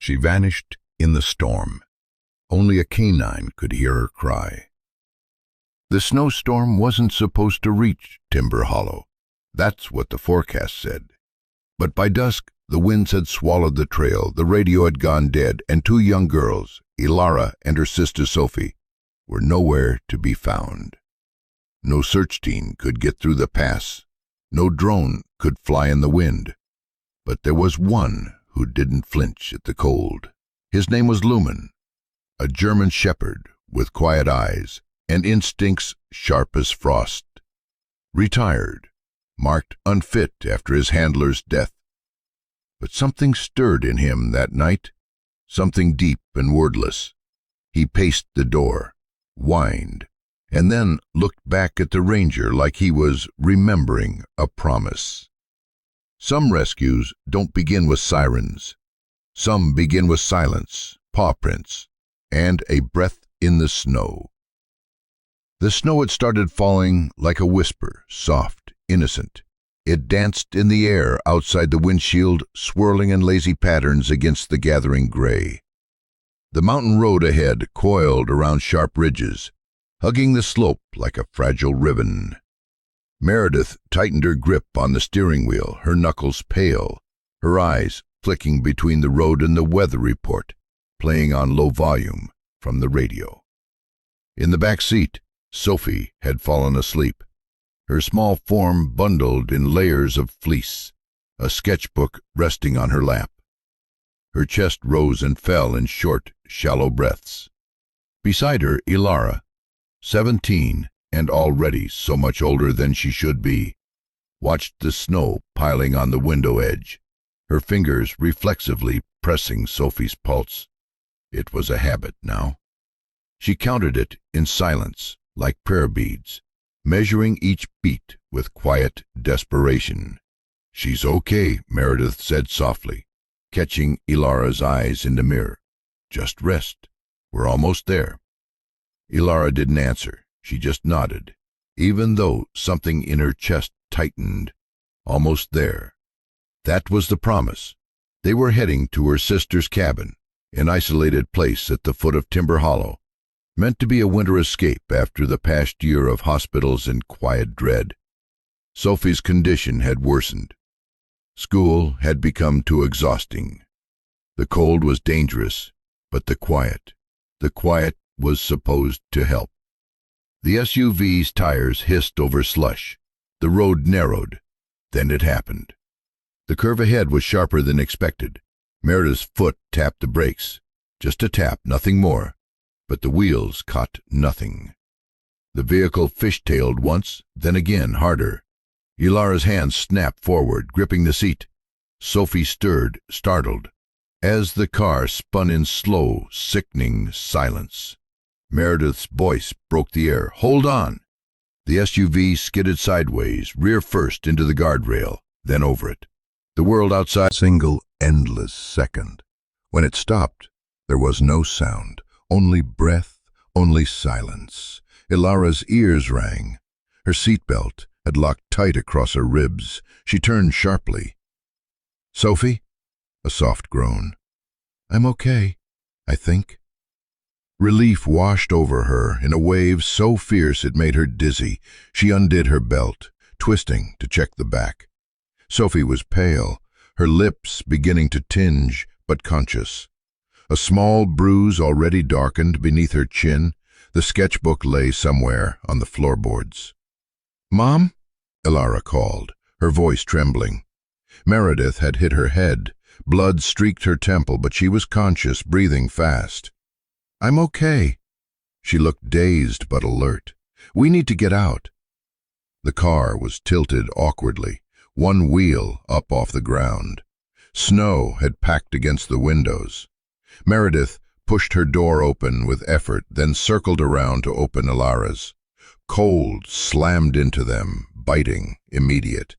She vanished in the storm. Only a canine could hear her cry. The snowstorm wasn't supposed to reach Timber Hollow. That's what the forecast said. But by dusk, the winds had swallowed the trail, the radio had gone dead, and two young girls, Ilara and her sister Sophie, were nowhere to be found. No search team could get through the pass. No drone could fly in the wind. But there was one who didn't flinch at the cold. His name was Lumen, a German shepherd with quiet eyes and instincts sharp as frost. Retired, marked unfit after his handler's death. But something stirred in him that night, something deep and wordless. He paced the door, whined, and then looked back at the ranger like he was remembering a promise. Some rescues don't begin with sirens. Some begin with silence, paw prints, and a breath in the snow. The snow had started falling like a whisper, soft, innocent. It danced in the air outside the windshield, swirling in lazy patterns against the gathering gray. The mountain road ahead coiled around sharp ridges, hugging the slope like a fragile ribbon. Meredith tightened her grip on the steering wheel, her knuckles pale, her eyes flicking between the road and the weather report, playing on low volume from the radio. In the back seat, Sophie had fallen asleep, her small form bundled in layers of fleece, a sketchbook resting on her lap. Her chest rose and fell in short, shallow breaths. Beside her, Ilara, 17 and already so much older than she should be, watched the snow piling on the window edge, her fingers reflexively pressing Sophie's pulse. It was a habit now. She counted it in silence, like prayer beads, measuring each beat with quiet desperation. "She's okay," Meredith said softly, catching Ilara's eyes in the mirror. "Just rest. We're almost there." Ilara didn't answer. She just nodded, even though something in her chest tightened. Almost there. That was the promise. They were heading to her sister's cabin, an isolated place at the foot of Timber Hollow, meant to be a winter escape after the past year of hospitals and quiet dread. Sophie's condition had worsened. School had become too exhausting. The cold was dangerous, but the quiet was supposed to help. The SUV's tires hissed over slush. The road narrowed. Then it happened. The curve ahead was sharper than expected. Meredith's foot tapped the brakes. Just a tap, nothing more. But the wheels caught nothing. The vehicle fishtailed once, then again, harder. Ilara's hands snapped forward, gripping the seat. Sophie stirred, startled, as the car spun in slow, sickening silence. Meredith's voice broke the air. "Hold on!" The SUV skidded sideways, rear first into the guardrail, then over it. The world outside, single, endless second. When it stopped, there was no sound, only breath, only silence. Ilara's ears rang. Her seatbelt had locked tight across her ribs. She turned sharply. "Sophie?" A soft groan. "I'm okay, I think." Relief washed over her in a wave so fierce it made her dizzy. She undid her belt, twisting to check the back. Sophie was pale, her lips beginning to tinge, but conscious. A small bruise already darkened beneath her chin. The sketchbook lay somewhere on the floorboards. "Mom?" Ilara called, her voice trembling. Meredith had hit her head. Blood streaked her temple, but she was conscious, breathing fast. "I'm okay." She looked dazed but alert. "We need to get out." The car was tilted awkwardly, one wheel up off the ground. Snow had packed against the windows. Meredith pushed her door open with effort, then circled around to open Ilara's. Cold slammed into them, biting, immediate.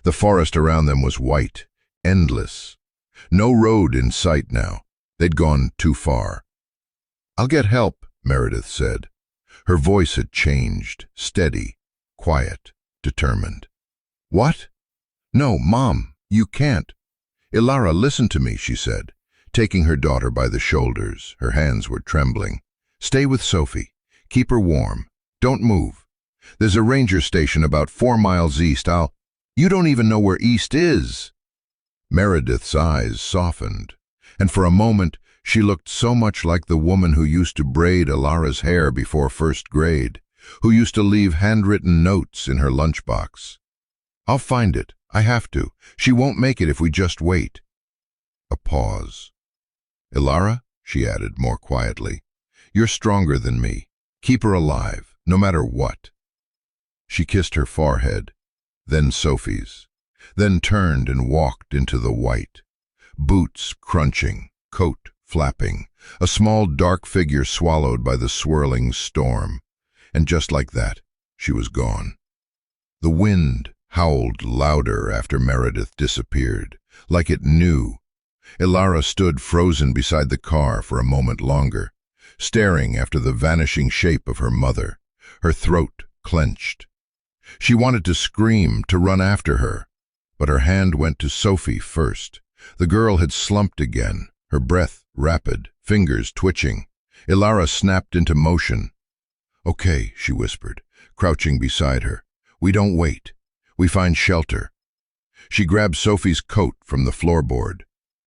The forest around them was white, endless. No road in sight now. They'd gone too far. "I'll get help," Meredith said. Her voice had changed, steady, quiet, determined. "What?" "No, Mom, you can't." "Ilara, listen to me," she said. taking her daughter by the shoulders. Her hands were trembling. "Stay with Sophie. Keep her warm. Don't move. There's a ranger station about 4 miles east. You don't even know where east is." Meredith's eyes softened, and for a moment she looked so much like the woman who used to braid Elara's hair before first grade, who used to leave handwritten notes in her lunchbox. "I'll find it. I have to. She won't make it if we just wait." A pause. "Elara," she added more quietly, "you're stronger than me. Keep her alive, no matter what." She kissed her forehead, then Sophie's, then turned and walked into the white. Boots crunching, coat flapping, a small dark figure swallowed by the swirling storm. And just like that, she was gone. The wind howled louder after Meredith disappeared, like it knew. Elara stood frozen beside the car for a moment longer, staring after the vanishing shape of her mother, her throat clenched. She wanted to scream, to run after her, but her hand went to Sophie first. The girl had slumped again, her breath rapid, fingers twitching. Elara snapped into motion. "Okay," she whispered, crouching beside her. "We don't wait. We find shelter." She grabbed Sophie's coat from the floorboard,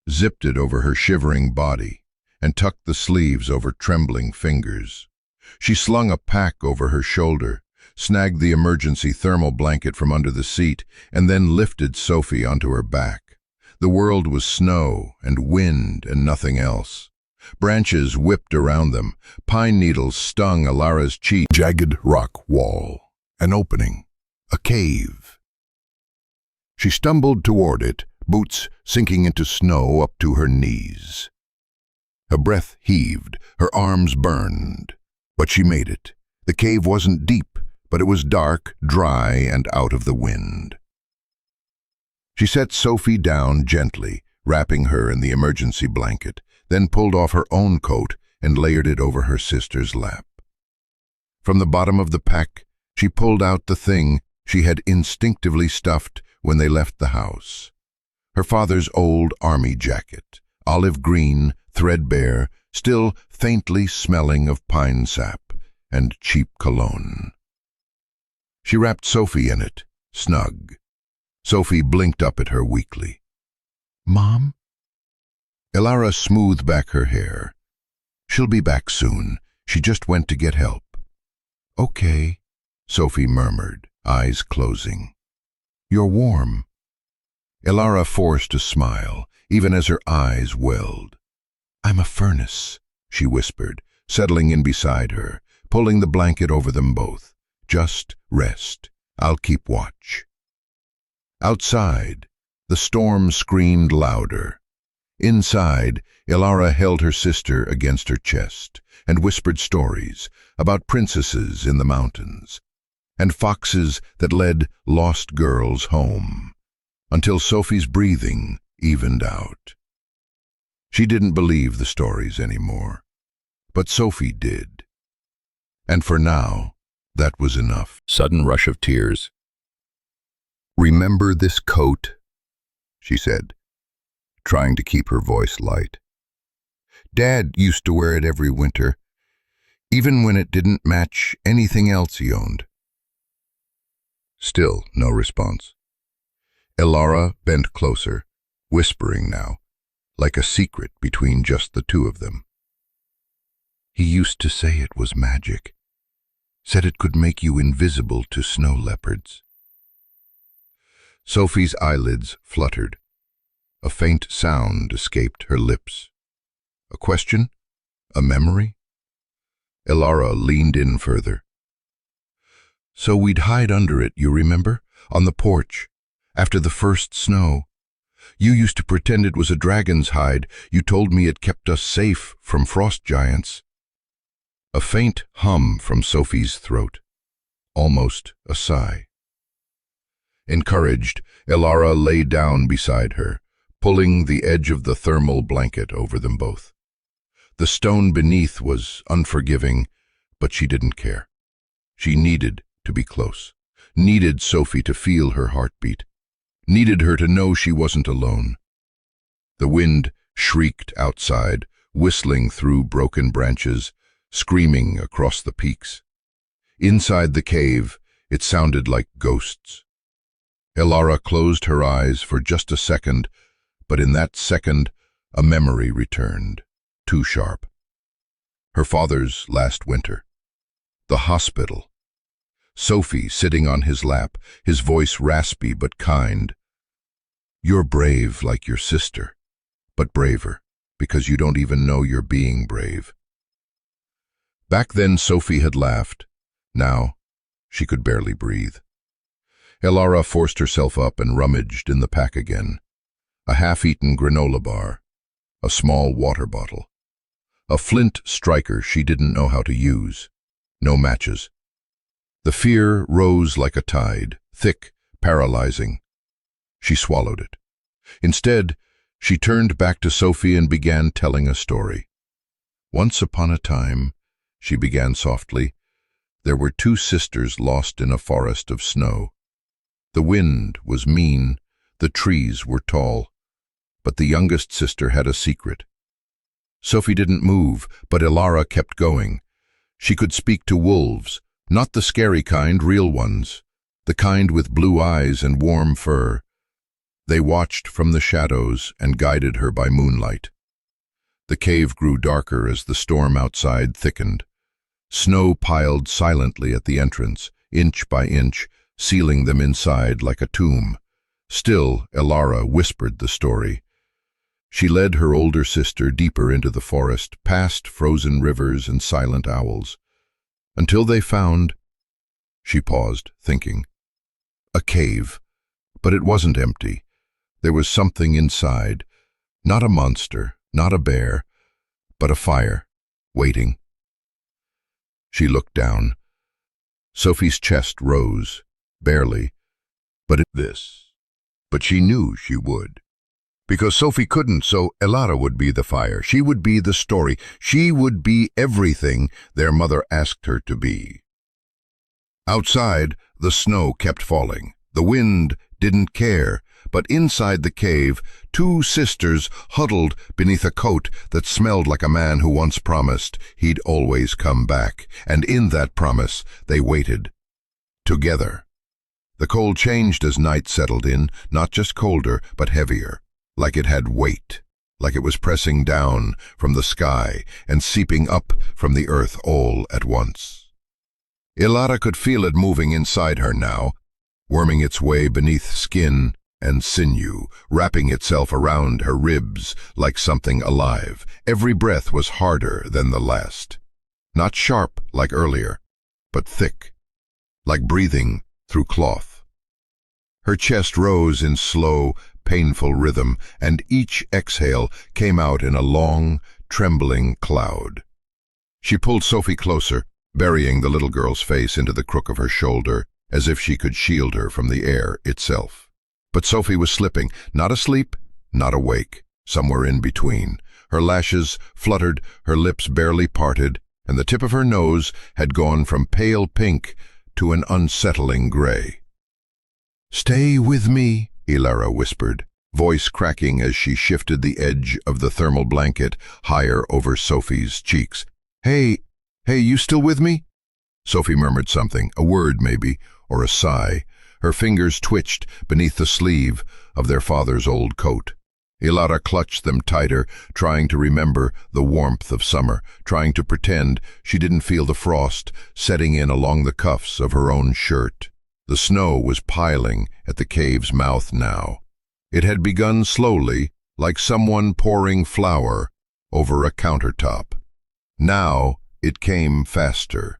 zipped it over her shivering body, and tucked the sleeves over trembling fingers. She slung a pack over her shoulder, snagged the emergency thermal blanket from under the seat, and then lifted Sophie onto her back. The world was snow and wind and nothing else. Branches whipped around them. Pine needles stung Elara's cheek. Jagged rock wall. An opening. A cave. She stumbled toward it, boots sinking into snow up to her knees. Her breath heaved, her arms burned. But she made it. The cave wasn't deep, but it was dark, dry, and out of the wind. She set Sophie down gently, wrapping her in the emergency blanket, then pulled off her own coat and layered it over her sister's lap. From the bottom of the pack, she pulled out the thing she had instinctively stuffed when they left the house. Her father's old army jacket, olive green, threadbare, still faintly smelling of pine sap and cheap cologne. She wrapped Sophie in it, snug. Sophie blinked up at her weakly. "Mom?" Elara smoothed back her hair. "She'll be back soon. She just went to get help." "Okay," Sophie murmured, eyes closing. "You're warm." Elara forced a smile, even as her eyes welled. "I'm a furnace," she whispered, settling in beside her, pulling the blanket over them both. "Just rest. I'll keep watch." Outside, the storm screamed louder. Inside, Elara held her sister against her chest and whispered stories about princesses in the mountains and foxes that led lost girls home, until Sophie's breathing evened out. She didn't believe the stories anymore, but Sophie did. And for now, that was enough. Sudden rush of tears. "Remember this coat?" she said, trying to keep her voice light. "Dad used to wear it every winter, even when it didn't match anything else he owned." Still no response. Elara bent closer, whispering now, like a secret between just the two of them. "He used to say it was magic. Said it could make you invisible to snow leopards." Sophie's eyelids fluttered. A faint sound escaped her lips. A question? A memory? Elara leaned in further. "So we'd hide under it, you remember? On the porch, after the first snow. You used to pretend it was a dragon's hide. You told me it kept us safe from frost giants." A faint hum from Sophie's throat, almost a sigh. Encouraged, Elara lay down beside her, pulling the edge of the thermal blanket over them both. The stone beneath was unforgiving, but she didn't care. She needed to be close, needed Sophie to feel her heartbeat, needed her to know she wasn't alone. The wind shrieked outside, whistling through broken branches, screaming across the peaks. Inside the cave, it sounded like ghosts. Elara closed her eyes for just a second, but in that second, a memory returned, too sharp. Her father's last winter. The hospital. Sophie sitting on his lap, his voice raspy but kind. "You're brave like your sister, but braver, because you don't even know you're being brave." Back then Sophie had laughed. Now, she could barely breathe. Elara forced herself up and rummaged in the pack again. A half-eaten granola bar, a small water bottle, a flint striker she didn't know how to use, no matches. The fear rose like a tide, thick, paralyzing. She swallowed it. Instead, she turned back to Sophie and began telling a story. "Once upon a time," she began softly, "there were two sisters lost in a forest of snow. The wind was mean, the trees were tall, but the youngest sister had a secret." Sophie didn't move, but Elara kept going. She could speak to wolves, not the scary kind, real ones, the kind with blue eyes and warm fur. They watched from the shadows and guided her by moonlight. The cave grew darker as the storm outside thickened. Snow piled silently at the entrance, inch by inch, sealing them inside like a tomb. Still, Elara whispered the story. She led her older sister deeper into the forest, past frozen rivers and silent owls, until they found— She paused, thinking. A cave, but it wasn't empty. There was something inside, not a monster, not a bear, but a fire, waiting. She looked down. Sophie's chest rose, barely, but she knew she would. Because Sophie couldn't, so Elara would be the fire. She would be the story. She would be everything their mother asked her to be. Outside, the snow kept falling. The wind didn't care. But inside the cave, two sisters huddled beneath a coat that smelled like a man who once promised he'd always come back. And in that promise, they waited. Together. The cold changed as night settled in, not just colder, but heavier. Like it had weight, like it was pressing down from the sky and seeping up from the earth all at once. Elara could feel it moving inside her now, worming its way beneath skin and sinew, wrapping itself around her ribs like something alive. Every breath was harder than the last. Not sharp like earlier, but thick, like breathing through cloth. Her chest rose in slow, painful rhythm, and each exhale came out in a long, trembling cloud. She pulled Sophie closer, burying the little girl's face into the crook of her shoulder, as if she could shield her from the air itself. But Sophie was slipping, not asleep, not awake, somewhere in between. Her lashes fluttered, her lips barely parted, and the tip of her nose had gone from pale pink to an unsettling gray. "Stay with me," Elara whispered, voice cracking as she shifted the edge of the thermal blanket higher over Sophie's cheeks. Hey, you still with me?" Sophie murmured something, a word maybe, or a sigh. Her fingers twitched beneath the sleeve of their father's old coat. Elara clutched them tighter, trying to remember the warmth of summer, trying to pretend she didn't feel the frost setting in along the cuffs of her own shirt. The snow was piling at the cave's mouth now. It had begun slowly, like someone pouring flour over a countertop. Now it came faster,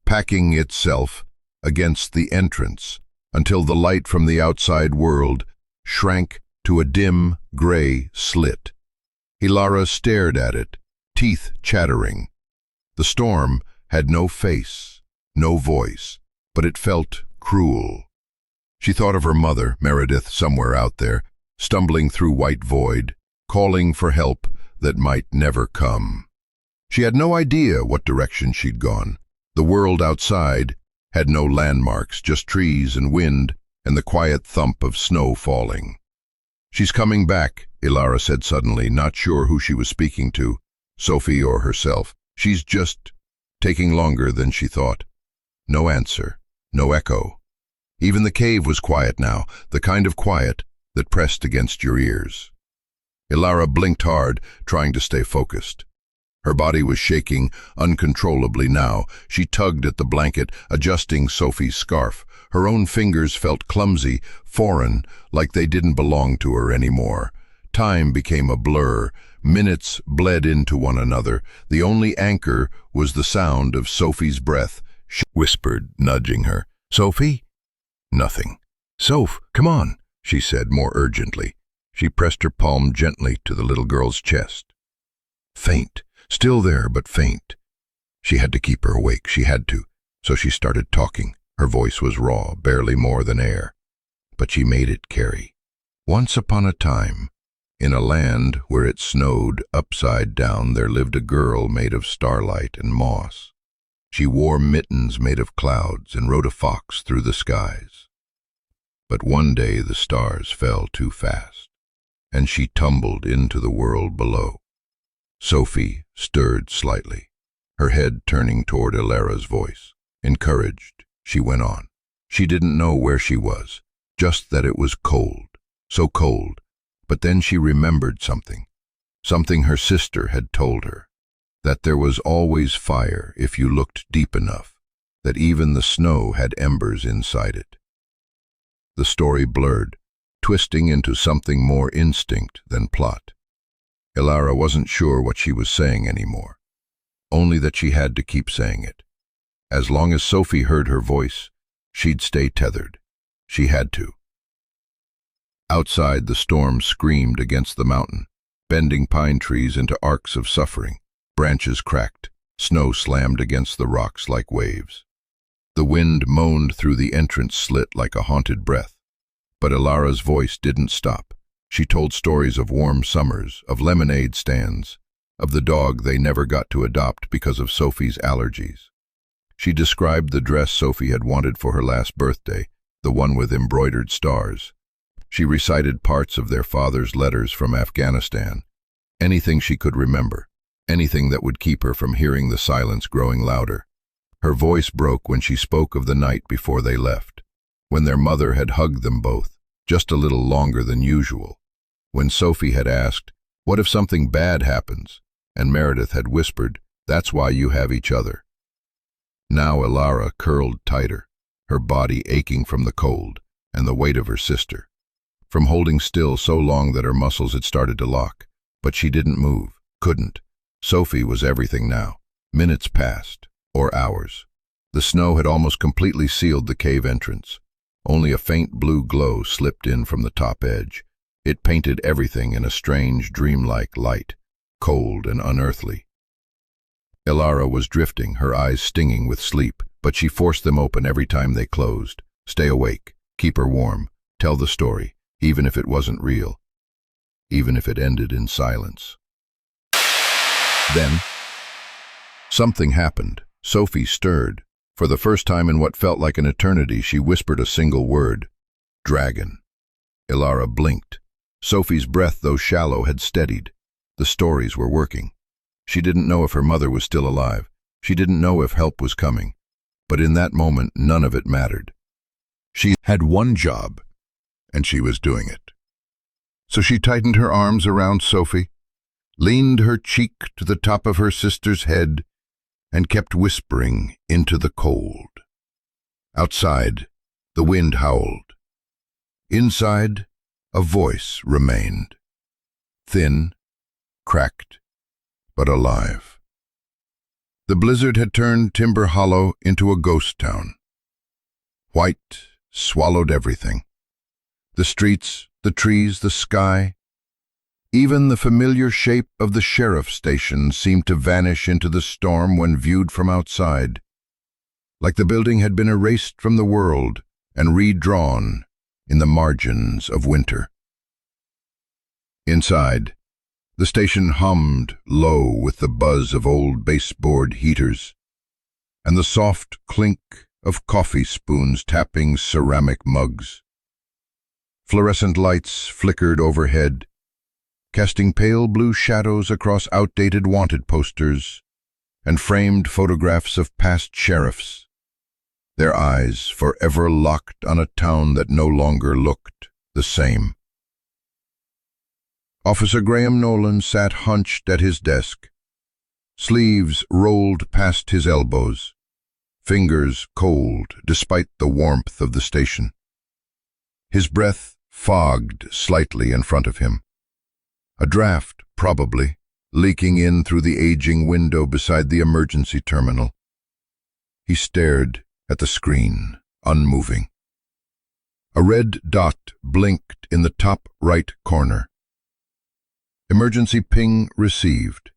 packing itself against the entrance, until the light from the outside world shrank to a dim, gray slit. Elara stared at it, teeth chattering. The storm had no face, no voice, but it felt cruel. She thought of her mother, Meredith, somewhere out there, stumbling through white void, calling for help that might never come. She had no idea what direction she'd gone. The world outside had no landmarks, just trees and wind and the quiet thump of snow falling. "She's coming back," Ilara said suddenly, not sure who she was speaking to, Sophie or herself. She's just taking longer than she thought. No answer, no echo. Even the cave was quiet now, the kind of quiet that pressed against your ears. Ilara blinked hard, trying to stay focused. Her body was shaking uncontrollably now. She tugged at the blanket, adjusting Sophie's scarf. Her own fingers felt clumsy, foreign, like they didn't belong to her anymore. Time became a blur. Minutes bled into one another. The only anchor was the sound of Sophie's breath. She whispered, nudging her. "Sophie?" Nothing. "Soph, come on," she said more urgently. She pressed her palm gently to the little girl's chest. Faint. Still there, but faint. She had to keep her awake, she had to. So she started talking. Her voice was raw, barely more than air. But she made it carry. Once upon a time, in a land where it snowed upside down, there lived a girl made of starlight and moss. She wore mittens made of clouds and rode a fox through the skies. But one day the stars fell too fast, and she tumbled into the world below. Sophie stirred slightly, her head turning toward Ilara's voice. Encouraged, she went on. She didn't know where she was, just that it was cold, so cold. But then she remembered something her sister had told her, that there was always fire if you looked deep enough, that even the snow had embers inside it. The story blurred, twisting into something more instinct than plot. Ilara wasn't sure what she was saying anymore, only that she had to keep saying it. As long as Sophie heard her voice, she'd stay tethered. She had to. Outside, the storm screamed against the mountain, bending pine trees into arcs of suffering. Branches cracked, snow slammed against the rocks like waves. The wind moaned through the entrance slit like a haunted breath. But Ilara's voice didn't stop. She told stories of warm summers, of lemonade stands, of the dog they never got to adopt because of Sophie's allergies. She described the dress Sophie had wanted for her last birthday, the one with embroidered stars. She recited parts of their father's letters from Afghanistan, anything she could remember, anything that would keep her from hearing the silence growing louder. Her voice broke when she spoke of the night before they left, when their mother had hugged them both, just a little longer than usual, when Sophie had asked, "What if something bad happens?" and Meredith had whispered, "That's why you have each other." Now Ilara curled tighter, her body aching from the cold and the weight of her sister, from holding still so long that her muscles had started to lock. But she didn't move, couldn't. Sophie was everything now. Minutes passed, or hours. The snow had almost completely sealed the cave entrance. Only a faint blue glow slipped in from the top edge. It painted everything in a strange, dreamlike light, cold and unearthly. Ilara was drifting, her eyes stinging with sleep, but she forced them open every time they closed. Stay awake, keep her warm, tell the story, even if it wasn't real, even if it ended in silence. Then, something happened. Sophie stirred. For the first time in what felt like an eternity, she whispered a single word. "Dragon." Ilara blinked. Sophie's breath, though shallow, had steadied. The stories were working. She didn't know if her mother was still alive. She didn't know if help was coming. But in that moment, none of it mattered. She had one job, and she was doing it. So she tightened her arms around Sophie, leaned her cheek to the top of her sister's head, and kept whispering into the cold. Outside, the wind howled. Inside, a voice remained. Thin, cracked, but alive. The blizzard had turned Timber Hollow into a ghost town. White swallowed everything. The streets, the trees, the sky. Even the familiar shape of the sheriff's station seemed to vanish into the storm when viewed from outside, like the building had been erased from the world and redrawn in the margins of winter. Inside, the station hummed low with the buzz of old baseboard heaters and the soft clink of coffee spoons tapping ceramic mugs. Fluorescent lights flickered overhead, casting pale blue shadows across outdated wanted posters and framed photographs of past sheriffs, their eyes forever locked on a town that no longer looked the same. Officer Graham Nolan sat hunched at his desk, sleeves rolled past his elbows, fingers cold despite the warmth of the station. His breath fogged slightly in front of him. A draft, probably, leaking in through the aging window beside the emergency terminal. He stared at the screen, unmoving. A red dot blinked in the top right corner. Emergency ping received.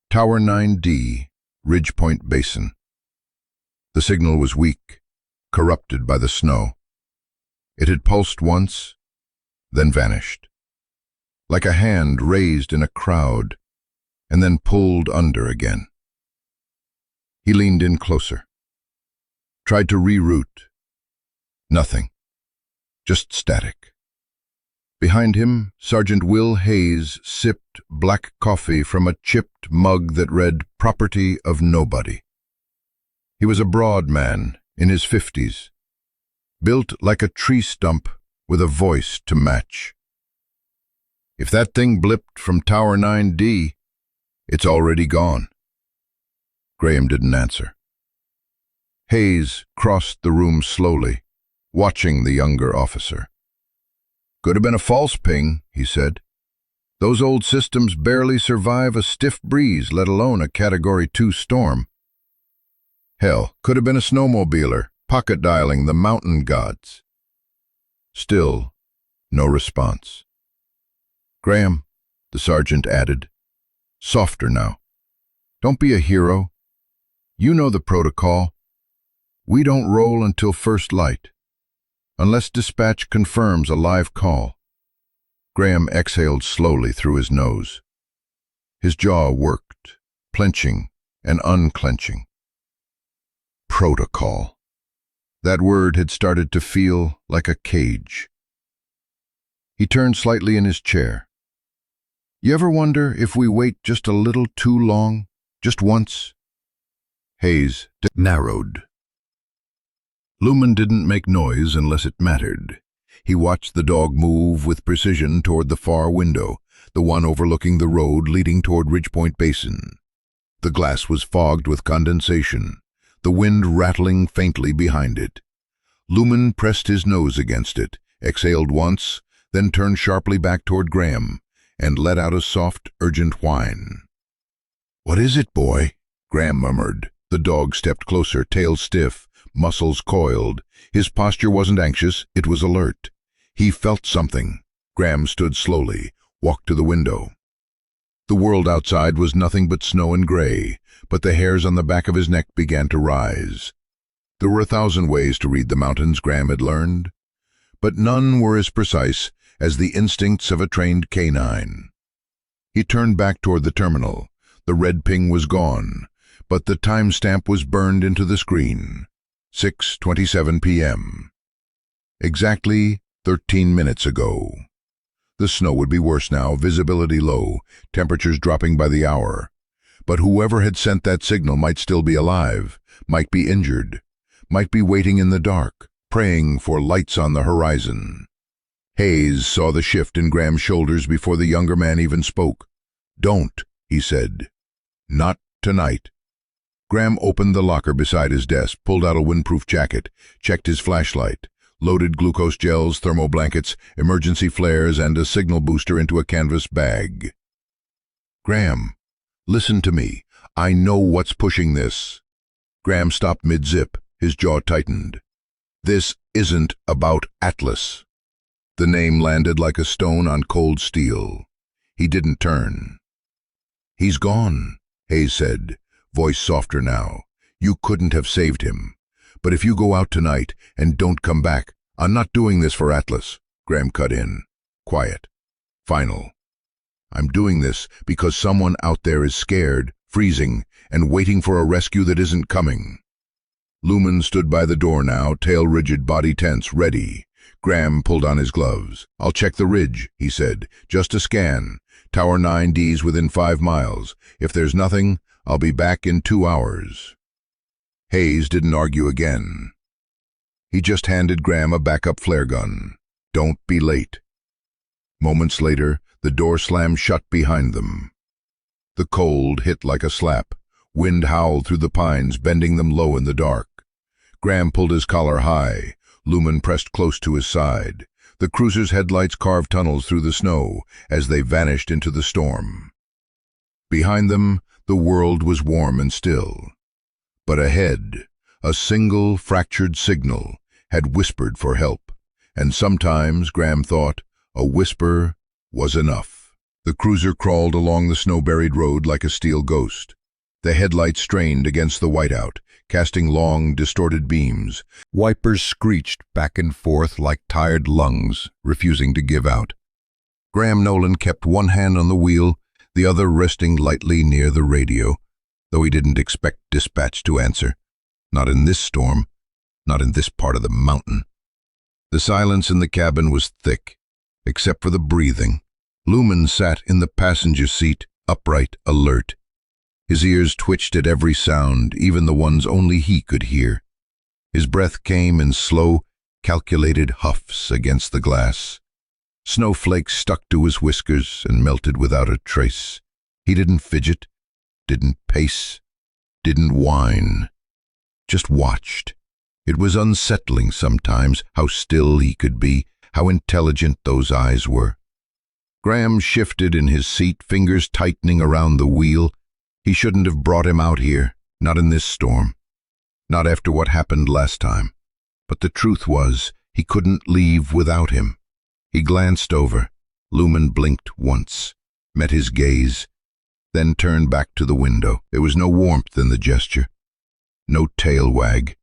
Tower 9D, Ridgepoint Basin. The signal was weak, corrupted by the snow. It had pulsed once, then vanished. Like a hand raised in a crowd, and then pulled under again. He leaned in closer. Tried to reroute. Nothing. Just static. Behind him, Sergeant Will Hayes sipped black coffee from a chipped mug that read, "Property of Nobody." He was a broad man, in his 50s, built like a tree stump with a voice to match. If that thing blipped from Tower 9D, it's already gone. Graham didn't answer. Hayes crossed the room slowly, watching the younger officer. "Could have been a false ping," he said. "Those old systems barely survive a stiff breeze, let alone a Category 2 storm. Hell, could have been a snowmobiler, pocket dialing the mountain gods." Still, no response. "Graham," the sergeant added, softer now, "don't be a hero. You know the protocol. We don't roll until first light, unless dispatch confirms a live call." Graham exhaled slowly through his nose. His jaw worked, clenching and unclenching. Protocol. That word had started to feel like a cage. He turned slightly in his chair. "You ever wonder if we wait just a little too long, just once?" Hayes narrowed. Lumen didn't make noise unless it mattered. He watched the dog move with precision toward the far window, the one overlooking the road leading toward Ridgepoint Basin. The glass was fogged with condensation, the wind rattling faintly behind it. Lumen pressed his nose against it, exhaled once, then turned sharply back toward Graham, and let out a soft, urgent whine. "What is it, boy?" Graham murmured. The dog stepped closer, tail stiff, muscles coiled. His posture wasn't anxious, it was alert. He felt something. Graham stood slowly, walked to the window. The world outside was nothing but snow and gray, but the hairs on the back of his neck began to rise. There were 1,000 ways to read the mountains, Graham had learned, but none were as precise as the instincts of a trained canine. He turned back toward the terminal. The red ping was gone, but the timestamp was burned into the screen. 6:27 p.m. Exactly 13 minutes ago. The snow would be worse now, visibility low, temperatures dropping by the hour. But whoever had sent that signal might still be alive, might be injured, might be waiting in the dark, praying for lights on the horizon. Hayes saw the shift in Graham's shoulders before the younger man even spoke. "Don't," he said. "Not tonight." Graham opened the locker beside his desk, pulled out a windproof jacket, checked his flashlight, loaded glucose gels, thermo blankets, emergency flares, and a signal booster into a canvas bag. "Graham, listen to me. I know what's pushing this." Graham stopped mid-zip, his jaw tightened. "This isn't about Atlas." The name landed like a stone on cold steel. He didn't turn. "He's gone," Hayes said, voice softer now. "You couldn't have saved him. But if you go out tonight and don't come back, I'm not doing this for Atlas." Graham cut in. Quiet. Final. "I'm doing this because someone out there is scared, freezing, and waiting for a rescue that isn't coming." Lumen stood by the door now, tail rigid, body tense, ready. Graham pulled on his gloves. "I'll check the ridge," he said. "Just a scan. Tower 9D's within 5 miles. If there's nothing, I'll be back in 2 hours. Hayes didn't argue again. He just handed Graham a backup flare gun. Don't be late. Moments later, the door slammed shut behind them. The cold hit like a slap. Wind howled through the pines, bending them low in the dark. Graham pulled his collar high. Lumen pressed close to his side. The cruiser's headlights carved tunnels through the snow as they vanished into the storm. Behind them, the world was warm and still. But ahead, a single fractured signal had whispered for help, and sometimes, Graham thought, a whisper was enough. The cruiser crawled along the snow-buried road like a steel ghost. The headlights strained against the whiteout, casting long, distorted beams. Wipers screeched back and forth like tired lungs, refusing to give out. Graham Nolan kept one hand on the wheel, the other resting lightly near the radio, though he didn't expect dispatch to answer. Not in this storm, not in this part of the mountain. The silence in the cabin was thick, except for the breathing. Lumen sat in the passenger seat, upright, alert. His ears twitched at every sound, even the ones only he could hear. His breath came in slow, calculated huffs against the glass. Snowflakes stuck to his whiskers and melted without a trace. He didn't fidget, didn't pace, didn't whine. Just watched. It was unsettling sometimes how still he could be, how intelligent those eyes were. Graham shifted in his seat, fingers tightening around the wheel. He shouldn't have brought him out here, not in this storm. Not after what happened last time. But the truth was, he couldn't leave without him. He glanced over. Lumen blinked once, met his gaze, then turned back to the window. There was no warmth in the gesture. No tail wag.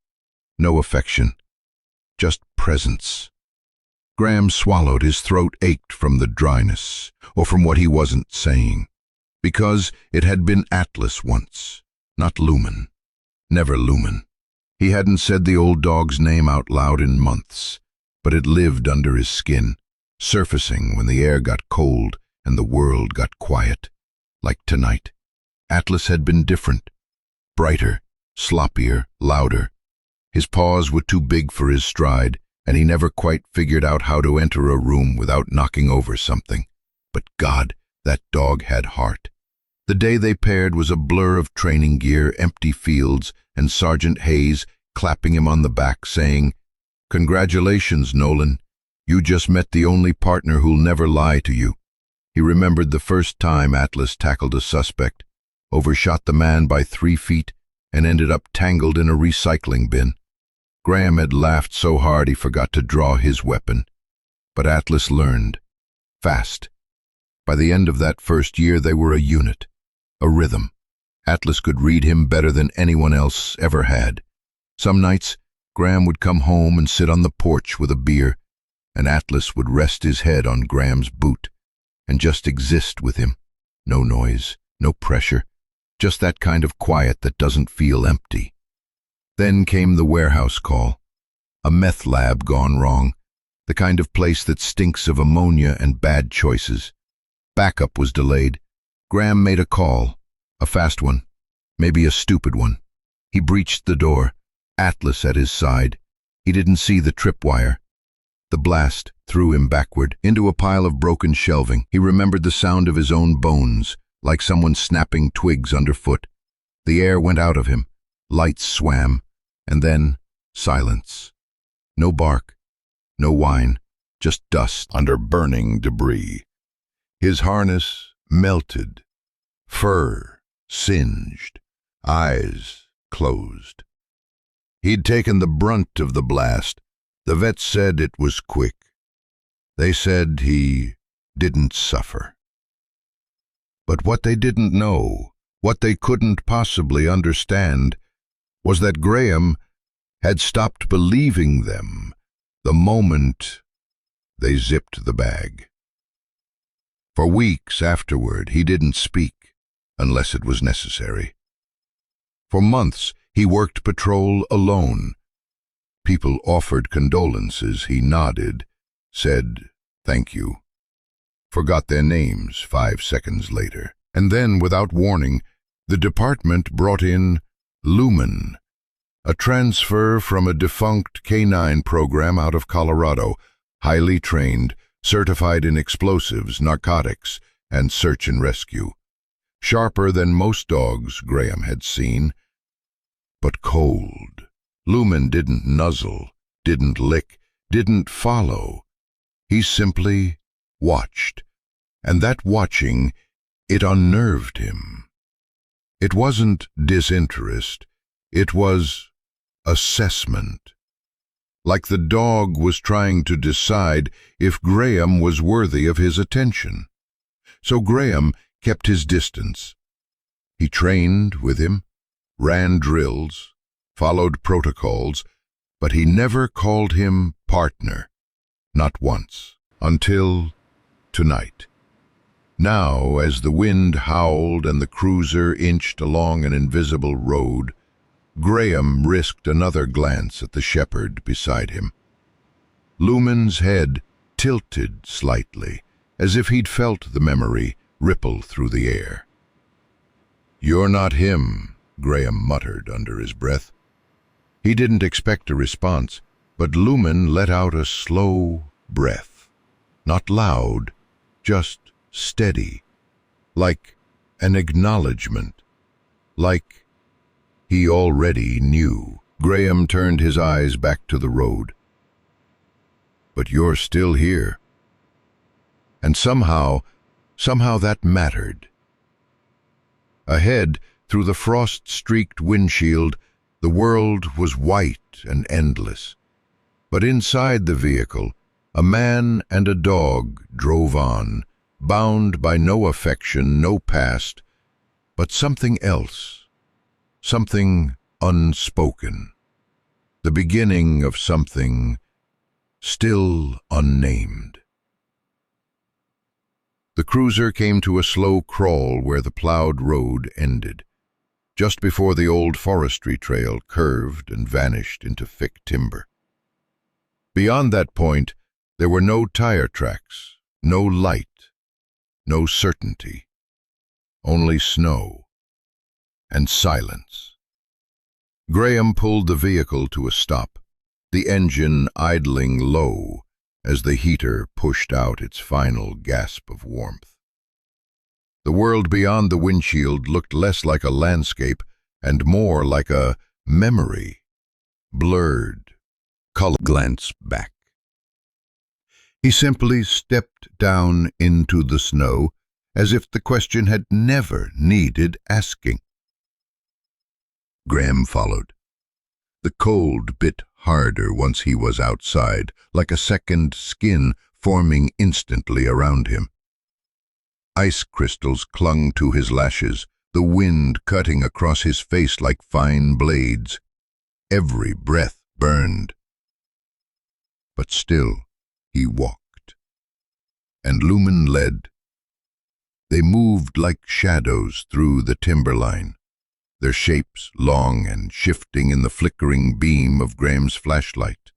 No affection. Just presence. Graham swallowed. His throat ached from the dryness, or from what he wasn't saying. Because it had been Atlas once, not Lumen. Never Lumen. He hadn't said the old dog's name out loud in months, but it lived under his skin, surfacing when the air got cold and the world got quiet. Like tonight. Atlas had been different. Brighter, sloppier, louder. His paws were too big for his stride, and he never quite figured out how to enter a room without knocking over something. But God, that dog had heart. The day they paired was a blur of training gear, empty fields, and Sergeant Hayes clapping him on the back, saying, "Congratulations, Nolan. You just met the only partner who'll never lie to you." He remembered the first time Atlas tackled a suspect, overshot the man by 3 feet, and ended up tangled in a recycling bin. Graham had laughed so hard he forgot to draw his weapon. But Atlas learned. Fast. By the end of that first year, they were a unit. A rhythm. Atlas could read him better than anyone else ever had. Some nights, Graham would come home and sit on the porch with a beer, and Atlas would rest his head on Graham's boot and just exist with him. No noise, no pressure, just that kind of quiet that doesn't feel empty. Then came the warehouse call. A meth lab gone wrong, the kind of place that stinks of ammonia and bad choices. Backup was delayed. Graham made a call, a fast one, maybe a stupid one. He breached the door, Atlas at his side. He didn't see the tripwire. The blast threw him backward, into a pile of broken shelving. He remembered the sound of his own bones, like someone snapping twigs underfoot. The air went out of him. Lights swam, and then silence. No bark, no whine, just dust under burning debris. His harness melted, fur singed, eyes closed. He'd taken the brunt of the blast. The vets said it was quick. They said he didn't suffer. But what they didn't know, what they couldn't possibly understand, was that Graham had stopped believing them the moment they zipped the bag. For weeks afterward, he didn't speak unless it was necessary. For months, he worked patrol alone. People offered condolences. He nodded, said thank you. forgot their names 5 seconds later. And then, without warning, the department brought in Lumen, a transfer from a defunct K-9 program out of Colorado, highly trained, certified in explosives, narcotics, and search and rescue. Sharper than most dogs Graham had seen, but cold. Lumen didn't nuzzle, didn't lick, didn't follow. He simply watched, and that watching, it unnerved him. It wasn't disinterest, it was assessment. Like the dog was trying to decide if Graham was worthy of his attention. So Graham kept his distance. He trained with him, ran drills, followed protocols, but he never called him partner, not once, until tonight. Now, as the wind howled and the cruiser inched along an invisible road, Graham risked another glance at the shepherd beside him. Lumen's head tilted slightly, as if he'd felt the memory ripple through the air. "You're not him," Graham muttered under his breath. He didn't expect a response, but Lumen let out a slow breath. Not loud, just steady, like an acknowledgement, like he already knew. Graham turned his eyes back to the road. "But you're still here." And somehow that mattered. Ahead, through the frost-streaked windshield, the world was white and endless. But inside the vehicle, a man and a dog drove on, bound by no affection, no past, but something else, something unspoken, the beginning of something still unnamed. The cruiser came to a slow crawl where the plowed road ended, just before the old forestry trail curved and vanished into thick timber. Beyond that point, there were no tire tracks, no light, no certainty, only snow and silence. Graham pulled the vehicle to a stop, the engine idling low as the heater pushed out its final gasp of warmth. The world beyond the windshield looked less like a landscape and more like a memory, blurred, color. Glance back. He simply stepped down into the snow as if the question had never needed asking. Graham followed. The cold bit harder once he was outside, like a second skin forming instantly around him. Ice crystals clung to his lashes, the wind cutting across his face like fine blades. Every breath burned. But still, he walked. And Lumen led. They moved like shadows through the timberline, their shapes long and shifting in the flickering beam of Graham's flashlight.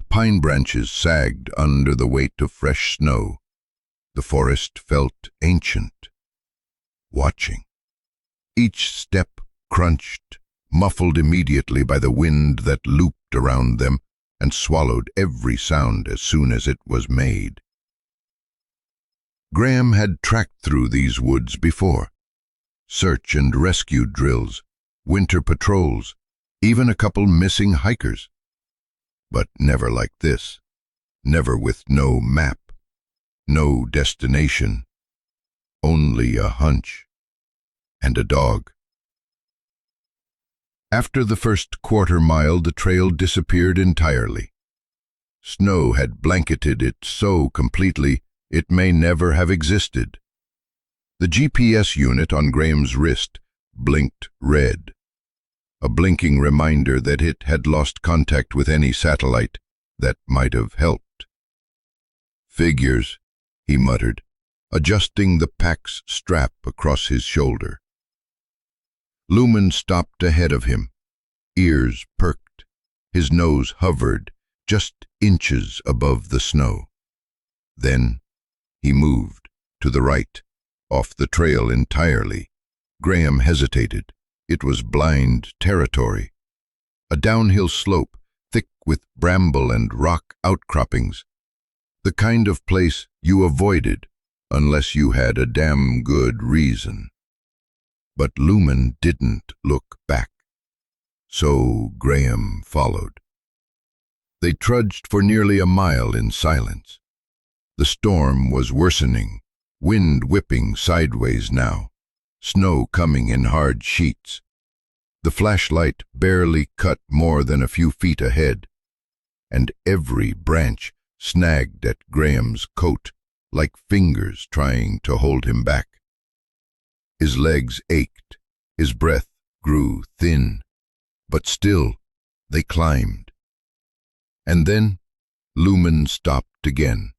Pine branches sagged under the weight of fresh snow. The forest felt ancient, watching. Each step crunched, muffled immediately by the wind that looped around them and swallowed every sound as soon as it was made. Graham had tracked through these woods before. Search and rescue drills, winter patrols, even a couple missing hikers. But never like this, never with no map, no destination, only a hunch and a dog. After the first quarter-mile, the trail disappeared entirely. Snow had blanketed it so completely it may never have existed. The GPS unit on Graham's wrist blinked red, a blinking reminder that it had lost contact with any satellite that might have helped. "Figures," he muttered, adjusting the pack's strap across his shoulder. Lumen stopped ahead of him, ears perked, his nose hovered just inches above the snow. Then He moved, to the right, off the trail entirely. Graham hesitated. It was blind territory. A downhill slope, thick with bramble and rock outcroppings. The kind of place you avoided unless you had a damn good reason. But Lumen didn't look back. So Graham followed. They trudged for nearly a mile in silence. The storm was worsening, wind whipping sideways now, snow coming in hard sheets. The flashlight barely cut more than a few feet ahead, and every branch snagged at Graham's coat like fingers trying to hold him back. His legs ached, his breath grew thin, but still they climbed. And then Lumen stopped again.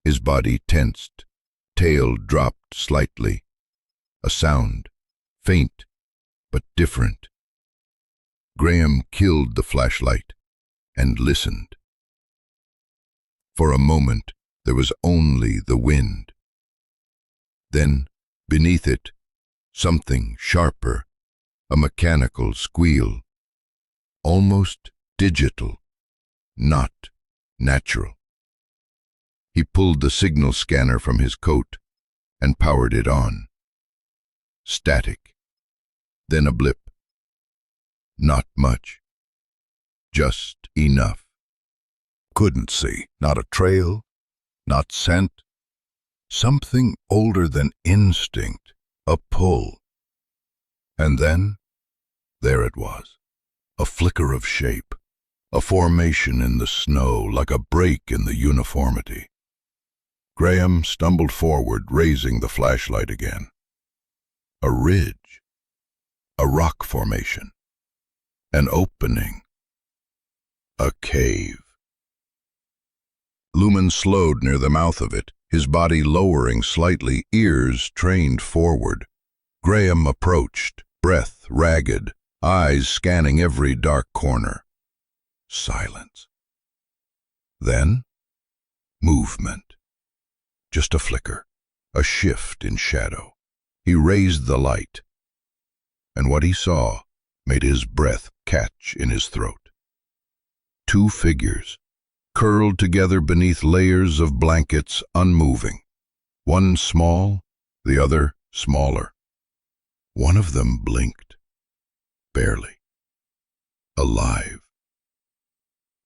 His body tensed, tail dropped slightly. A sound, faint but different. Graham killed the flashlight and listened. For a moment there was only the wind. Then, beneath it, something sharper, a mechanical squeal, almost digital, not natural. He pulled the signal scanner from his coat and powered it on. Static. Then a blip. Not much. Just enough. Couldn't see. Not a trail, not scent. Something older than instinct. A pull. And then, there it was. A flicker of shape. A formation in the snow, like a break in the uniformity. Graham stumbled forward, raising the flashlight again. A ridge. A rock formation. An opening. A cave. Lumen slowed near the mouth of it, his body lowering slightly, ears trained forward. Graham approached, breath ragged, eyes scanning every dark corner. Silence. Then, movement. Just a flicker, a shift in shadow. He raised the light, and what he saw made his breath catch in his throat. Two figures, curled together beneath layers of blankets, unmoving. One small, the other smaller. One of them blinked, barely. Alive.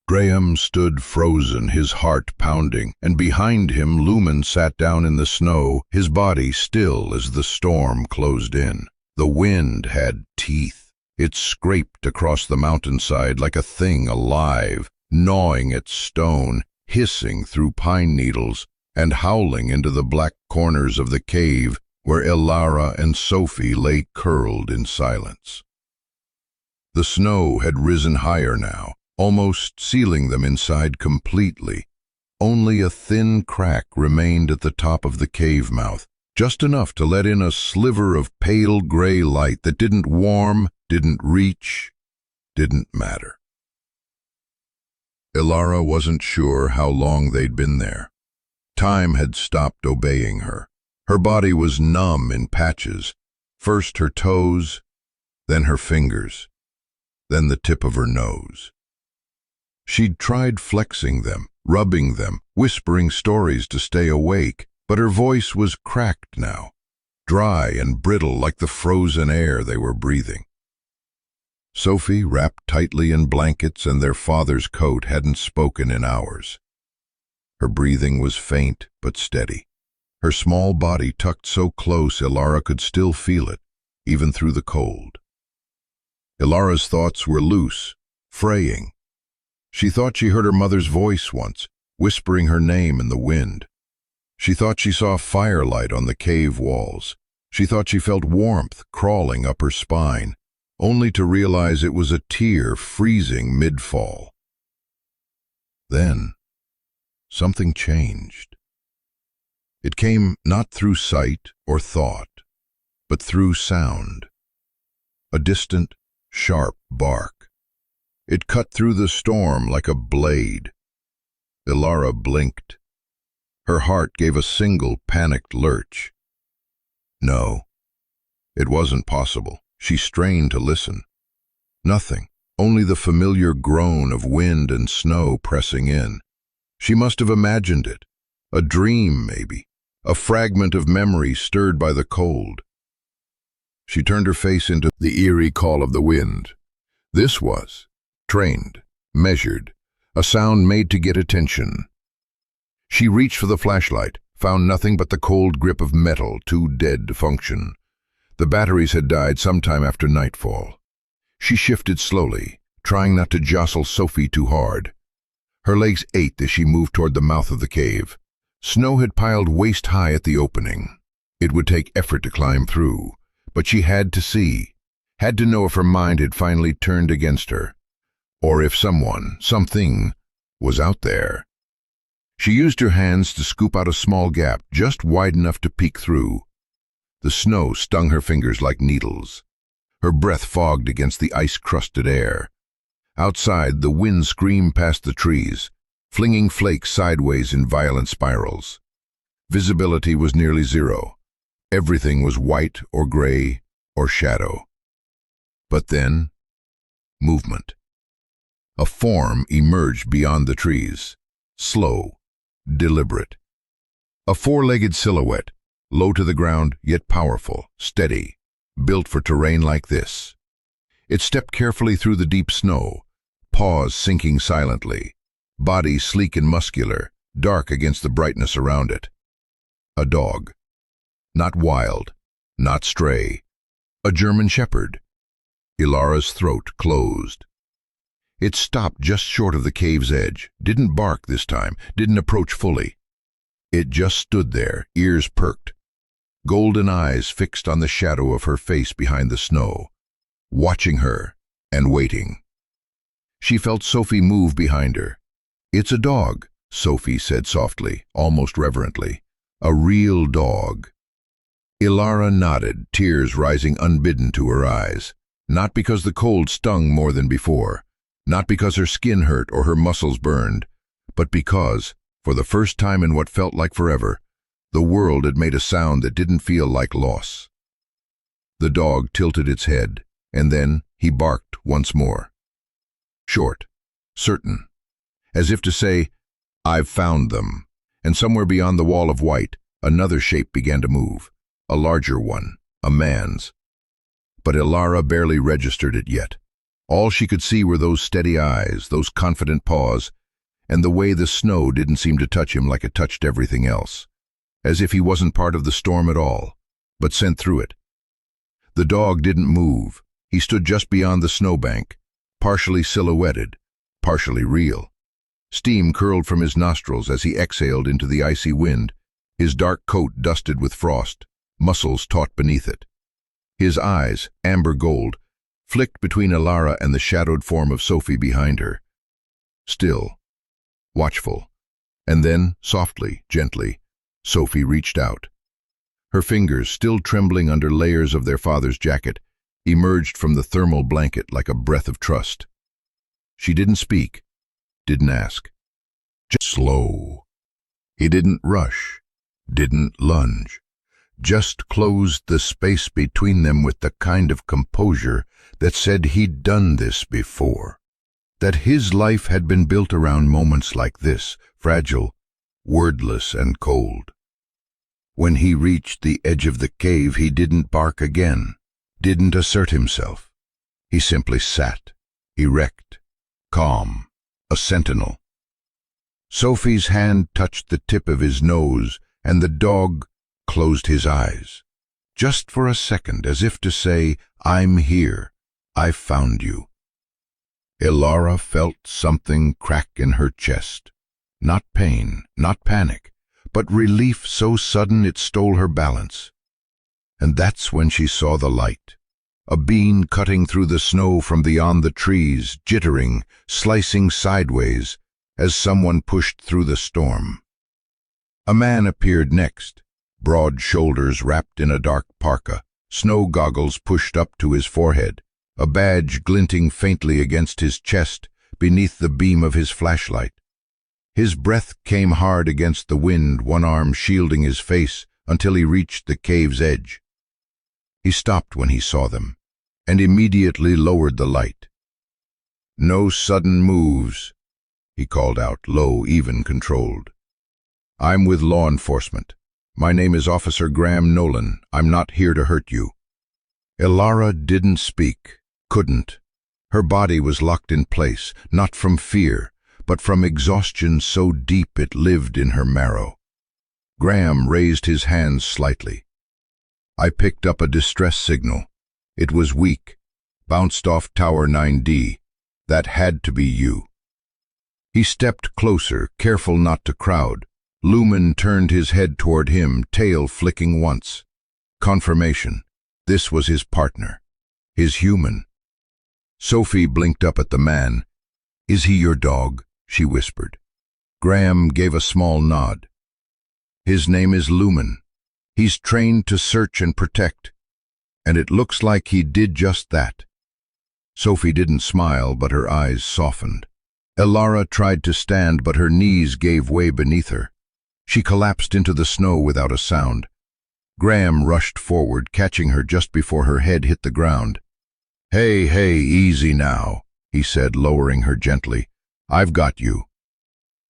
Graham stood frozen, his heart pounding, and behind him Lumen sat down in the snow, his body still as the storm closed in. The wind had teeth. It scraped across the mountainside like a thing alive, gnawing at stone, hissing through pine needles, and howling into the black corners of the cave where Ilara and Sophie lay curled in silence. The snow had risen higher now, almost sealing them inside completely. Only a thin crack remained at the top of the cave mouth, just enough to let in a sliver of pale gray light that didn't warm, didn't reach, didn't matter. Ilara wasn't sure how long they'd been there. Time had stopped obeying her. Her body was numb in patches, first her toes, then her fingers, then the tip of her nose. She'd tried flexing them, rubbing them, whispering stories to stay awake, but her voice was cracked now, dry and brittle like the frozen air they were breathing. Sophie, wrapped tightly in blankets and their father's coat, hadn't spoken in hours. Her breathing was faint but steady, her small body tucked so close Ilara could still feel it, even through the cold. Ilara's thoughts were loose, fraying. She thought she heard her mother's voice once, whispering her name in the wind. She thought she saw firelight on the cave walls. She thought she felt warmth crawling up her spine, only to realize it was a tear freezing mid-fall. Then, something changed. It came not through sight or thought, but through sound. A distant, sharp bark. It cut through the storm like a blade. Ilara blinked. Her heart gave a single panicked lurch. No, it wasn't possible. She strained to listen. Nothing, only the familiar groan of wind and snow pressing in. She must have imagined it. A dream, maybe. A fragment of memory stirred by the cold. She turned her face into the eerie call of the wind. This was trained, measured, a sound made to get attention. She reached for the flashlight, found nothing but the cold grip of metal, too dead to function. The batteries had died sometime after nightfall. She shifted slowly, trying not to jostle Sophie too hard. Her legs ached as she moved toward the mouth of the cave. Snow had piled waist-high at the opening. It would take effort to climb through, but she had to see, had to know if her mind had finally turned against her, or if someone, something, was out there. She used her hands to scoop out a small gap just wide enough to peek through. The snow stung her fingers like needles. Her breath fogged against the ice-crusted air. Outside, the wind screamed past the trees, flinging flakes sideways in violent spirals. Visibility was nearly zero. Everything was white or gray or shadow. But then, movement. A form emerged beyond the trees, slow, deliberate. A four-legged silhouette, low to the ground yet powerful, steady, built for terrain like this. It stepped carefully through the deep snow, paws sinking silently, body sleek and muscular, dark against the brightness around it. A dog. Not wild, not stray. A German shepherd. Ilara's throat closed. It stopped just short of the cave's edge, didn't bark this time, didn't approach fully. It just stood there, ears perked, golden eyes fixed on the shadow of her face behind the snow, watching her and waiting. She felt Sophie move behind her. "It's a dog," Sophie said softly, almost reverently. "A real dog." Ilara nodded, tears rising unbidden to her eyes, not because the cold stung more than before, not because her skin hurt or her muscles burned, but because, for the first time in what felt like forever, the world had made a sound that didn't feel like loss. The dog tilted its head, and then he barked once more. Short, certain, as if to say, "I've found them." And somewhere beyond the wall of white, another shape began to move, a larger one, a man's. But Ilara barely registered it yet. All she could see were those steady eyes, those confident paws, and the way the snow didn't seem to touch him like it touched everything else, as if he wasn't part of the storm at all, but sent through it. The dog didn't move. He stood just beyond the snowbank, partially silhouetted, partially real. Steam curled from his nostrils as he exhaled into the icy wind, his dark coat dusted with frost, muscles taut beneath it. His eyes, amber gold, flicked between Ilara and the shadowed form of Sophie behind her. Still, watchful, and then, softly, gently, Sophie reached out. Her fingers, still trembling under layers of their father's jacket, emerged from the thermal blanket like a breath of trust. She didn't speak, didn't ask. Just slow. He didn't rush, didn't lunge, just closed the space between them with the kind of composure that said he'd done this before, that his life had been built around moments like this, fragile, wordless and cold. When he reached the edge of the cave, he didn't bark again, didn't assert himself. He simply sat, erect, calm, a sentinel. Sophie's hand touched the tip of his nose, and the dog closed his eyes, just for a second, as if to say, "I'm here, I've found you." Ilara felt something crack in her chest. Not pain, not panic, but relief so sudden it stole her balance. And that's when she saw the light. A beam cutting through the snow from beyond the trees, jittering, slicing sideways, as someone pushed through the storm. A man appeared next, broad shoulders wrapped in a dark parka, snow goggles pushed up to his forehead, a badge glinting faintly against his chest beneath the beam of his flashlight. His breath came hard against the wind, one arm shielding his face until he reached the cave's edge. He stopped when he saw them, and immediately lowered the light. "No sudden moves," he called out, low, even, controlled. "I'm with law enforcement. My name is Officer Graham Nolan. I'm not here to hurt you." Elara didn't speak, couldn't. Her body was locked in place, not from fear, but from exhaustion so deep it lived in her marrow. Graham raised his hands slightly. "I picked up a distress signal. It was weak, bounced off Tower 9D. That had to be you." He stepped closer, careful not to crowd. Lumen turned his head toward him, tail flicking once. Confirmation. This was his partner, his human. Sophie blinked up at the man. "Is he your dog?" she whispered. Graham gave a small nod. "His name is Lumen. He's trained to search and protect, and it looks like he did just that." Sophie didn't smile, but her eyes softened. Elara tried to stand, but her knees gave way beneath her. She collapsed into the snow without a sound. Graham rushed forward, catching her just before her head hit the ground. Hey, easy now," he said, lowering her gently. "I've got you."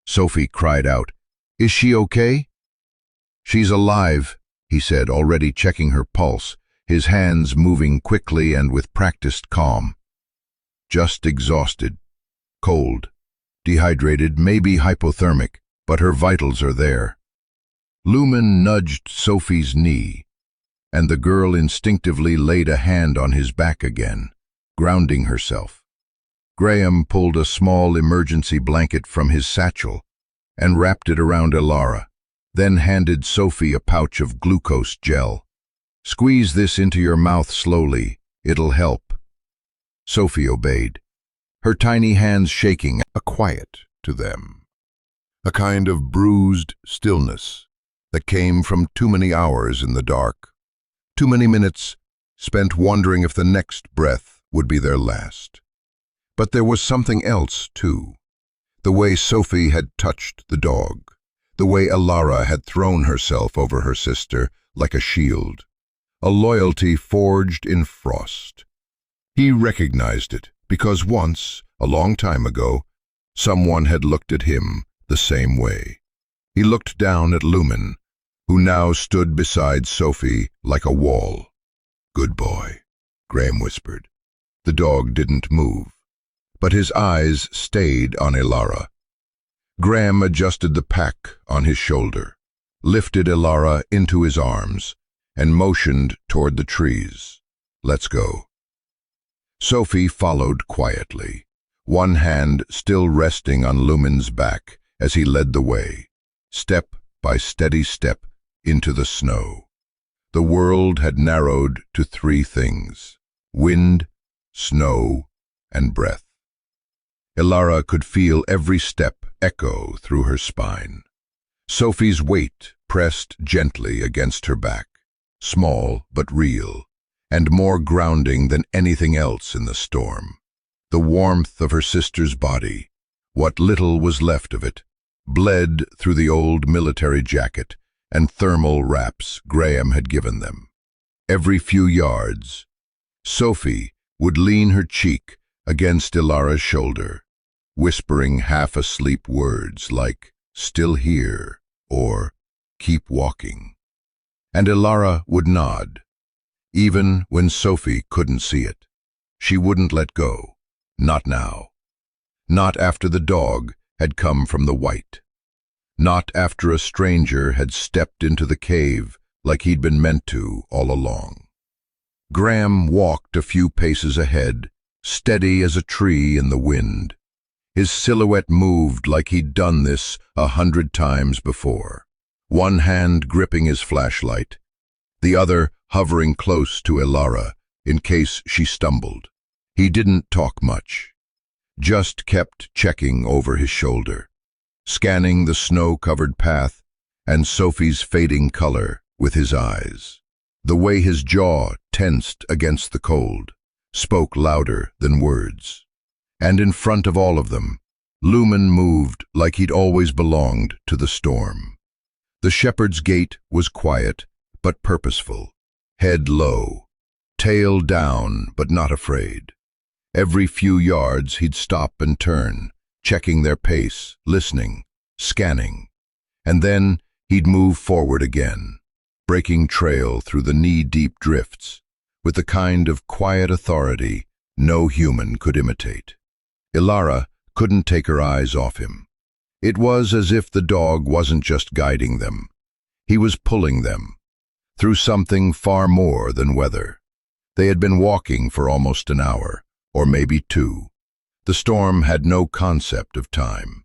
Sophie cried out, "Is she okay?" "She's alive," he said, already checking her pulse, his hands moving quickly and with practiced calm. "Just exhausted, cold, dehydrated, maybe hypothermic, but her vitals are there." Lumen nudged Sophie's knee, and the girl instinctively laid a hand on his back again, grounding herself. Graham pulled a small emergency blanket from his satchel and wrapped it around Elara, then handed Sophie a pouch of glucose gel. "Squeeze this into your mouth slowly. It'll help." Sophie obeyed, her tiny hands shaking, a quiet to them, a kind of bruised stillness that came from too many hours in the dark, too many minutes spent wondering if the next breath would be their last. But there was something else, too. The way Sophie had touched the dog, the way Elara had thrown herself over her sister like a shield, a loyalty forged in frost. He recognized it because once, a long time ago, someone had looked at him the same way. He looked down at Lumen, who now stood beside Sophie like a wall. "Good boy," Graham whispered. The dog didn't move, but his eyes stayed on Elara. Graham adjusted the pack on his shoulder, lifted Elara into his arms, and motioned toward the trees. "Let's go." Sophie followed quietly, one hand still resting on Lumen's back as he led the way, step by steady step into the snow. The world had narrowed to three things: wind, snow, and breath. Elara could feel every step echo through her spine. Sophie's weight pressed gently against her back, small but real, and more grounding than anything else in the storm. The warmth of her sister's body, what little was left of it, bled through the old military jacket and thermal wraps Graham had given them. Every few yards, Sophie would lean her cheek against Elara's shoulder, whispering half-asleep words like, "Still here," or "Keep walking." And Elara would nod, even when Sophie couldn't see it. She wouldn't let go. Not now. Not after the dog had come from the white. Not after a stranger had stepped into the cave like he'd been meant to all along. Graham walked a few paces ahead, steady as a tree in the wind. His silhouette moved like he'd done this 100 times before, one hand gripping his flashlight, the other hovering close to Elara in case she stumbled. He didn't talk much, just kept checking over his shoulder, scanning the snow-covered path and Sophie's fading color with his eyes. The way his jaw tensed against the cold spoke louder than words. And in front of all of them, Lumen moved like he'd always belonged to the storm. The shepherd's gait was quiet, but purposeful. Head low, tail down, but not afraid. Every few yards he'd stop and turn, checking their pace, listening, scanning. And then he'd move forward again, breaking trail through the knee-deep drifts, with the kind of quiet authority no human could imitate. Ilara couldn't take her eyes off him. It was as if the dog wasn't just guiding them. He was pulling them, through something far more than weather. They had been walking for almost an hour, or maybe two. The storm had no concept of time.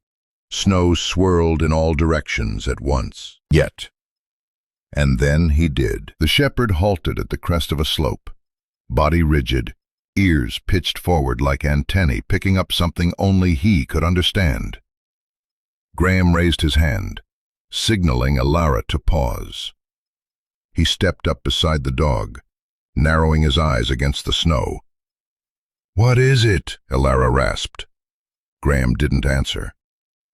Snow swirled in all directions at once. Yet. And then he did. The shepherd halted at the crest of a slope, body rigid, ears pitched forward like antennae picking up something only he could understand. Graham raised his hand, signaling Ilara to pause. He stepped up beside the dog, narrowing his eyes against the snow. "What is it?" Ilara rasped. Graham didn't answer.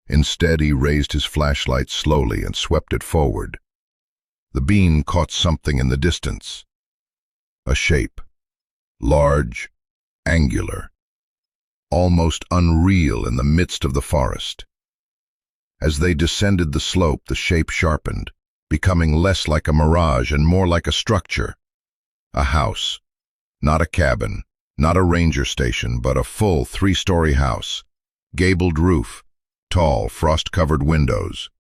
Instead, he raised his flashlight slowly and swept it forward. The beam caught something in the distance. A shape. Large, angular, almost unreal in the midst of the forest. As they descended the slope, the shape sharpened, becoming less like a mirage and more like a structure. A house. Not a cabin, not a ranger station, but a full 3-story house. Gabled roof, tall, frost-covered windows.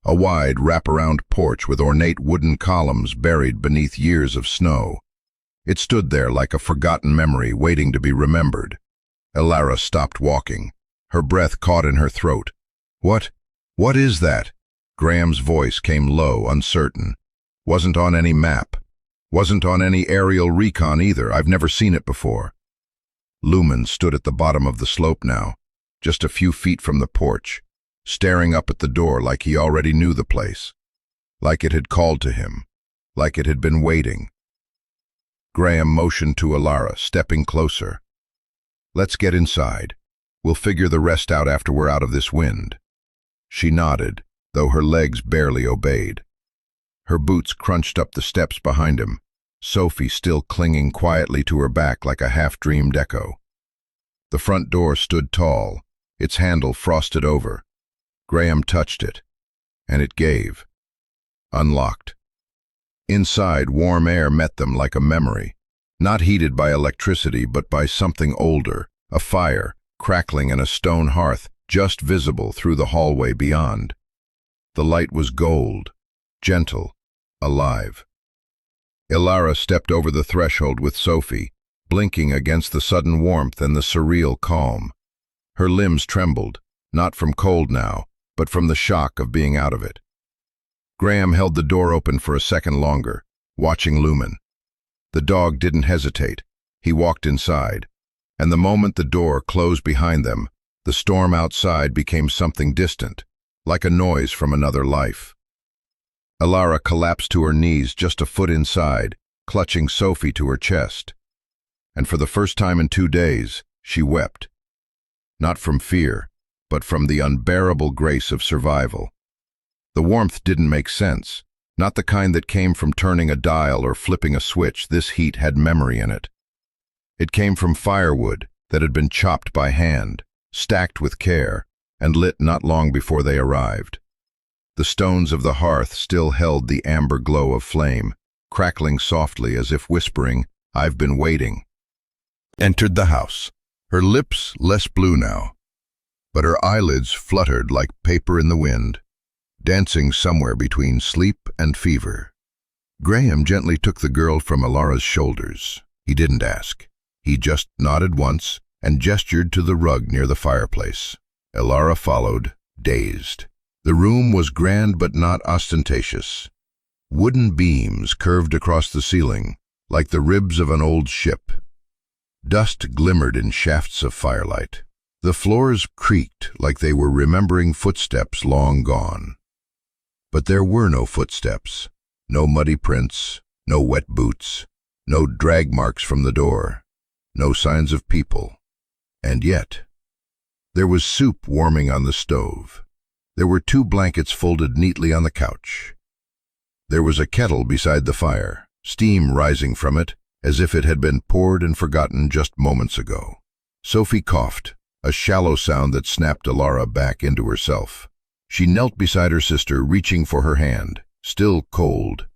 A wide, wraparound porch with ornate wooden columns buried beneath years of snow. It stood there like a forgotten memory waiting to be remembered. Ilara stopped walking. Her breath caught in her throat. What is that?" Graham's voice came low, uncertain. "Wasn't on any map. Wasn't on any aerial recon either. I've never seen it before." Lumen stood at the bottom of the slope now, just a few feet from the porch, staring up at the door like he already knew the place. Like it had called to him. Like it had been waiting. Graham motioned to Ilara, stepping closer. "Let's get inside. We'll figure the rest out after we're out of this wind." She nodded, though her legs barely obeyed. Her boots crunched up the steps behind him, Sophie still clinging quietly to her back like a half-dreamed echo. The front door stood tall, its handle frosted over. Graham touched it, and it gave. Unlocked. Inside, warm air met them like a memory, not heated by electricity but by something older, a fire, crackling in a stone hearth, just visible through the hallway beyond. The light was gold, gentle, alive. Ilara stepped over the threshold with Sophie, blinking against the sudden warmth and the surreal calm. Her limbs trembled, not from cold now, but from the shock of being out of it. Graham held the door open for a second longer, watching Lumen. The dog didn't hesitate. He walked inside, and the moment the door closed behind them, the storm outside became something distant, like a noise from another life. Ilara collapsed to her knees just a foot inside, clutching Sophie to her chest. And for the first time in 2 days, she wept. Not from fear, but from the unbearable grace of survival. The warmth didn't make sense, not the kind that came from turning a dial or flipping a switch. This heat had memory in it. It came from firewood that had been chopped by hand, stacked with care, and lit not long before they arrived. The stones of the hearth still held the amber glow of flame, crackling softly as if whispering, "I've been waiting." Entered the house, her lips less blue now, but her eyelids fluttered like paper in the wind, dancing somewhere between sleep and fever. Graham gently took the girl from Ilara's shoulders. He didn't ask. He just nodded once and gestured to the rug near the fireplace. Ilara followed, dazed. The room was grand but not ostentatious. Wooden beams curved across the ceiling, like the ribs of an old ship. Dust glimmered in shafts of firelight. The floors creaked like they were remembering footsteps long gone. But there were no footsteps, no muddy prints, no wet boots, no drag marks from the door, no signs of people. And yet, There was soup warming on the stove. There were 2 blankets folded neatly on the couch. There was a kettle beside the fire, steam rising from it as if it had been poured and forgotten just moments ago. Sophie coughed, a shallow sound that snapped Alara back into herself. She knelt beside her sister, reaching for her hand, still cold,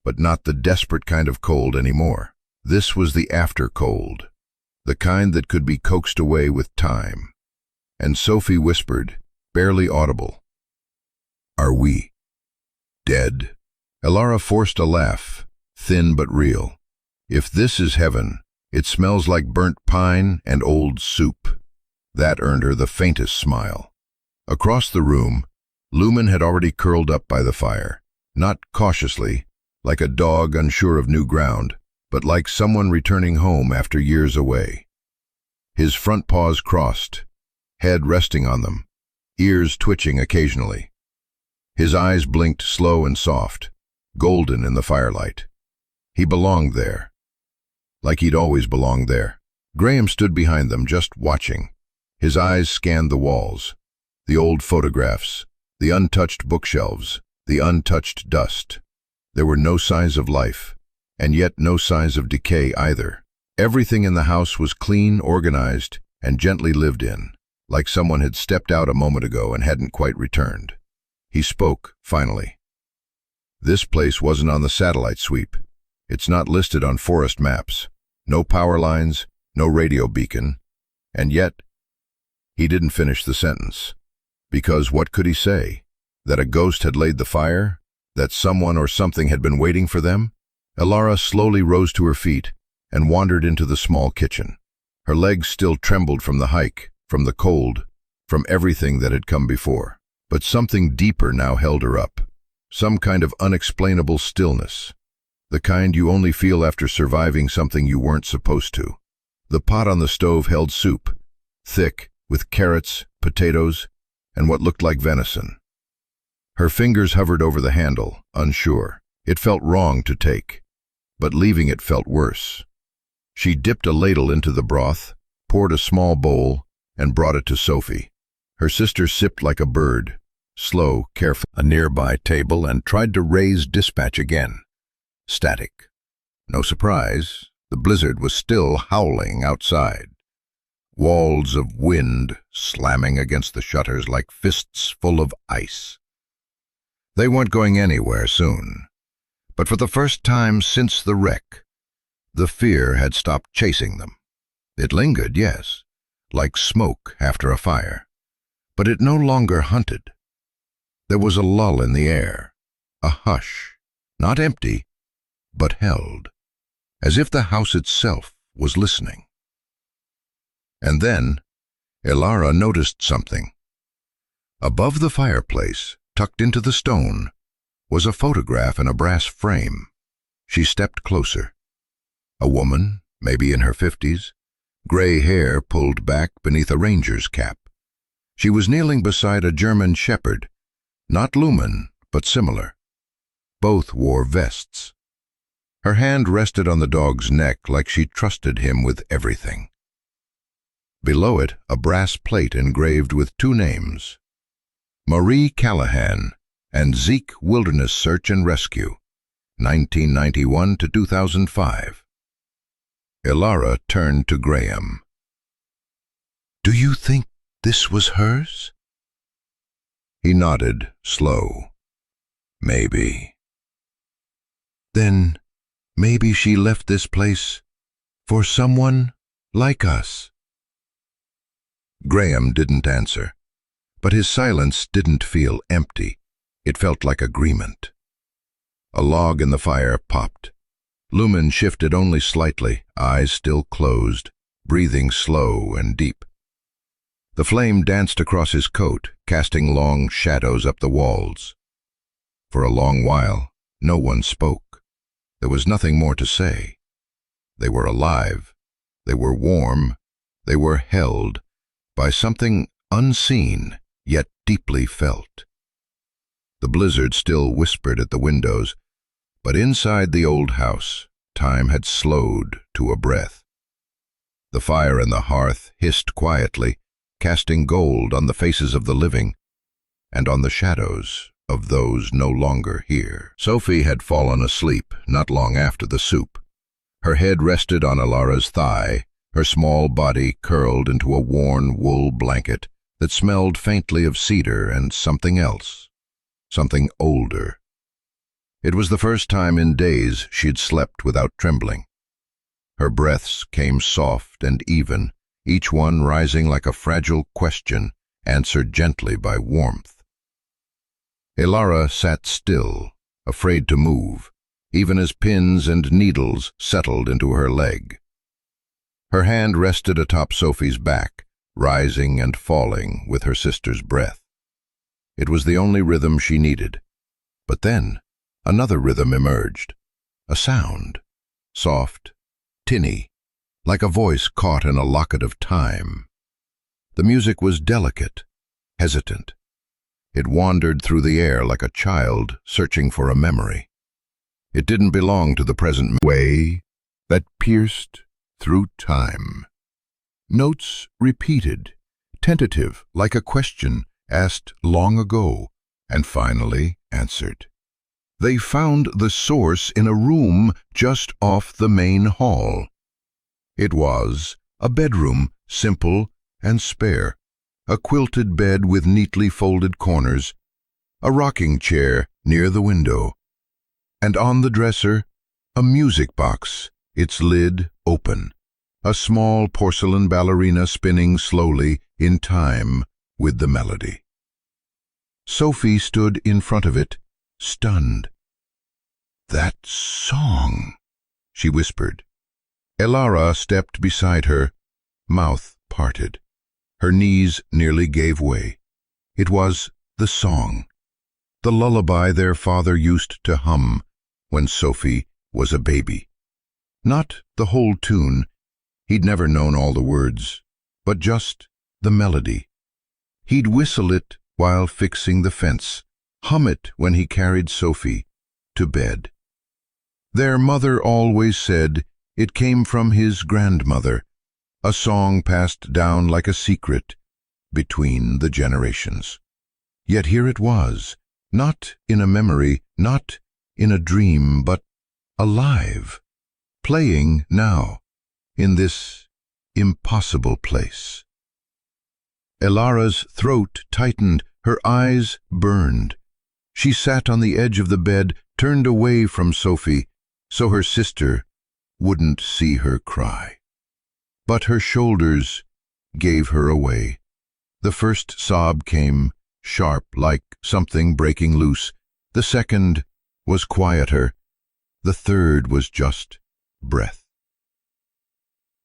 but not the desperate kind of cold anymore. This was the after cold, the kind that could be coaxed away with time. And Sophie whispered, barely audible, "Are we dead?" Alara forced a laugh, thin but real. "If this is heaven, it smells like burnt pine and old soup." That earned her the faintest smile. Across the room, Lumen had already curled up by the fire, not cautiously, like a dog unsure of new ground, but like someone returning home after years away. His front paws crossed, head resting on them, ears twitching occasionally. His eyes blinked slow and soft, golden in the firelight. He belonged there, like he'd always belonged there. Graham stood behind them, just watching. His eyes scanned the walls, the old photographs, the untouched bookshelves, the untouched dust. There were no signs of life, and yet no signs of decay either. Everything in the house was clean, organized, and gently lived in, like someone had stepped out a moment ago and hadn't quite returned. He spoke, finally. "This place wasn't on the satellite sweep. It's not listed on forest maps. No power lines, no radio beacon. And yet..." He didn't finish the sentence. Because what could he say? That a ghost had laid the fire? That someone or something had been waiting for them? Alara slowly rose to her feet and wandered into the small kitchen. Her legs still trembled from the hike, from the cold, from everything that had come before. But something deeper now held her up. Some kind of unexplainable stillness. The kind you only feel after surviving something you weren't supposed to. The pot on the stove held soup, thick, with carrots, potatoes, and what looked like venison. Her fingers hovered over the handle, unsure. It felt wrong to take, but leaving it felt worse. She dipped a ladle into the broth, poured a small bowl, and brought it to Sophie. Her sister sipped like a bird, slow, careful, a nearby table, and tried to raise dispatch again. Static. No surprise, the blizzard was still howling outside. Walls of wind slamming against the shutters like fists full of ice. They weren't going anywhere soon, but for the first time since the wreck, the fear had stopped chasing them. It lingered, yes, like smoke after a fire, but it no longer hunted. There was a lull in the air, a hush, not empty, but held, as if the house itself was listening. And then, Alara noticed something. Above the fireplace, tucked into the stone, was a photograph in a brass frame. She stepped closer. A woman, maybe in her 50s, gray hair pulled back beneath a ranger's cap. She was kneeling beside a German shepherd, not Lumen, but similar. Both wore vests. Her hand rested on the dog's neck like she trusted him with everything. Below it, a brass plate engraved with 2 names, Marie Callahan and Zeke Wilderness Search and Rescue, 1991 to 2005. Alara turned to Graham. "Do you think this was hers?" He nodded, slow. "Maybe." "Then maybe she left this place for someone like us." Graham didn't answer, but his silence didn't feel empty. It felt like agreement. A log in the fire popped. Lumen shifted only slightly, eyes still closed, breathing slow and deep. The flame danced across his coat, casting long shadows up the walls. For a long while, no one spoke. There was nothing more to say. They were alive. They were warm. They were held by something unseen, yet deeply felt. The blizzard still whispered at the windows, but inside the old house, time had slowed to a breath. The fire in the hearth hissed quietly, casting gold on the faces of the living and on the shadows of those no longer here. Sophie had fallen asleep not long after the soup. Her head rested on Elara's thigh, her small body curled into a worn wool blanket that smelled faintly of cedar and something else, something older. It was the first time in days she'd slept without trembling. Her breaths came soft and even, each one rising like a fragile question, answered gently by warmth. Elara sat still, afraid to move, even as pins and needles settled into her leg. Her hand rested atop Sophie's back, rising and falling with her sister's breath. It was the only rhythm she needed. But then, another rhythm emerged, a sound, soft, tinny, like a voice caught in a locket of time. The music was delicate, hesitant. It wandered through the air like a child searching for a memory. It didn't belong to the present way that pierced through time. Notes repeated, tentative, like a question asked long ago, and finally answered. They found the source in a room just off the main hall. It was a bedroom, simple and spare, a quilted bed with neatly folded corners, a rocking chair near the window, and on the dresser, a music box, its lid open, a small porcelain ballerina spinning slowly in time with the melody. Sophie stood in front of it, stunned. "That song," she whispered. Elara stepped beside her, mouth parted. Her knees nearly gave way. It was the song, the lullaby their father used to hum when Sophie was a baby. Not the whole tune, he'd never known all the words, but just the melody. He'd whistle it while fixing the fence, hum it when he carried Sophie to bed. Their mother always said it came from his grandmother, a song passed down like a secret between the generations. Yet here it was, not in a memory, not in a dream, but alive, playing now, in this impossible place. Elara's throat tightened, her eyes burned. She sat on the edge of the bed, turned away from Sophie, so her sister wouldn't see her cry. But her shoulders gave her away. The first sob came, sharp, like something breaking loose. The second was quieter. The third was just breath.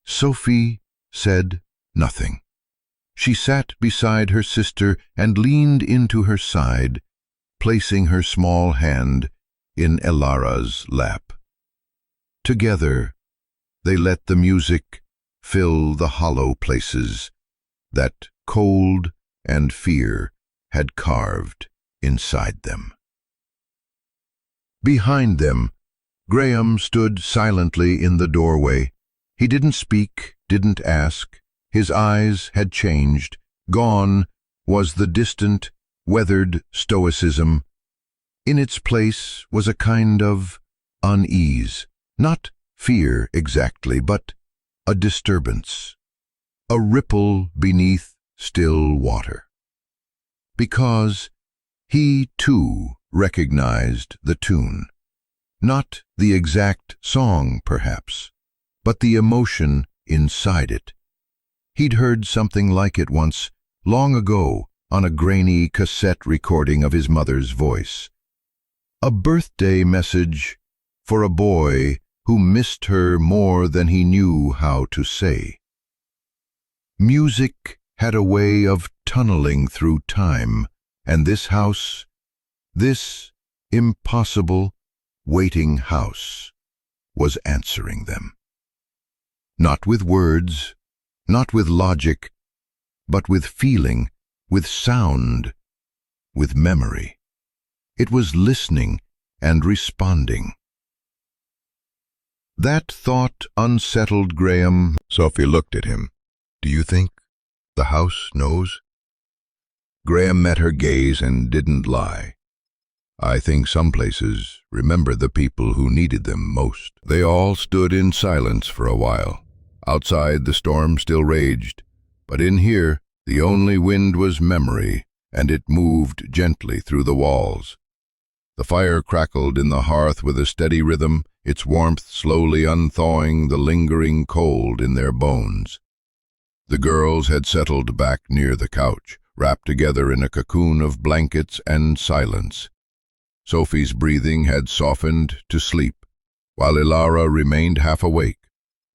Sophie said nothing. She sat beside her sister and leaned into her side, placing her small hand in Elara's lap. Together, they let the music fill the hollow places that cold and fear had carved inside them. Behind them, Graham stood silently in the doorway. He didn't speak, didn't ask. His eyes had changed. Gone was the distant, weathered stoicism. In its place was a kind of unease, not fear exactly, but a disturbance, a ripple beneath still water. Because he, too, recognized the tune. Not the exact song, perhaps, but the emotion inside it. He'd heard something like it once, long ago, on a grainy cassette recording of his mother's voice. A birthday message for a boy who missed her more than he knew how to say. Music had a way of tunneling through time, and this house, this impossible, waiting house, was answering them. Not with words, not with logic, but with feeling, with sound, with memory. It was listening and responding. That thought unsettled Graham. Sophie looked at him. "Do you think the house knows? Graham met her gaze and didn't lie. I think some places remember the people who needed them most. They all stood in silence for a while. Outside, the storm still raged, but in here, the only wind was memory, and it moved gently through the walls. The fire crackled in the hearth with a steady rhythm, its warmth slowly unthawing the lingering cold in their bones. The girls had settled back near the couch, wrapped together in a cocoon of blankets and silence. Sophie's breathing had softened to sleep, while Ilara remained half awake,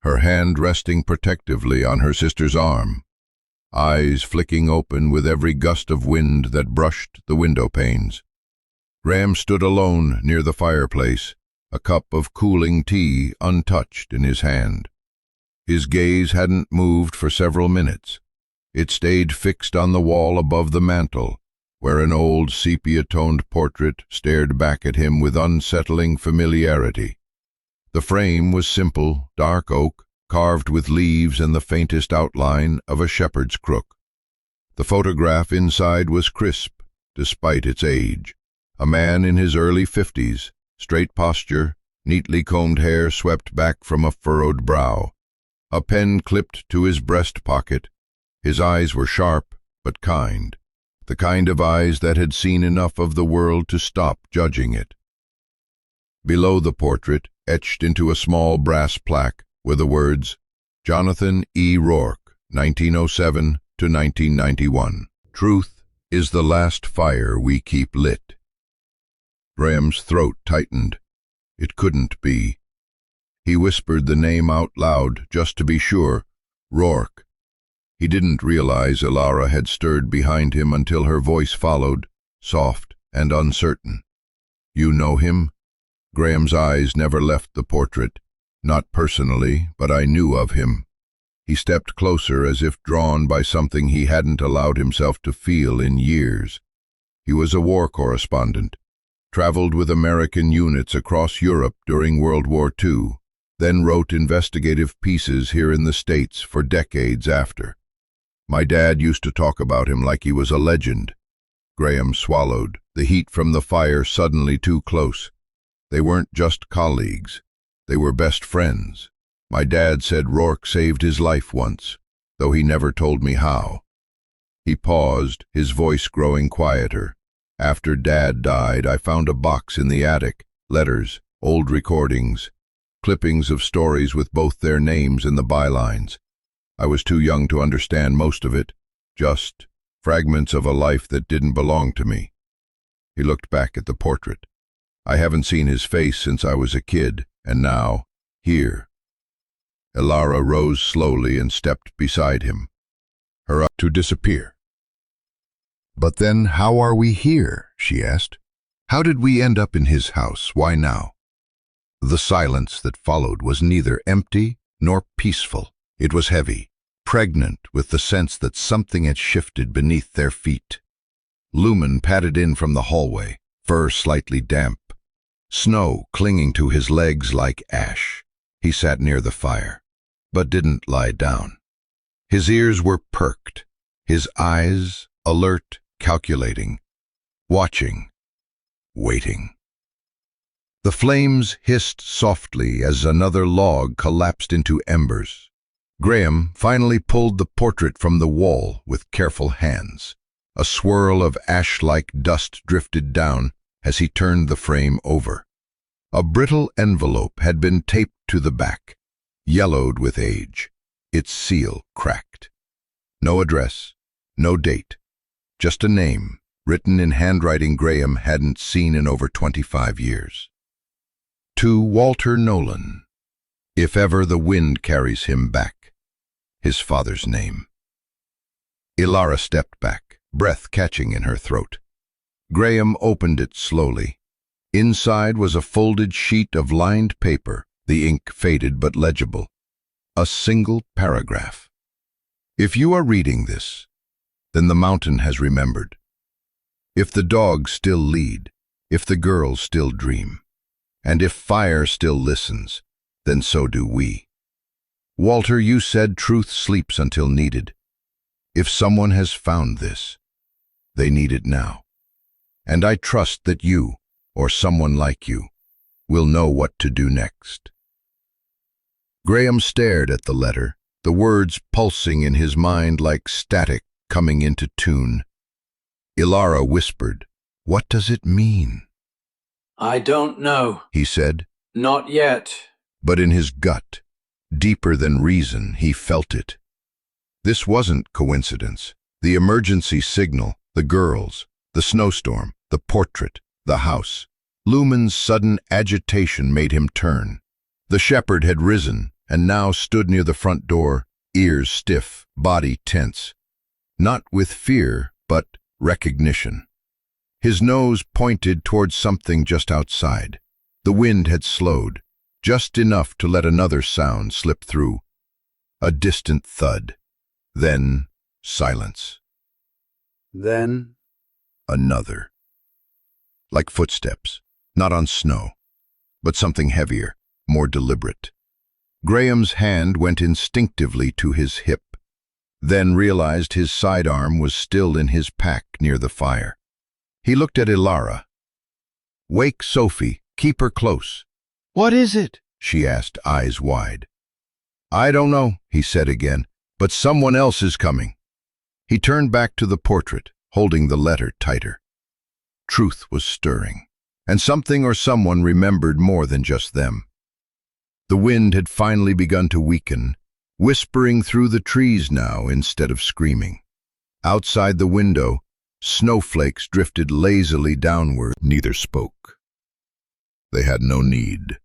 her hand resting protectively on her sister's arm, eyes flicking open with every gust of wind that brushed the window panes. Graham stood alone near the fireplace, a cup of cooling tea untouched in his hand. His gaze hadn't moved for several minutes. It stayed fixed on the wall above the mantel, where an old sepia-toned portrait stared back at him with unsettling familiarity. The frame was simple, dark oak, carved with leaves and the faintest outline of a shepherd's crook. The photograph inside was crisp, despite its age. A man in his early 50s, straight posture, neatly combed hair swept back from a furrowed brow. A pen clipped to his breast pocket. His eyes were sharp, but kind. The kind of eyes that had seen enough of the world to stop judging it. Below the portrait, etched into a small brass plaque, were the words, Jonathan E. Rourke, 1907 to 1991. Truth is the last fire we keep lit. Graham's throat tightened. It couldn't be. He whispered the name out loud, just to be sure. Rourke. He didn't realize Ilara had stirred behind him until her voice followed, soft and uncertain. You know him? Graham's eyes never left the portrait. Not personally, but I knew of him. He stepped closer as if drawn by something he hadn't allowed himself to feel in years. He was a war correspondent, traveled with American units across Europe during World War II, then wrote investigative pieces here in the States for decades after. My dad used to talk about him like he was a legend. Graham swallowed, the heat from the fire suddenly too close. They weren't just colleagues. They were best friends. My dad said Rourke saved his life once, though he never told me how. He paused, his voice growing quieter. After Dad died, I found a box in the attic, letters, old recordings, clippings of stories with both their names and the bylines. I was too young to understand most of it, just fragments of a life that didn't belong to me. He looked back at the portrait. I haven't seen his face since I was a kid, and now, here. Ilara rose slowly and stepped beside him, her eyes to disappear. But then how are we here? She asked. How did we end up in his house? Why now? The silence that followed was neither empty nor peaceful. It was heavy, pregnant with the sense that something had shifted beneath their feet. Lumen padded in from the hallway, fur slightly damp, snow clinging to his legs like ash. He sat near the fire, but didn't lie down. His ears were perked, his eyes alert, calculating, watching, waiting. The flames hissed softly as another log collapsed into embers. Graham finally pulled the portrait from the wall with careful hands. A swirl of ash-like dust drifted down as he turned the frame over. A brittle envelope had been taped to the back, yellowed with age, its seal cracked. No address, no date, just a name, written in handwriting Graham hadn't seen in over 25 years. To Walter Nolan, if ever the wind carries him back, his father's name. Ilara stepped back, breath catching in her throat. Graham opened it slowly. Inside was a folded sheet of lined paper, the ink faded but legible. A single paragraph. If you are reading this, then the mountain has remembered. If the dogs still lead, if the girls still dream, and if fire still listens, then so do we. Walter, you said truth sleeps until needed. If someone has found this, they need it now. And I trust that you, or someone like you, will know what to do next." Graham stared at the letter, the words pulsing in his mind like static coming into tune. Ilara whispered, "What does it mean?" "I don't know," he said. "Not yet." But in his gut, deeper than reason, he felt it. This wasn't coincidence. The emergency signal, the girls, the snowstorm, the portrait, the house. Lumen's sudden agitation made him turn. The shepherd had risen and now stood near the front door, ears stiff, body tense. Not with fear, but recognition. His nose pointed towards something just outside. The wind had slowed, just enough to let another sound slip through. A distant thud. Then silence. Then Another. Like footsteps, not on snow, but something heavier, more deliberate. Graham's hand went instinctively to his hip, then realized his sidearm was still in his pack near the fire. He looked at Ilara. "Wake Sophie, keep her close." "What is it?" she asked, eyes wide. "I don't know," he said again, "but someone else is coming." He turned back to the portrait, holding the letter tighter. Truth was stirring, and something or someone remembered more than just them. The wind had finally begun to weaken, whispering through the trees now instead of screaming. Outside the window, snowflakes drifted lazily downward. Neither spoke. They had no need.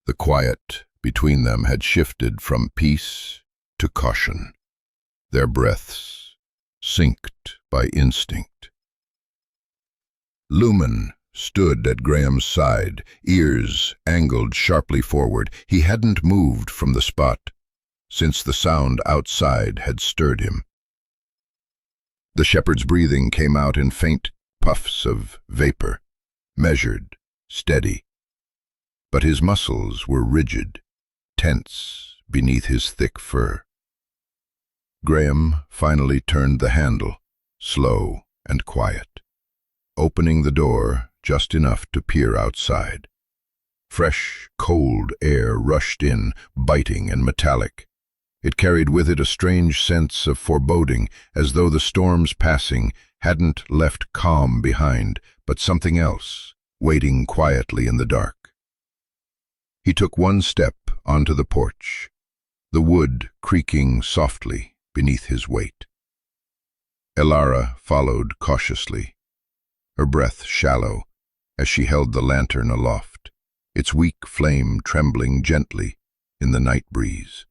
The quiet between them had shifted from peace to caution. Their breaths synced by instinct. Lumen stood at Graham's side, ears angled sharply forward. He hadn't moved from the spot since the sound outside had stirred him. The shepherd's breathing came out in faint puffs of vapor, measured, steady. But his muscles were rigid, tense beneath his thick fur. Graham finally turned the handle, slow and quiet, opening the door just enough to peer outside. Fresh, cold air rushed in, biting and metallic. It carried with it a strange sense of foreboding, as though the storm's passing hadn't left calm behind, but something else, waiting quietly in the dark. He took one step onto the porch, the wood creaking softly beneath his weight. Ilara followed cautiously, her breath shallow as she held the lantern aloft, its weak flame trembling gently in the night breeze.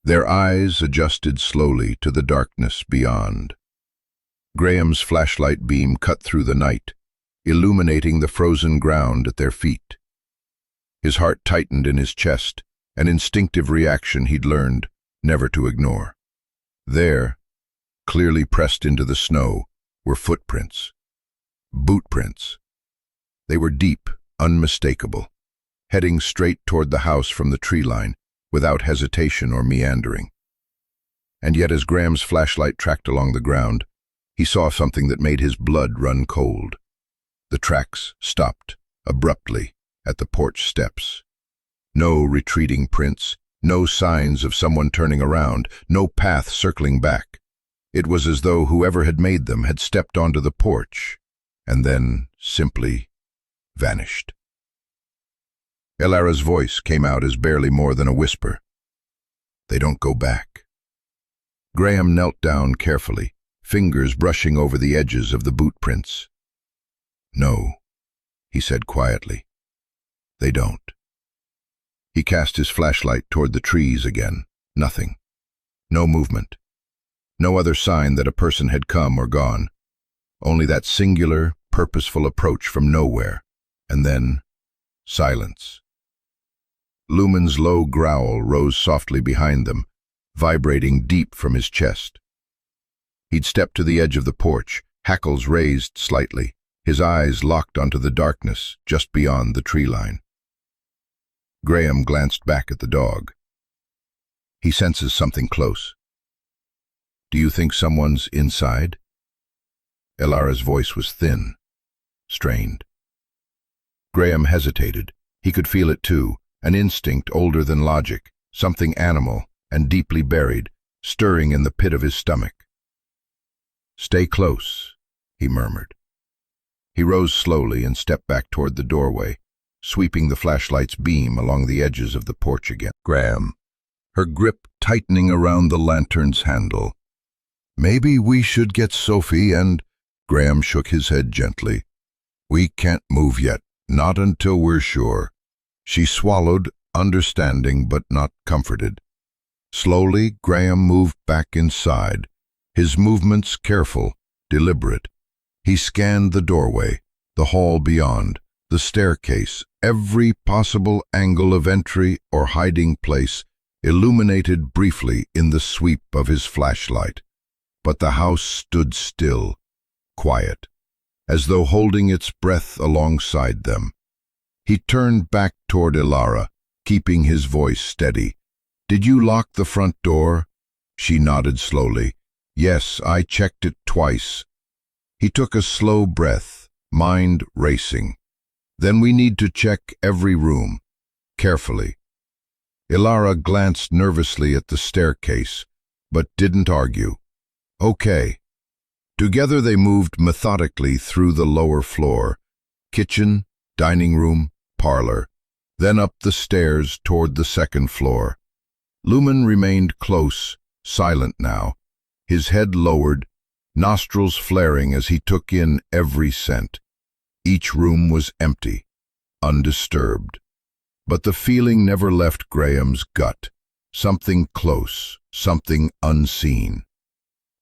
Their eyes adjusted slowly to the darkness beyond. Graham's flashlight beam cut through the night, illuminating the frozen ground at their feet. His heart tightened in his chest, an instinctive reaction he'd learned never to ignore. There, clearly pressed into the snow, were footprints. Boot prints. They were deep, unmistakable, heading straight toward the house from the tree line, without hesitation or meandering. And yet as Graham's flashlight tracked along the ground, he saw something that made his blood run cold. The tracks stopped, abruptly, at the porch steps. No retreating prints, no signs of someone turning around, no path circling back. It was as though whoever had made them had stepped onto the porch, and then simply vanished. Ilara's voice came out as barely more than a whisper. "They don't go back." Graham knelt down carefully, fingers brushing over the edges of the boot prints. "No," he said quietly. "They don't." He cast his flashlight toward the trees again. Nothing. No movement. No other sign that a person had come or gone. Only that singular, purposeful approach from nowhere. And then, silence. Lumen's low growl rose softly behind them, vibrating deep from his chest. He'd stepped to the edge of the porch, hackles raised slightly, his eyes locked onto the darkness just beyond the tree line. Graham glanced back at the dog. He senses something close. Do you think someone's inside? Elara's voice was thin, strained. Graham hesitated. He could feel it too, an instinct older than logic, something animal and deeply buried, stirring in the pit of his stomach. "Stay close," he murmured. He rose slowly and stepped back toward the doorway, sweeping the flashlight's beam along the edges of the porch again. Graham, her grip tightening around the lantern's handle. "Maybe we should get Sophie and—" Graham shook his head gently. "We can't move yet, not until we're sure." She swallowed, understanding but not comforted. Slowly, Graham moved back inside, his movements careful, deliberate. He scanned the doorway, the hall beyond, the staircase, every possible angle of entry or hiding place illuminated briefly in the sweep of his flashlight. But the house stood still, quiet, as though holding its breath alongside them. He turned back toward Elara, keeping his voice steady. "Did you lock the front door?" She nodded slowly. "Yes, I checked it twice." He took a slow breath, mind racing. "Then we need to check every room, carefully." Elara glanced nervously at the staircase, but didn't argue. "Okay." Together they moved methodically through the lower floor, kitchen, dining room, parlor, then up the stairs toward the second floor. Lumen remained close, silent now, his head lowered, nostrils flaring as he took in every scent. Each room was empty, undisturbed. But the feeling never left Graham's gut. Something close, something unseen.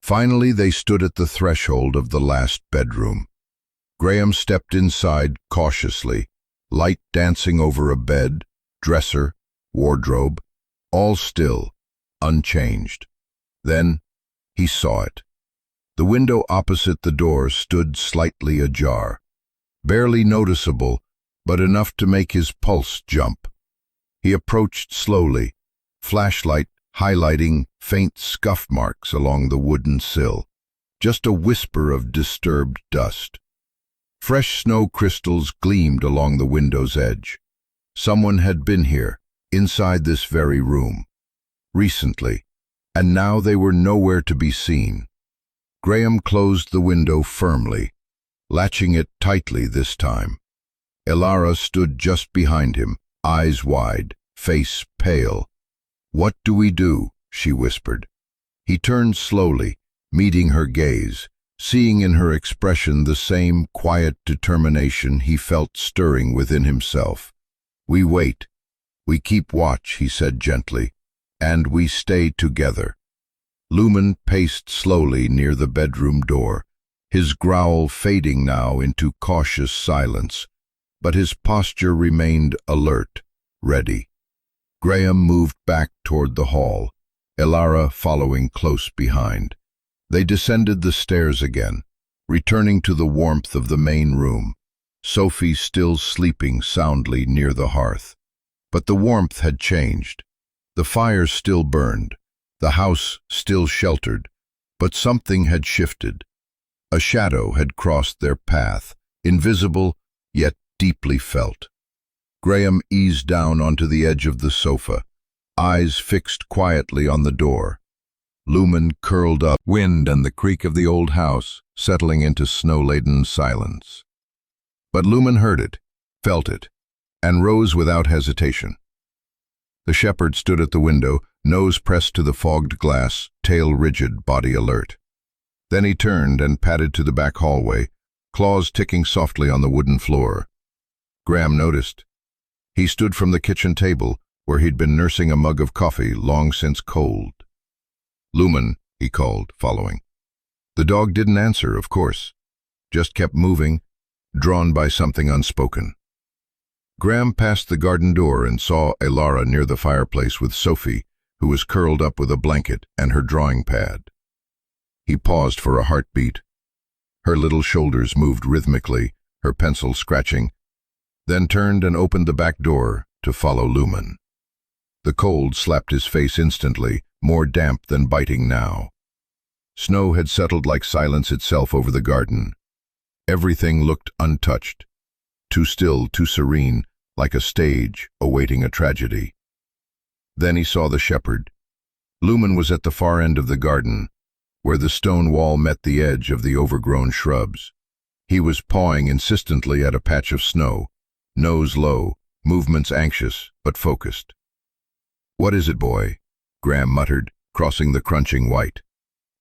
Finally, they stood at the threshold of the last bedroom. Graham stepped inside cautiously, light dancing over a bed, dresser, wardrobe, all still, unchanged. Then he saw it. The window opposite the door stood slightly ajar, barely noticeable, but enough to make his pulse jump. He approached slowly, flashlight highlighting faint scuff marks along the wooden sill, just a whisper of disturbed dust. Fresh snow crystals gleamed along the window's edge. Someone had been here, inside this very room, recently, and now they were nowhere to be seen. Graham closed the window firmly, latching it tightly this time. Elara stood just behind him, eyes wide, face pale. "What do we do?" she whispered. He turned slowly, meeting her gaze, seeing in her expression the same quiet determination he felt stirring within himself. "We wait. We keep watch," he said gently, "and we stay together." Lumen paced slowly near the bedroom door, his growl fading now into cautious silence, but his posture remained alert, ready. Graham moved back toward the hall, Elara following close behind. They descended the stairs again, returning to the warmth of the main room, Sophie still sleeping soundly near the hearth. But the warmth had changed. The fire still burned, the house still sheltered, but something had shifted. A shadow had crossed their path, invisible yet deeply felt. Graham eased down onto the edge of the sofa, eyes fixed quietly on the door. Lumen curled up, wind and the creak of the old house settling into snow-laden silence. But Lumen heard it, felt it, and rose without hesitation. The shepherd stood at the window, nose pressed to the fogged glass, tail rigid, body alert. Then he turned and padded to the back hallway, claws ticking softly on the wooden floor. Graham noticed. He stood from the kitchen table, where he'd been nursing a mug of coffee long since cold. "Lumen," he called, following. The dog didn't answer, of course, just kept moving, drawn by something unspoken. Graham passed the garden door and saw Elara near the fireplace with Sophie, who was curled up with a blanket and her drawing pad. He paused for a heartbeat. Her little shoulders moved rhythmically, her pencil scratching, then turned and opened the back door to follow Lumen. The cold slapped his face instantly, more damp than biting now. Snow had settled like silence itself over the garden. Everything looked untouched, too still, too serene, like a stage awaiting a tragedy. Then he saw the shepherd. Lumen was at the far end of the garden, where the stone wall met the edge of the overgrown shrubs. He was pawing insistently at a patch of snow, nose low, movements anxious but focused. "What is it, boy?" Graham muttered, crossing the crunching white.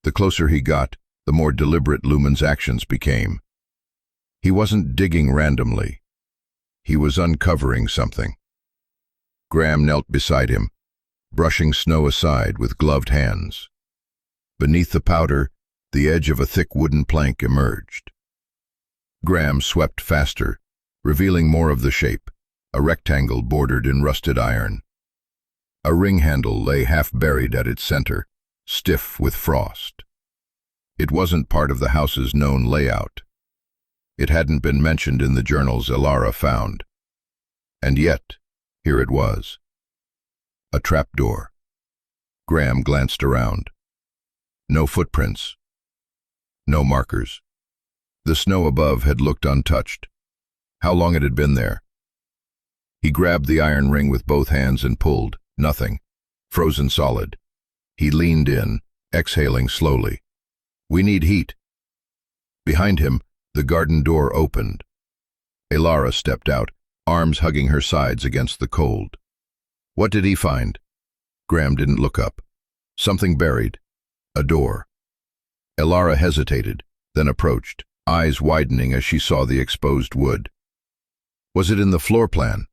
The closer he got, the more deliberate Lumen's actions became. He wasn't digging randomly. He was uncovering something. Graham knelt beside him, brushing snow aside with gloved hands. Beneath the powder, the edge of a thick wooden plank emerged. Graham swept faster, revealing more of the shape, a rectangle bordered in rusted iron. A ring handle lay half buried at its center, stiff with frost. It wasn't part of the house's known layout. It hadn't been mentioned in the journals Ilara found. And yet, here it was. A trapdoor. Graham glanced around. No footprints. No markers. The snow above had looked untouched. How long it had been there? He grabbed the iron ring with both hands and pulled. Nothing. Frozen solid. He leaned in, exhaling slowly. "We need heat." Behind him, the garden door opened. Ilara stepped out, arms hugging her sides against the cold. What did he find? Graham didn't look up. Something buried. A door. Ilara hesitated, then approached, eyes widening as she saw the exposed wood. Was it in the floor plan?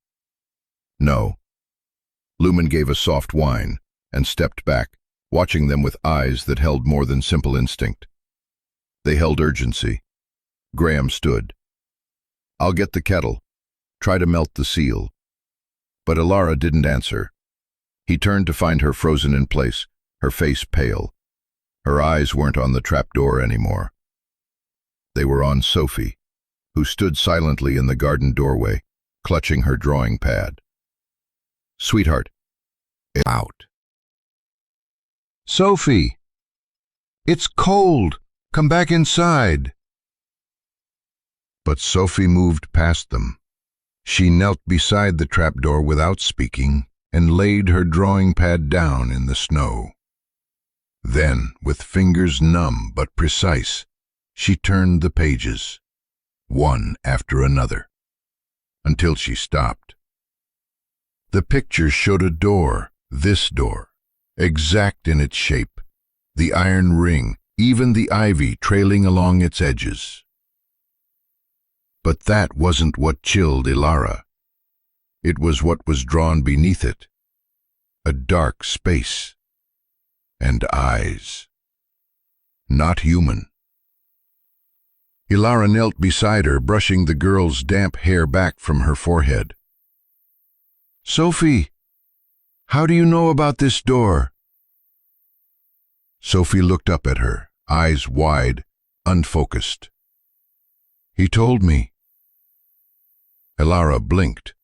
No. Lumen gave a soft whine and stepped back, watching them with eyes that held more than simple instinct. They held urgency. Graham stood. "I'll get the kettle. Try to melt the seal." But Ilara didn't answer. He turned to find her frozen in place, her face pale. Her eyes weren't on the trapdoor anymore. They were on Sophie, who stood silently in the garden doorway, clutching her drawing pad. "Sweetheart." Out. "Sophie! It's cold. Come back inside." But Sophie moved past them. She knelt beside the trapdoor without speaking and laid her drawing pad down in the snow. Then, with fingers numb but precise, she turned the pages, one after another, until she stopped. The picture showed a door, this door, exact in its shape, the iron ring, even the ivy trailing along its edges. But that wasn't what chilled Ilara. It was what was drawn beneath it. A dark space. And eyes. Not human. Ilara knelt beside her, brushing the girl's damp hair back from her forehead. "Sophie, how do you know about this door?" Sophie looked up at her, eyes wide, unfocused. "He told me." Ilara blinked.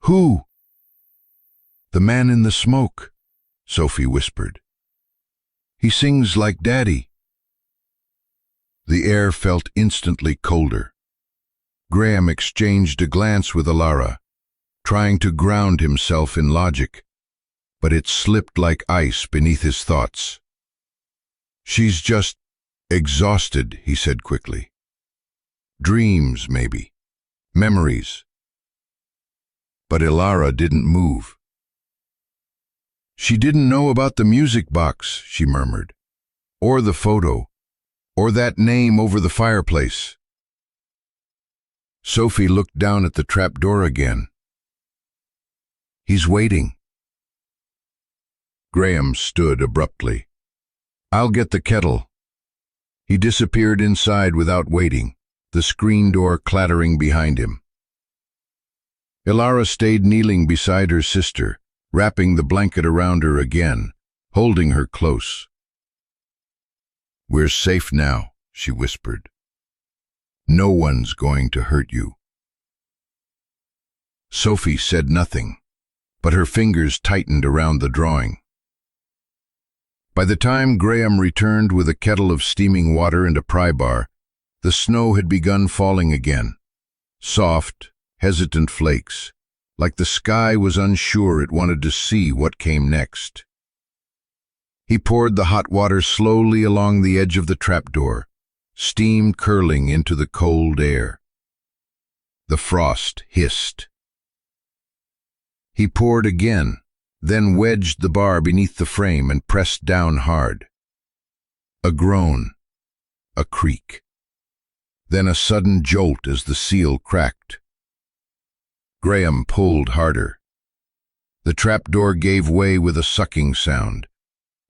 "Who?" "The man in the smoke," Sophie whispered. "He sings like Daddy." The air felt instantly colder. Graham exchanged a glance with Ilara, trying to ground himself in logic, but it slipped like ice beneath his thoughts. "She's just exhausted," he said quickly. "Dreams, maybe. Memories." But Ilara didn't move. "She didn't know about the music box," she murmured, "or the photo, or that name over the fireplace." Sophie looked down at the trapdoor again. "He's waiting." Graham stood abruptly. "I'll get the kettle." He disappeared inside without waiting, the screen door clattering behind him. Ilara stayed kneeling beside her sister, wrapping the blanket around her again, holding her close. "We're safe now," she whispered. "No one's going to hurt you." Sophie said nothing, but her fingers tightened around the drawing. By the time Graham returned with a kettle of steaming water and a pry bar, the snow had begun falling again. Soft, hesitant flakes, like the sky was unsure it wanted to see what came next. He poured the hot water slowly along the edge of the trapdoor, steam curling into the cold air. The frost hissed. He poured again, then wedged the bar beneath the frame and pressed down hard. A groan, a creak, then a sudden jolt as the seal cracked. Graham pulled harder. The trapdoor gave way with a sucking sound,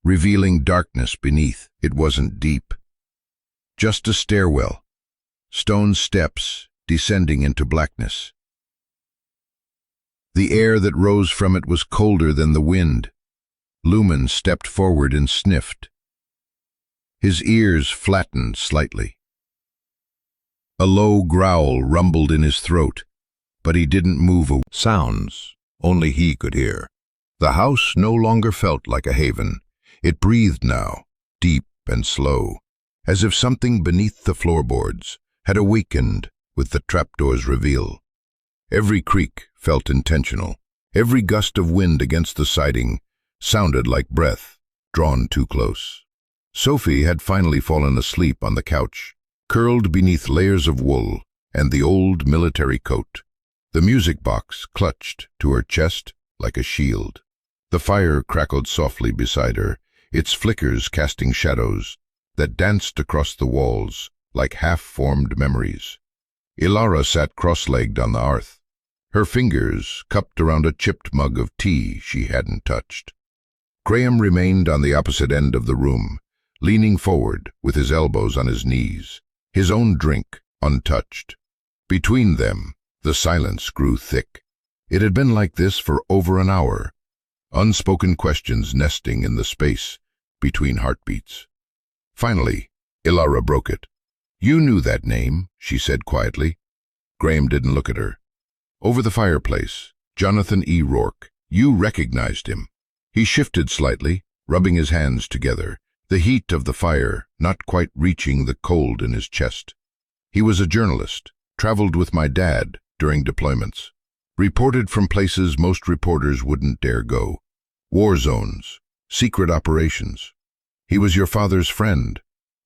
revealing darkness beneath. It wasn't deep. Just a stairwell, stone steps descending into blackness. The air that rose from it was colder than the wind. Lumen stepped forward and sniffed. His ears flattened slightly. A low growl rumbled in his throat, but he didn't move. Sounds only he could hear. The house no longer felt like a haven. It breathed now, deep and slow, as if something beneath the floorboards had awakened with the trapdoor's reveal. Every creak felt intentional. Every gust of wind against the siding sounded like breath drawn too close. Sophie had finally fallen asleep on the couch, curled beneath layers of wool and the old military coat. The music box clutched to her chest like a shield. The fire crackled softly beside her, its flickers casting shadows that danced across the walls like half-formed memories. Ilara sat cross-legged on the hearth, her fingers cupped around a chipped mug of tea she hadn't touched. Graham remained on the opposite end of the room, leaning forward with his elbows on his knees, his own drink untouched. Between them, the silence grew thick. It had been like this for over an hour, unspoken questions nesting in the space between heartbeats. Finally, Ilara broke it. "You knew that name," she said quietly. Graham didn't look at her. "Over the fireplace, Jonathan E. Rourke. You recognized him." He shifted slightly, rubbing his hands together, the heat of the fire not quite reaching the cold in his chest. "He was a journalist, traveled with my dad during deployments. Reported from places most reporters wouldn't dare go. War zones, secret operations. He was your father's friend,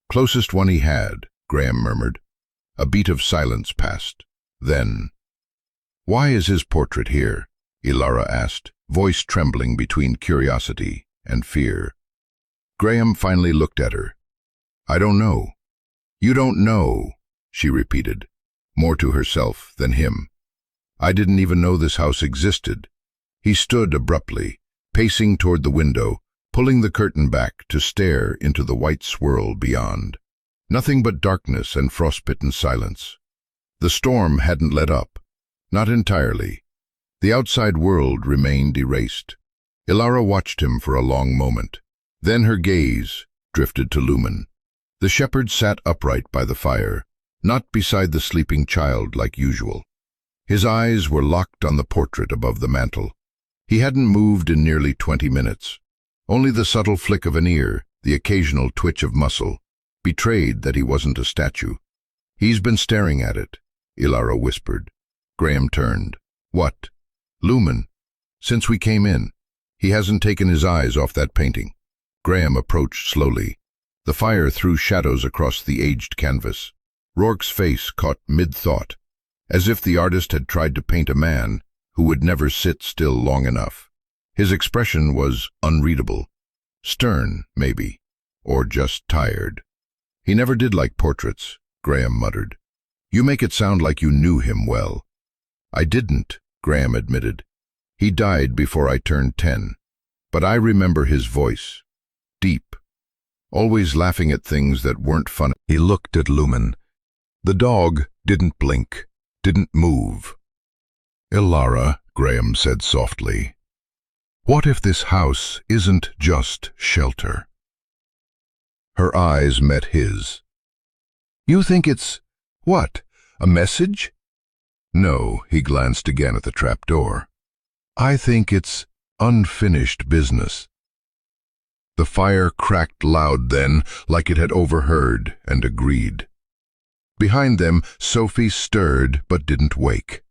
closest one he had," Graham murmured. A beat of silence passed. Then, "Why is his portrait here?" Ilara asked, voice trembling between curiosity and fear. Graham finally looked at her. "I don't know." "You don't know," she repeated, more to herself than him. "I didn't even know this house existed." He stood abruptly, pacing toward the window, pulling the curtain back to stare into the white swirl beyond. Nothing but darkness and frostbitten silence. The storm hadn't let up. Not entirely. The outside world remained erased. Ilara watched him for a long moment. Then her gaze drifted to Lumen. The shepherd sat upright by the fire, not beside the sleeping child like usual. His eyes were locked on the portrait above the mantel. He hadn't moved in nearly 20 minutes. Only the subtle flick of an ear, the occasional twitch of muscle, betrayed that he wasn't a statue. "He's been staring at it," Ilara whispered. Graham turned. "What?" "Lumen. Since we came in. He hasn't taken his eyes off that painting." Graham approached slowly. The fire threw shadows across the aged canvas. Rourke's face caught mid-thought, as if the artist had tried to paint a man who would never sit still long enough. His expression was unreadable. Stern, maybe, or just tired. "He never did like portraits," Graham muttered. "You make it sound like you knew him well." "I didn't," Graham admitted. "He died before I turned 10. But I remember his voice. Deep. Always laughing at things that weren't funny." He looked at Lumen. The dog didn't blink, didn't move. "Ilara," Graham said softly, "what if this house isn't just shelter?" Her eyes met his. "You think it's, what, a message?" "No," he glanced again at the trapdoor. "I think it's unfinished business." The fire cracked loud then, like it had overheard and agreed. Behind them, Sophie stirred but didn't wake.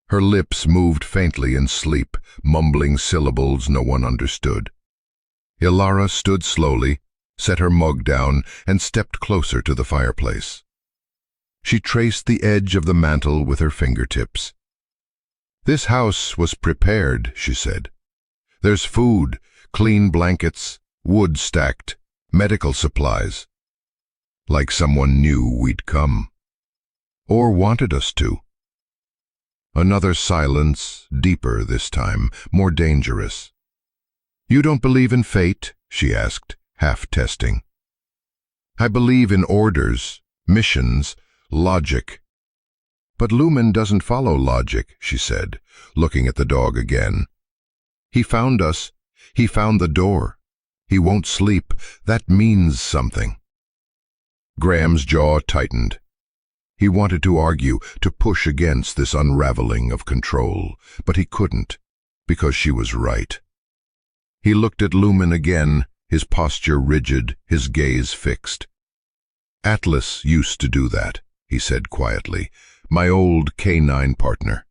Her lips moved faintly in sleep, mumbling syllables no one understood. Ilara stood slowly, set her mug down, and stepped closer to the fireplace. She traced the edge of the mantel with her fingertips. "This house was prepared," she said. "There's food, clean blankets, wood stacked, medical supplies. Like someone knew we'd come. Or wanted us to." Another silence, deeper this time, more dangerous. "You don't believe in fate?" she asked, half testing. "I believe in orders, missions, logic." "But Lumen doesn't follow logic," she said, looking at the dog again. "He found us. He found the door. He won't sleep. That means something." Graham's jaw tightened. He wanted to argue, to push against this unraveling of control, but he couldn't, because she was right. He looked at Lumen again, his posture rigid, his gaze fixed. "Atlas used to do that," he said quietly, "my old canine partner.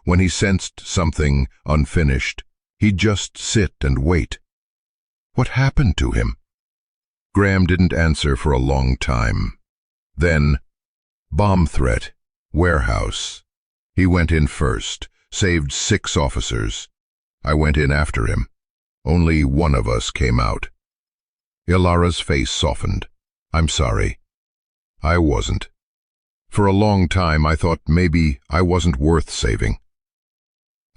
When he sensed something unfinished, he'd just sit and wait." "What happened to him?" Graham didn't answer for a long time. Then, "Bomb threat, warehouse. He went in first, saved 6 officers. I went in after him. Only one of us came out." Ilara's face softened. "I'm sorry. I wasn't. For a long time I thought maybe I wasn't worth saving."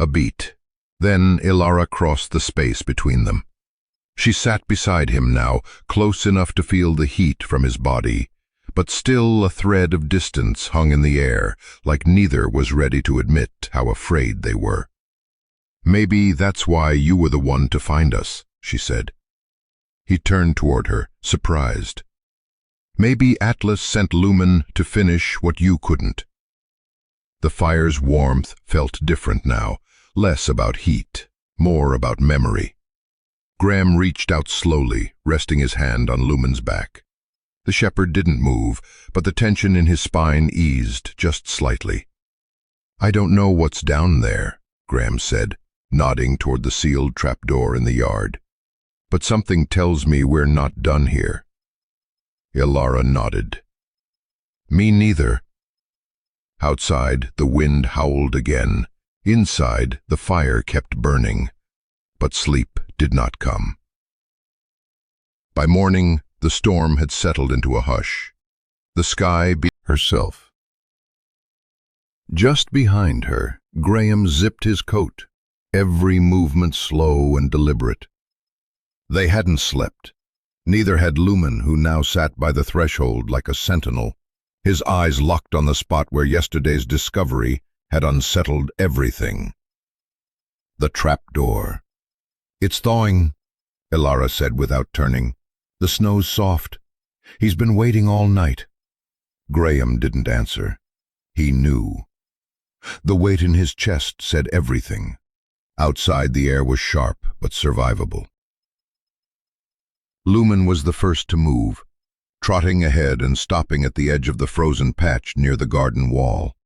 A beat. Then Ilara crossed the space between them. She sat beside him now, close enough to feel the heat from his body, but still a thread of distance hung in the air, like neither was ready to admit how afraid they were. "Maybe that's why you were the one to find us," she said. He turned toward her, surprised. "Maybe Atlas sent Lumen to finish what you couldn't." The fire's warmth felt different now, less about heat, more about memory. Graham reached out slowly, resting his hand on Lumen's back. The shepherd didn't move, but the tension in his spine eased just slightly. "I don't know what's down there," Graham said, nodding toward the sealed trapdoor in the yard. "But something tells me we're not done here." Ilara nodded. "Me neither." Outside, the wind howled again. Inside, the fire kept burning. But sleep did not come. By morning, the storm had settled into a hush. The sky be herself. Just behind her, Graham zipped his coat, every movement slow and deliberate. They hadn't slept. Neither had Lumen, who now sat by the threshold like a sentinel, his eyes locked on the spot where yesterday's discovery had unsettled everything. The trapdoor. "It's thawing," Ilara said without turning. "The snow's soft. He's been waiting all night." Graham didn't answer. He knew. The weight in his chest said everything. Outside, the air was sharp but survivable. Lumen was the first to move, trotting ahead and stopping at the edge of the frozen patch near the garden wall.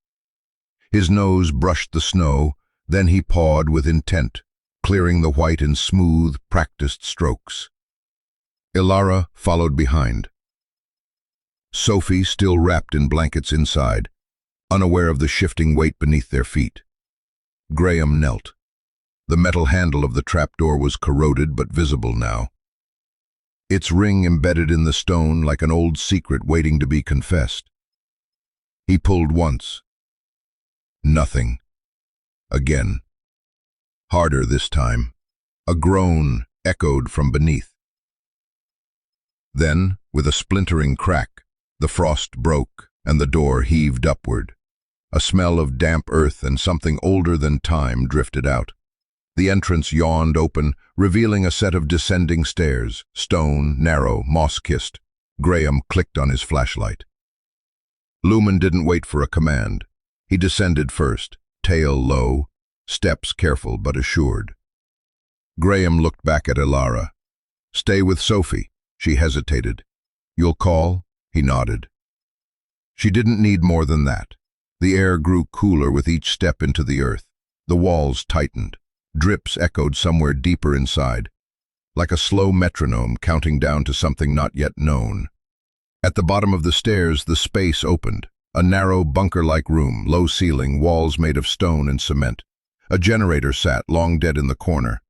His nose brushed the snow, then he pawed with intent, clearing the white in smooth, practiced strokes. Ilara followed behind. Sophie still wrapped in blankets inside, unaware of the shifting weight beneath their feet. Graham knelt. The metal handle of the trapdoor was corroded but visible now, its ring embedded in the stone like an old secret waiting to be confessed. He pulled once. Nothing. Again. Harder this time. A groan echoed from beneath. Then, with a splintering crack, the frost broke and the door heaved upward. A smell of damp earth and something older than time drifted out. The entrance yawned open, revealing a set of descending stairs, stone, narrow, moss-kissed. Graham clicked on his flashlight. Lumen didn't wait for a command. He descended first, tail low, steps careful but assured. Graham looked back at Ilara. Stay with Sophie. She hesitated. You'll call? He nodded. She didn't need more than that. The air grew cooler with each step into the earth. The walls tightened. Drips echoed somewhere deeper inside, like a slow metronome counting down to something not yet known. At the bottom of the stairs, the space opened. A narrow, bunker-like room, low ceiling, walls made of stone and cement. A generator sat, long dead in the corner.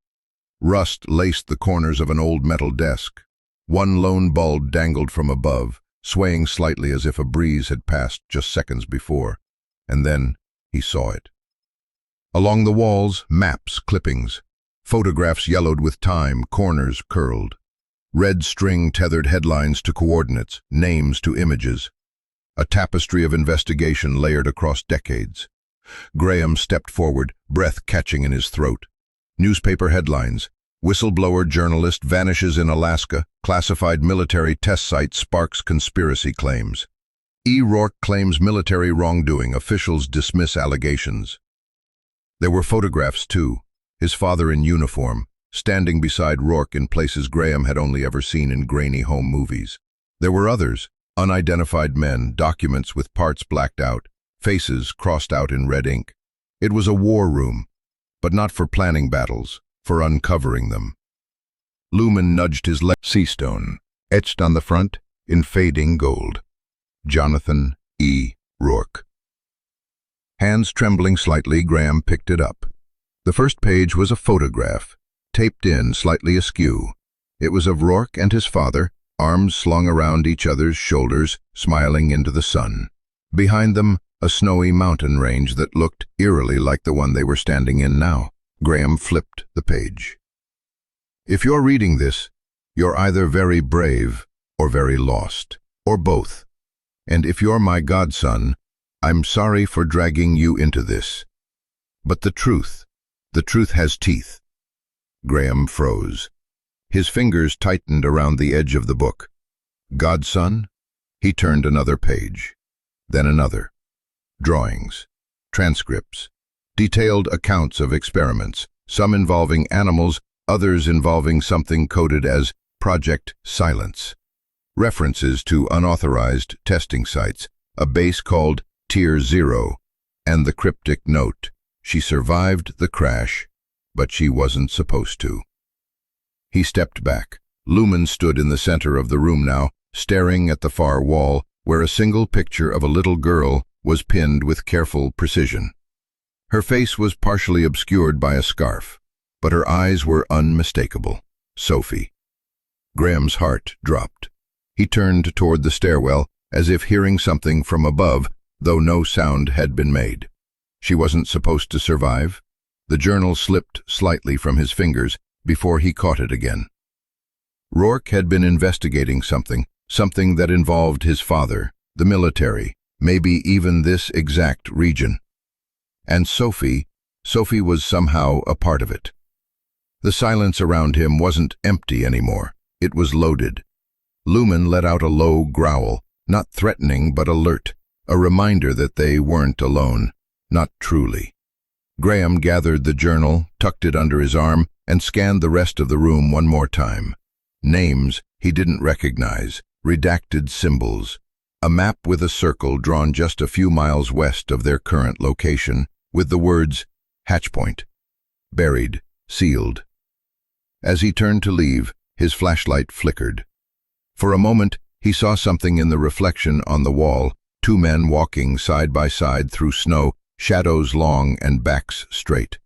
Rust laced the corners of an old metal desk. One lone bulb dangled from above, swaying slightly as if a breeze had passed just seconds before. And then he saw it. Along the walls, maps, clippings. Photographs yellowed with time, corners curled. Red string tethered headlines to coordinates, names to images. A tapestry of investigation layered across decades. Graham stepped forward, breath catching in his throat. Newspaper headlines. Whistleblower journalist vanishes in Alaska. Classified military test site sparks conspiracy claims. E. Rourke claims military wrongdoing. Officials dismiss allegations. There were photographs, too. His father in uniform, standing beside Rourke in places Graham had only ever seen in grainy home movies. There were others, unidentified men, documents with parts blacked out, faces crossed out in red ink. It was a war room, but not for planning battles, for uncovering them. Lumen nudged his leg. Seastone, etched on the front in fading gold. Jonathan E. Rourke. Hands trembling slightly, Graham picked it up. The first page was a photograph, taped in slightly askew. It was of Rourke and his father, arms slung around each other's shoulders, smiling into the sun. Behind them, a snowy mountain range that looked eerily like the one they were standing in now. Graham flipped the page. If you're reading this, you're either very brave or very lost, or both. And if you're my godson, I'm sorry for dragging you into this. But the truth has teeth. Graham froze. His fingers tightened around the edge of the book. Godson? He turned another page. Then another. Drawings. Transcripts. Detailed accounts of experiments, some involving animals, others involving something coded as Project Silence. References to unauthorized testing sites, a base called Tier 0, and the cryptic note, she survived the crash, but she wasn't supposed to. He stepped back. Lumen stood in the center of the room now, staring at the far wall, where a single picture of a little girl was pinned with careful precision. Her face was partially obscured by a scarf, but her eyes were unmistakable. Sophie. Graham's heart dropped. He turned toward the stairwell, as if hearing something from above, though no sound had been made. She wasn't supposed to survive? The journal slipped slightly from his fingers before he caught it again. Rourke had been investigating something that involved his father, the military, maybe even this exact region. And Sophie was somehow a part of it. The silence around him wasn't empty anymore. It was loaded. Lumen let out a low growl, not threatening but alert, a reminder that they weren't alone, not truly. Graham gathered the journal, tucked it under his arm, and scanned the rest of the room one more time. Names he didn't recognize, redacted symbols, a map with a circle drawn just a few miles west of their current location, with the words, Hatchpoint, buried, sealed. As he turned to leave, his flashlight flickered. For a moment, he saw something in the reflection on the wall, two men walking side by side through snow, shadows long and backs straight.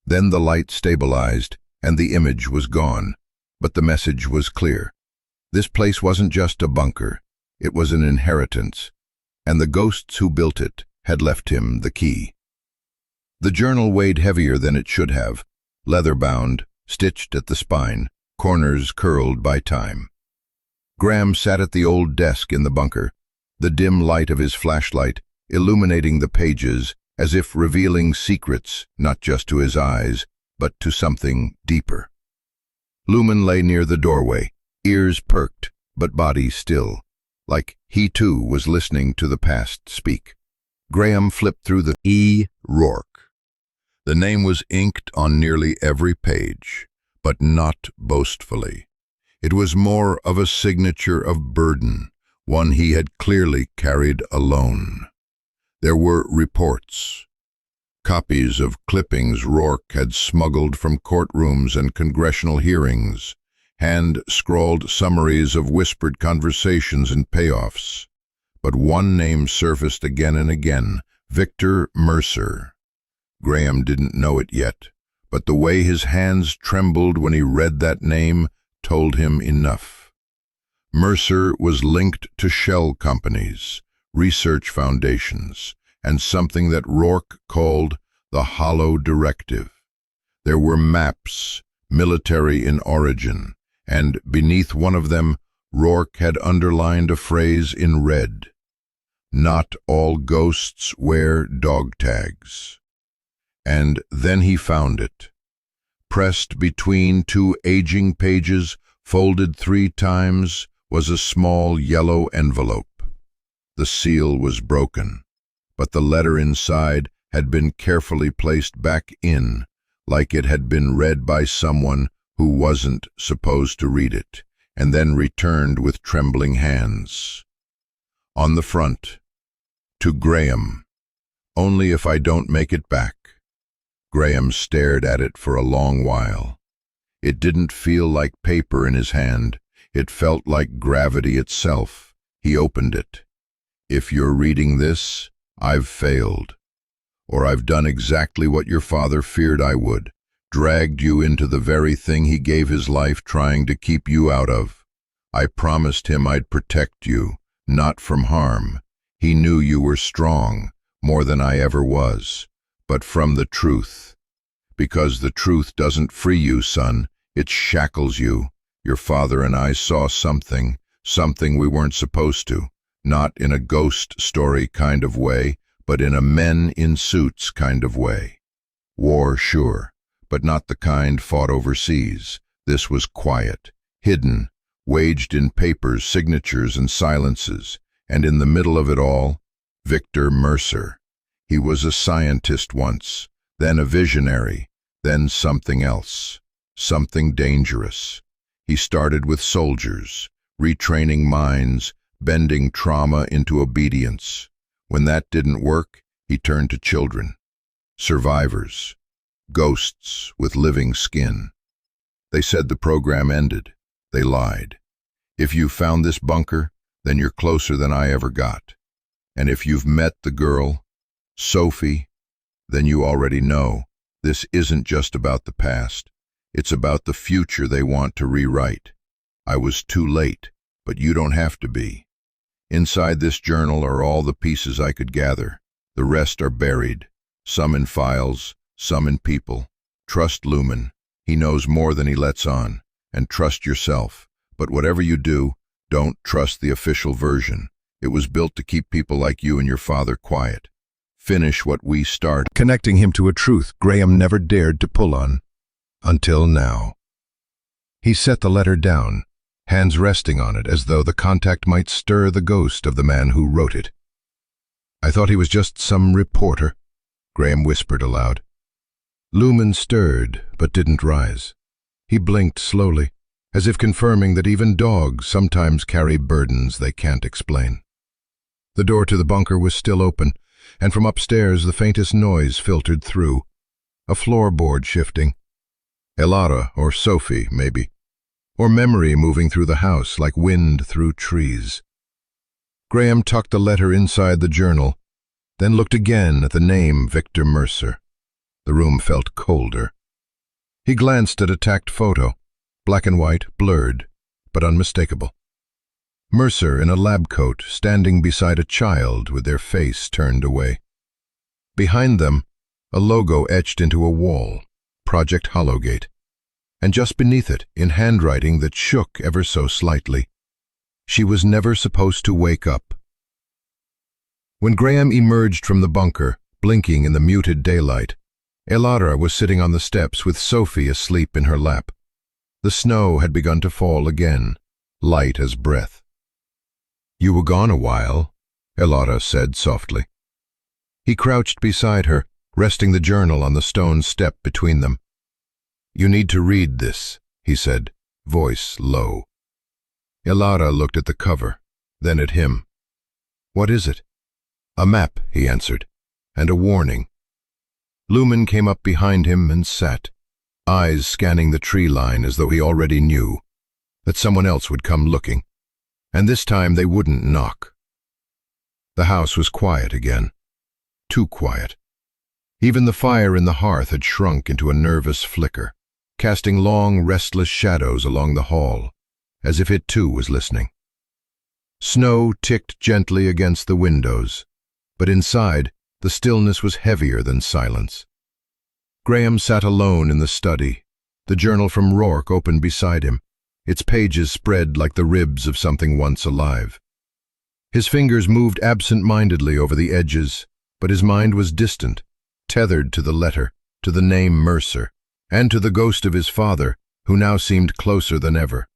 Then the light stabilized, and the image was gone, but the message was clear. This place wasn't just a bunker, it was an inheritance, and the ghosts who built it had left him the key. The journal weighed heavier than it should have, leather-bound, stitched at the spine, corners curled by time. Graham sat at the old desk in the bunker, the dim light of his flashlight illuminating the pages as if revealing secrets not just to his eyes, but to something deeper. Lumen lay near the doorway, ears perked, but body still, like he too was listening to the past speak. Graham flipped through the E. Rourke. The name was inked on nearly every page, but not boastfully. It was more of a signature of burden, one he had clearly carried alone. There were reports, copies of clippings Rourke had smuggled from courtrooms and congressional hearings, hand-scrawled summaries of whispered conversations and payoffs. But one name surfaced again and again: Victor Mercer. Graham didn't know it yet, but the way his hands trembled when he read that name told him enough. Mercer was linked to shell companies, research foundations, and something that Rourke called the Hollow Directive. There were maps, military in origin, and beneath one of them, Rourke had underlined a phrase in red: "Not all ghosts wear dog tags." And then he found it. Pressed between two aging pages, folded 3 times, was a small yellow envelope. The seal was broken, but the letter inside had been carefully placed back in, like it had been read by someone who wasn't supposed to read it, and then returned with trembling hands. On the front, "To Graham, only if I don't make it back." Graham stared at it for a long while. It didn't feel like paper in his hand. It felt like gravity itself. He opened it. "If you're reading this, I've failed. Or I've done exactly what your father feared I would, dragged you into the very thing he gave his life trying to keep you out of. I promised him I'd protect you, not from harm. He knew you were strong, more than I ever was, but from the truth. Because the truth doesn't free you, son, it shackles you. Your father and I saw something we weren't supposed to, not in a ghost story kind of way, but in a men in suits kind of way. War, sure, but not the kind fought overseas. This was quiet, hidden, waged in papers, signatures, and silences, and in the middle of it all, Victor Mercer. He was a scientist once, then a visionary, then something else, something dangerous. He started with soldiers, retraining minds, bending trauma into obedience. When that didn't work, he turned to children, survivors, ghosts with living skin. They said the program ended. They lied. If you found this bunker, then you're closer than I ever got. And if you've met the girl, Sophie, then you already know this isn't just about the past. It's about the future they want to rewrite. I was too late, but you don't have to be. Inside this journal are all the pieces I could gather. The rest are buried, some in files, some in people. Trust Lumen. He knows more than he lets on. And trust yourself. But whatever you do, don't trust the official version. It was built to keep people like you and your father quiet. Finish what we started. Connecting him to a truth Graham never dared to pull on. Until now. He set the letter down, hands resting on it as though the contact might stir the ghost of the man who wrote it. "I thought he was just some reporter," Graham whispered aloud. Lumen stirred, but didn't rise. He blinked slowly, as if confirming that even dogs sometimes carry burdens they can't explain. The door to the bunker was still open, and from upstairs the faintest noise filtered through. A floorboard shifting. Elara or Sophie, maybe. Or memory moving through the house like wind through trees. Graham tucked the letter inside the journal, then looked again at the name Victor Mercer. The room felt colder. He glanced at a tacked photo, black and white, blurred, but unmistakable. Mercer in a lab coat, standing beside a child with their face turned away. Behind them, a logo etched into a wall, Project Hollowgate, and just beneath it, in handwriting that shook ever so slightly, "She was never supposed to wake up." When Graham emerged from the bunker, blinking in the muted daylight, Elara was sitting on the steps with Sophie asleep in her lap. The snow had begun to fall again, light as breath. "You were gone a while," Elara said softly. He crouched beside her, resting the journal on the stone step between them. "You need to read this," he said, voice low. Ilara looked at the cover, then at him. "What is it?" "A map," he answered, "and a warning." Lumen came up behind him and sat, eyes scanning the tree line as though he already knew that someone else would come looking, and this time they wouldn't knock. The house was quiet again, too quiet. Even the fire in the hearth had shrunk into a nervous flicker, casting long, restless shadows along the hall, as if it too was listening. Snow ticked gently against the windows, but inside the stillness was heavier than silence. Graham sat alone in the study, the journal from Rourke open beside him, its pages spread like the ribs of something once alive. His fingers moved absent-mindedly over the edges, but his mind was distant, tethered to the letter, to the name Mercer, and to the ghost of his father, who now seemed closer than ever.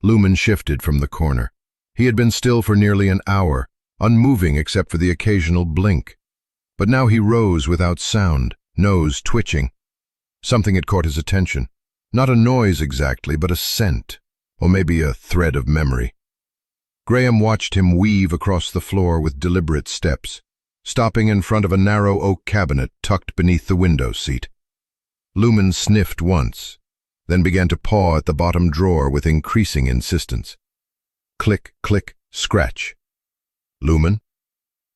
Lumen shifted from the corner. He had been still for nearly an hour, unmoving except for the occasional blink. But now he rose without sound, nose twitching. Something had caught his attention. Not a noise exactly, but a scent, or maybe a thread of memory. Graham watched him weave across the floor with deliberate steps, stopping in front of a narrow oak cabinet tucked beneath the window seat. Lumen sniffed once, then began to paw at the bottom drawer with increasing insistence. Click, click, scratch. "Lumen?"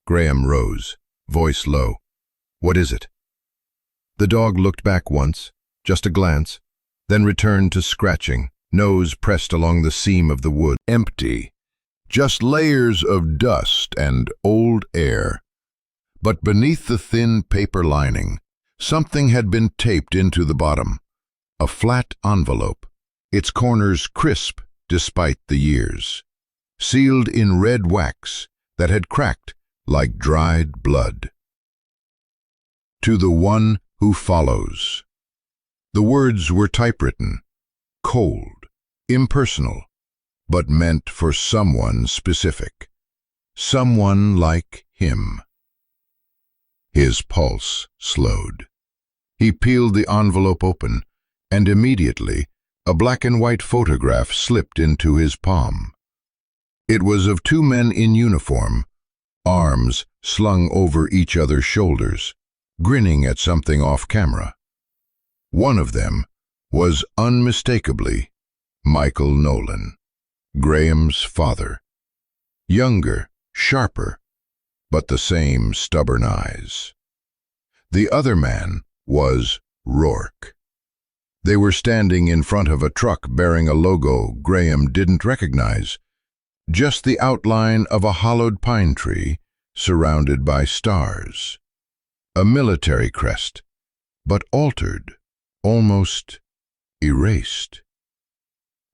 Graham rose, voice low. "What is it?" The dog looked back once, just a glance, then returned to scratching, nose pressed along the seam of the wood. Empty. Just layers of dust and old air. But beneath the thin paper lining, something had been taped into the bottom. A flat envelope, its corners crisp despite the years. Sealed in red wax that had cracked like dried blood. To the one who follows. The words were typewritten, cold, impersonal, but meant for someone specific. Someone like him. His pulse slowed. He peeled the envelope open, and immediately a black and white photograph slipped into his palm. It was of two men in uniform, arms slung over each other's shoulders, grinning at something off camera. One of them was unmistakably Michael Nolan, Graham's father. Younger, sharper, but the same stubborn eyes. The other man was Rourke. They were standing in front of a truck bearing a logo Graham didn't recognize, just the outline of a hollowed pine tree surrounded by stars. A military crest, but altered, almost erased.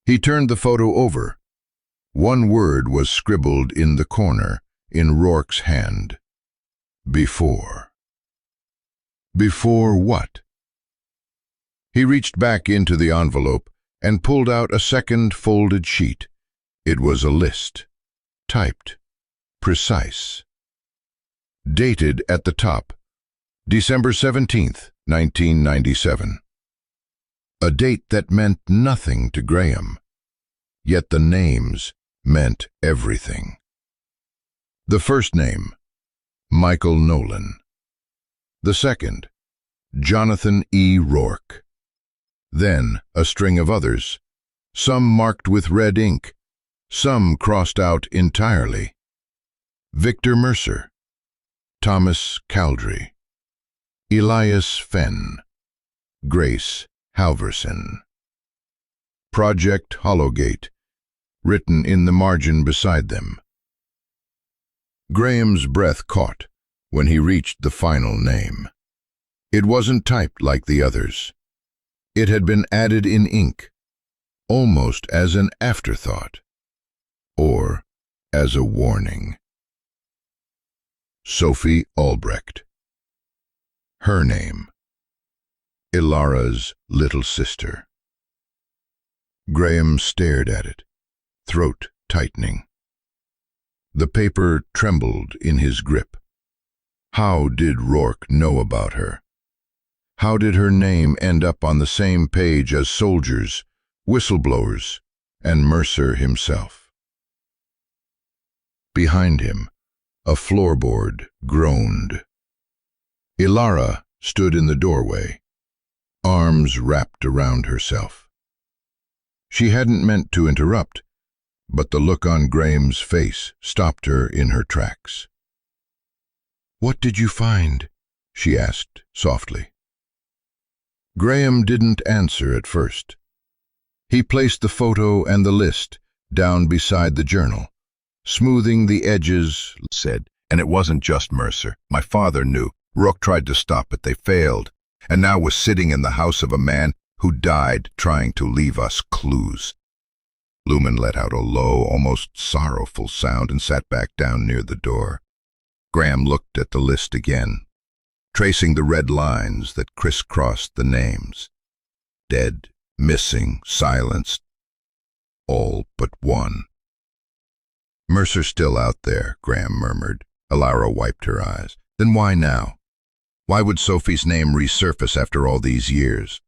He turned the photo over. One word was scribbled in the corner, in Rourke's hand. Before. Before what? He reached back into the envelope and pulled out a second folded sheet. It was a list, typed, precise. Dated at the top, December 17th, 1997. A date that meant nothing to Graham, yet the names meant everything. The first name, Michael Nolan. The second, Jonathan E. Rourke. Then a string of others, some marked with red ink, some crossed out entirely. Victor Mercer, Thomas Caldry, Elias Fenn, Grace Halverson. Project Hollowgate, written in the margin beside them. Graham's breath caught when he reached the final name. It wasn't typed like the others. It had been added in ink, almost as an afterthought, or as a warning. Sophie Albrecht. Her name. Ilara's little sister. Graham stared at it, throat tightening. The paper trembled in his grip. How did Rourke know about her? How did her name end up on the same page as soldiers, whistleblowers, and Mercer himself. Behind him, a floorboard groaned. Ilara stood in the doorway, arms wrapped around herself. She hadn't meant to interrupt, but the look on Graham's face stopped her in her tracks. "What did you find?" she asked softly. Graham didn't answer at first. He placed the photo and the list down beside the journal, smoothing the edges, said, "And it wasn't just Mercer. My father knew. Rourke tried to stop it. They failed, and now was sitting in the house of a man who died trying to leave us clues." Lumen let out a low, almost sorrowful sound and sat back down near the door. Graham looked at the list again, tracing the red lines that crisscrossed the names. Dead, missing, silenced, all but one. "Mercer's still out there," Graham murmured. Ilara wiped her eyes. "Then why now? Why would Sophie's name resurface after all these years?"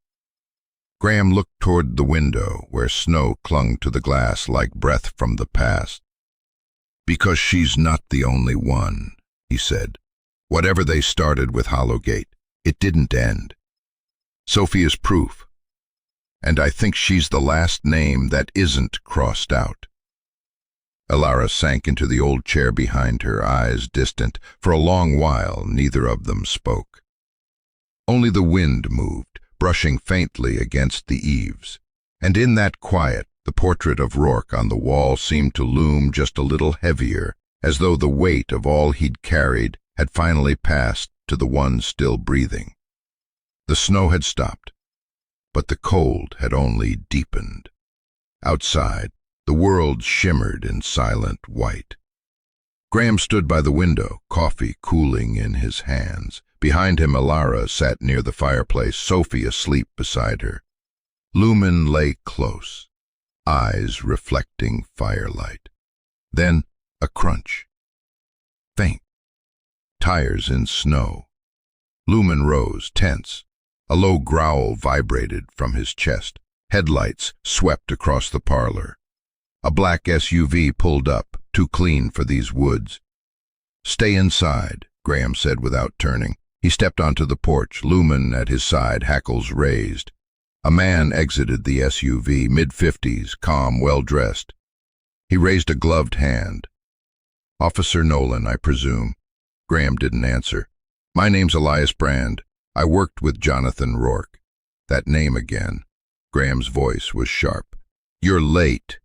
Graham looked toward the window, where snow clung to the glass like breath from the past. "Because she's not the only one," he said. "Whatever they started with Hollowgate, it didn't end. Sophie is proof, and I think she's the last name that isn't crossed out." Ilara sank into the old chair behind her, eyes distant. For a long while, neither of them spoke. Only the wind moved, brushing faintly against the eaves, and in that quiet, the portrait of Rourke on the wall seemed to loom just a little heavier, as though the weight of all he'd carried had finally passed to the one still breathing. The snow had stopped, but the cold had only deepened. Outside, the world shimmered in silent white. Graham stood by the window, coffee cooling in his hands. Behind him, Ilara sat near the fireplace, Sophie asleep beside her. Lumen lay close, eyes reflecting firelight. Then a crunch. Faint. Tires in snow. Lumen rose, tense. A low growl vibrated from his chest. Headlights swept across the parlor. A black SUV pulled up, too clean for these woods. "Stay inside," Graham said without turning. He stepped onto the porch, Lumen at his side, hackles raised. A man exited the SUV, mid-50s, calm, well-dressed. He raised a gloved hand. "Officer Nolan, I presume." Graham didn't answer. "My name's Elias Brand. I worked with Jonathan Rourke." That name again. Graham's voice was sharp. "You're late,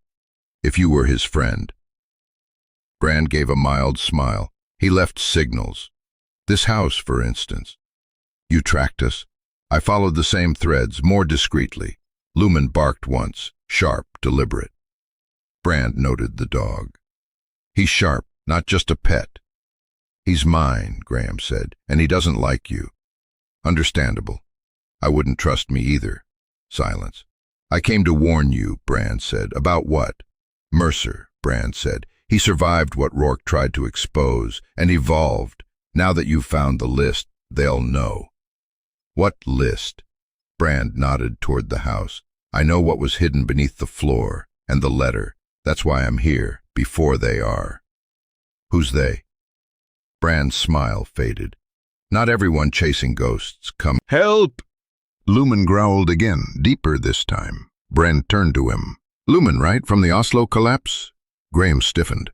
if you were his friend." Brand gave a mild smile. "He left signals. This house, for instance." "You tracked us?" "I followed the same threads, more discreetly." Lumen barked once, sharp, deliberate. Brand noted the dog. "He's sharp, not just a pet." "He's mine," Graham said, "and he doesn't like you." "Understandable. I wouldn't trust me either." Silence. "I came to warn you," Brand said. "About what?" "Mercer," Brand said. "He survived what Rourke tried to expose, and evolved. Now that you've found the list, they'll know." "What list?" Brand nodded toward the house. "I know what was hidden beneath the floor, and the letter. That's why I'm here, before they are." "Who's they?" Brand's smile faded. "Not everyone chasing ghosts come." "Help!" Lumen growled again, deeper this time. Brand turned to him. "Lumen, right, from the Oslo collapse?" Graham stiffened.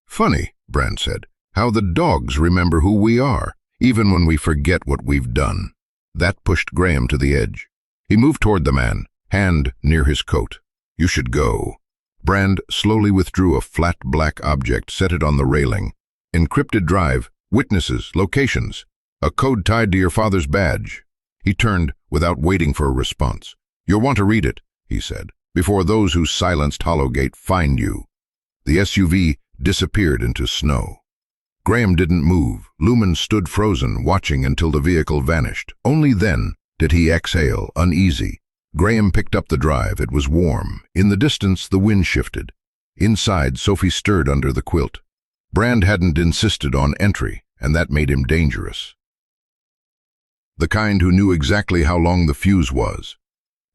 "Funny," Brand said, "how the dogs remember who we are, even when we forget what we've done." That pushed Graham to the edge. He moved toward the man, hand near his coat. "You should go." Brand slowly withdrew a flat black object, set it on the railing. "Encrypted drive, witnesses, locations, a code tied to your father's badge." He turned without waiting for a response. "You'll want to read it," he said, "before those who silenced Hollowgate find you." The SUV disappeared into snow. Graham didn't move. Lumen stood frozen, watching until the vehicle vanished. Only then did he exhale, uneasy. Graham picked up the drive. It was warm. In the distance, the wind shifted. Inside, Sophie stirred under the quilt. Brand hadn't insisted on entry, and that made him dangerous. The kind who knew exactly how long the fuse was.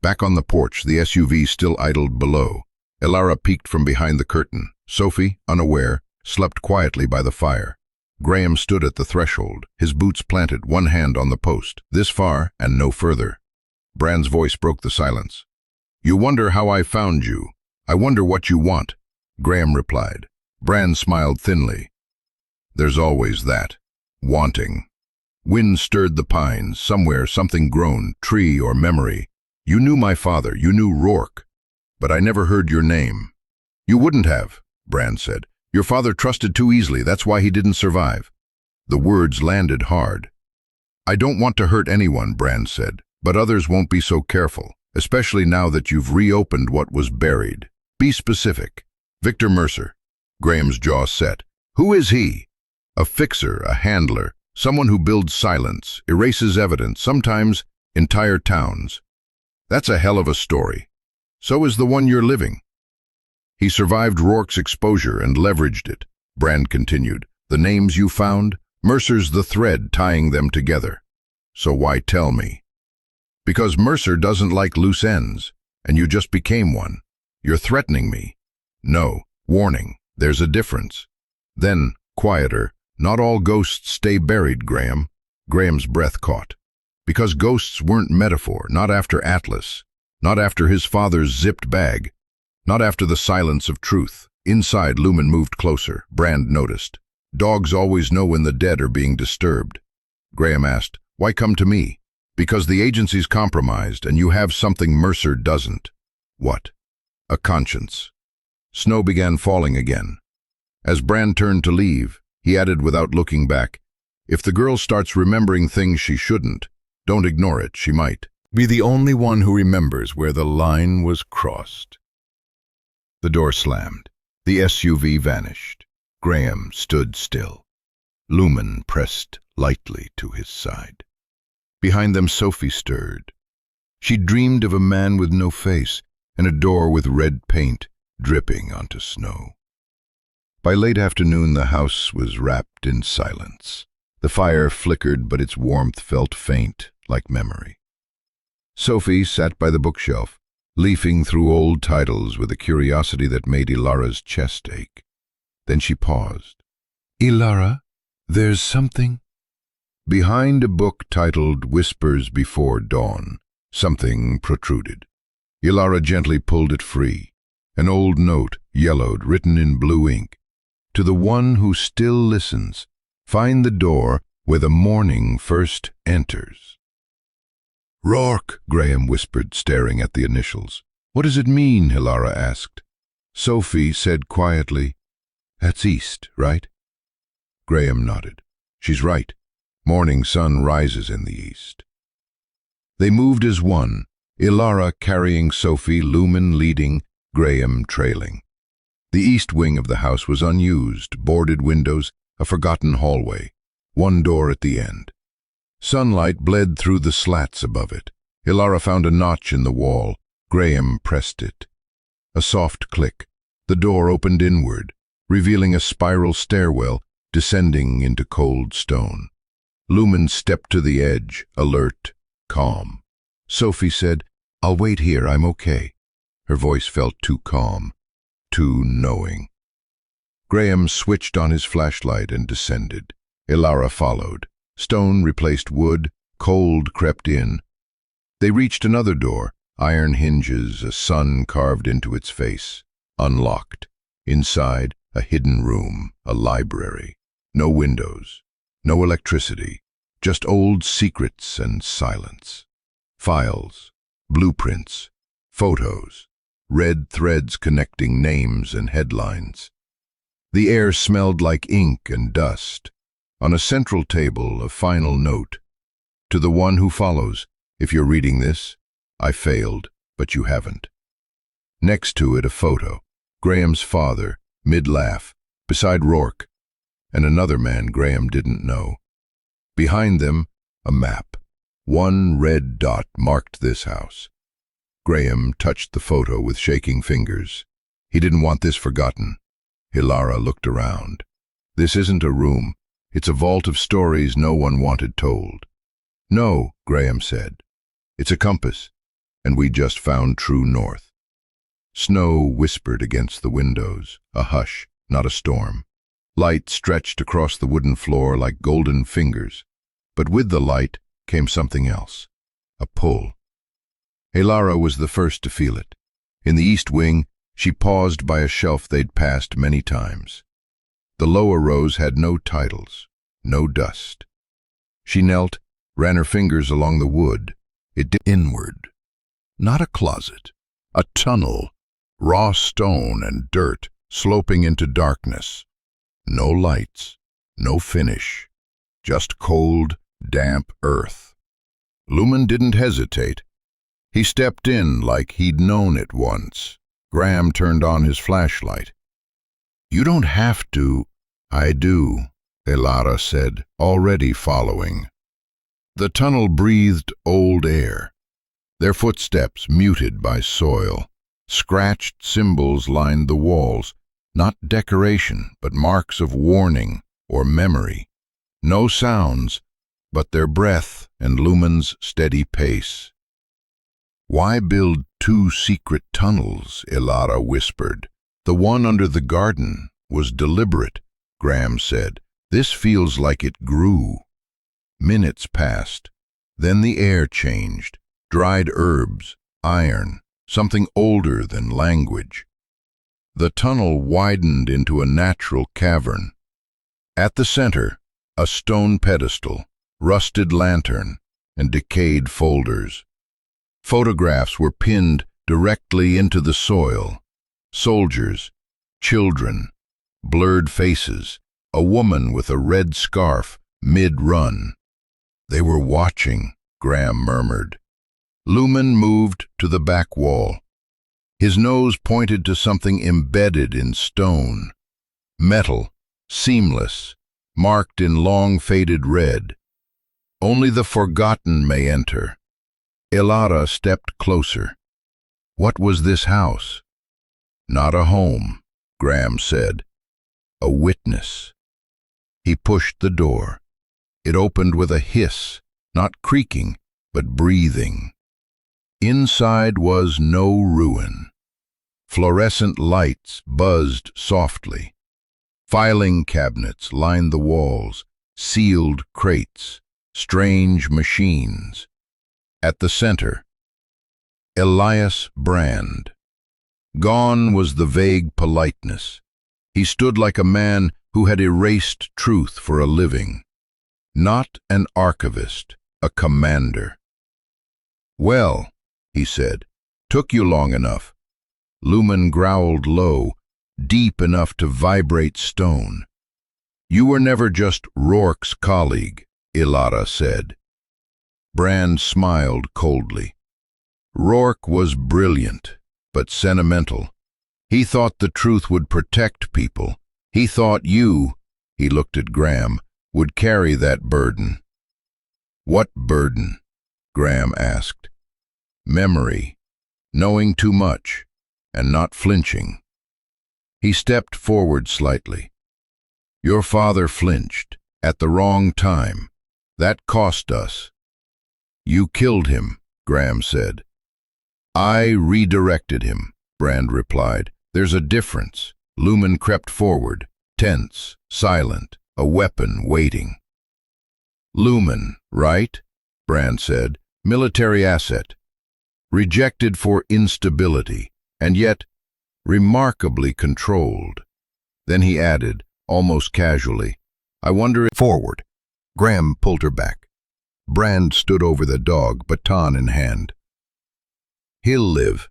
Back on the porch, the SUV still idled below. Ilara peeked from behind the curtain. Sophie, unaware, slept quietly by the fire. Graham stood at the threshold, his boots planted, one hand on the post. This far and no further. Bran's voice broke the silence. "You wonder how I found you. I wonder what you want," Graham replied. Bran smiled thinly. "There's always that. Wanting." Wind stirred the pines. Somewhere something groaned, tree or memory. "You knew my father, you knew Rourke, but I never heard your name." "You wouldn't have," Bran said. "Your father trusted too easily, that's why he didn't survive." The words landed hard. "I don't want to hurt anyone," Bran said, "but others won't be so careful, especially now that you've reopened what was buried. Be specific." "Victor Mercer." Graham's jaw set. "Who is he?" "A fixer, a handler, someone who builds silence, erases evidence, sometimes entire towns." "That's a hell of a story. So is the one you're living." "He survived Rourke's exposure and leveraged it," Bran continued. "The names you found, Mercer's the thread tying them together." "So why tell me?" "Because Mercer doesn't like loose ends, and you just became one. You're threatening me." "No, warning, there's a difference." Then, quieter, "Not all ghosts stay buried, Graham." Graham's breath caught. "Because ghosts weren't metaphor, not after Atlas, not after his father's zipped bag, not after the silence of truth." Inside, Lumen moved closer. Brand noticed. "Dogs always know when the dead are being disturbed." Graham asked, "Why come to me?" "Because the agency's compromised, and you have something Mercer doesn't." "What?" "A conscience." Snow began falling again. As Brand turned to leave, he added without looking back, "If the girl starts remembering things she shouldn't, don't ignore it, she might be the only one who remembers where the line was crossed." The door slammed. The SUV vanished. Graham stood still. Lumen pressed lightly to his side. Behind them, Sophie stirred. She dreamed of a man with no face and a door with red paint dripping onto snow. By late afternoon, the house was wrapped in silence. The fire flickered, but its warmth felt faint, like memory. Sophie sat by the bookshelf, leafing through old titles with a curiosity that made Ilara's chest ache. Then she paused. "Ilara, there's something—" Behind a book titled Whispers Before Dawn, something protruded. Ilara gently pulled it free. An old note, yellowed, written in blue ink. "To the one who still listens, find the door where the morning first enters." "Rourke," Graham whispered, staring at the initials. "What does it mean?" Ilara asked. Sophie said quietly, "That's east, right?" Graham nodded. "She's right. Morning sun rises in the east." They moved as one, Ilara carrying Sophie, Lumen leading, Graham trailing. The east wing of the house was unused, boarded windows, a forgotten hallway, one door at the end. Sunlight bled through the slats above it. Ilara found a notch in the wall. Graham pressed it. A soft click. The door opened inward, revealing a spiral stairwell descending into cold stone. Lumen stepped to the edge, alert, calm. Sophie said, "I'll wait here, I'm okay." Her voice felt too calm, too knowing. Graham switched on his flashlight and descended. Ilara followed. Stone replaced wood, cold crept in. They reached another door, iron hinges, a sun carved into its face. Unlocked. Inside, a hidden room, a library. No windows, no electricity, just old secrets and silence. Files, blueprints, photos, red threads connecting names and headlines. The air smelled like ink and dust. On a central table, a final note. "To the one who follows, if you're reading this, I failed, but you haven't." Next to it, a photo. Graham's father, mid-laugh, beside Rourke, and another man Graham didn't know. Behind them, a map. One red dot marked this house. Graham touched the photo with shaking fingers. He didn't want this forgotten. Ilara looked around. "This isn't a room. It's a vault of stories no one wanted told." "No," Graham said. "It's a compass, and we just found true north." Snow whispered against the windows, a hush, not a storm. Light stretched across the wooden floor like golden fingers, but with the light came something else, a pull. Elara was the first to feel it. In the east wing, she paused by a shelf they'd passed many times. The lower rows had no titles, no dust. She knelt, ran her fingers along the wood. It dipped inward. Not a closet, a tunnel, raw stone and dirt sloping into darkness. No lights, no finish, just cold, damp earth. Lumen didn't hesitate. He stepped in like he'd known it once. Graham turned on his flashlight. "You don't have to." "I do," Elara said, already following. The tunnel breathed old air. Their footsteps muted by soil. Scratched symbols lined the walls, not decoration, but marks of warning or memory. No sounds, but their breath and Lumen's steady pace. "Why build two secret tunnels?" Elara whispered. "The one under the garden was deliberate," Graham said. "This feels like it grew." Minutes passed. Then the air changed. Dried herbs, iron, something older than language. The tunnel widened into a natural cavern. At the center, a stone pedestal, rusted lantern, and decayed folders. Photographs were pinned directly into the soil. Soldiers, children, blurred faces, a woman with a red scarf mid-run. "They were watching," Graham murmured. Lumen moved to the back wall. His nose pointed to something embedded in stone. Metal, seamless, marked in long faded red. "Only the forgotten may enter." Elara stepped closer. What was this house? "Not a home," Graham said. "A witness." He pushed the door. It opened with a hiss, not creaking, but breathing. Inside was no ruin. Fluorescent lights buzzed softly. Filing cabinets lined the walls, sealed crates, strange machines. At the center, Elias Brand. Gone was the vague politeness. He stood like a man who had erased truth for a living. Not an archivist, a commander. "Well," he said, "took you long enough." Lumen growled low, deep enough to vibrate stone. "You were never just Rourke's colleague," Elara said. Brand smiled coldly. "Rourke was brilliant, but sentimental. He thought the truth would protect people. He thought you," he looked at Graham, "would carry that burden." "What burden?" Graham asked. "Memory, knowing too much, and not flinching." He stepped forward slightly. "Your father flinched, at the wrong time. That cost us." "You killed him," Graham said. "I redirected him," Brand replied. "There's a difference." Lumen crept forward, tense, silent, a weapon waiting. "Lumen, right?" Brand said. "Military asset. Rejected for instability, and yet remarkably controlled." Then he added, almost casually, "I wonder if—" Forward. Graham pulled her back. Brand stood over the dog, baton in hand. "He'll live."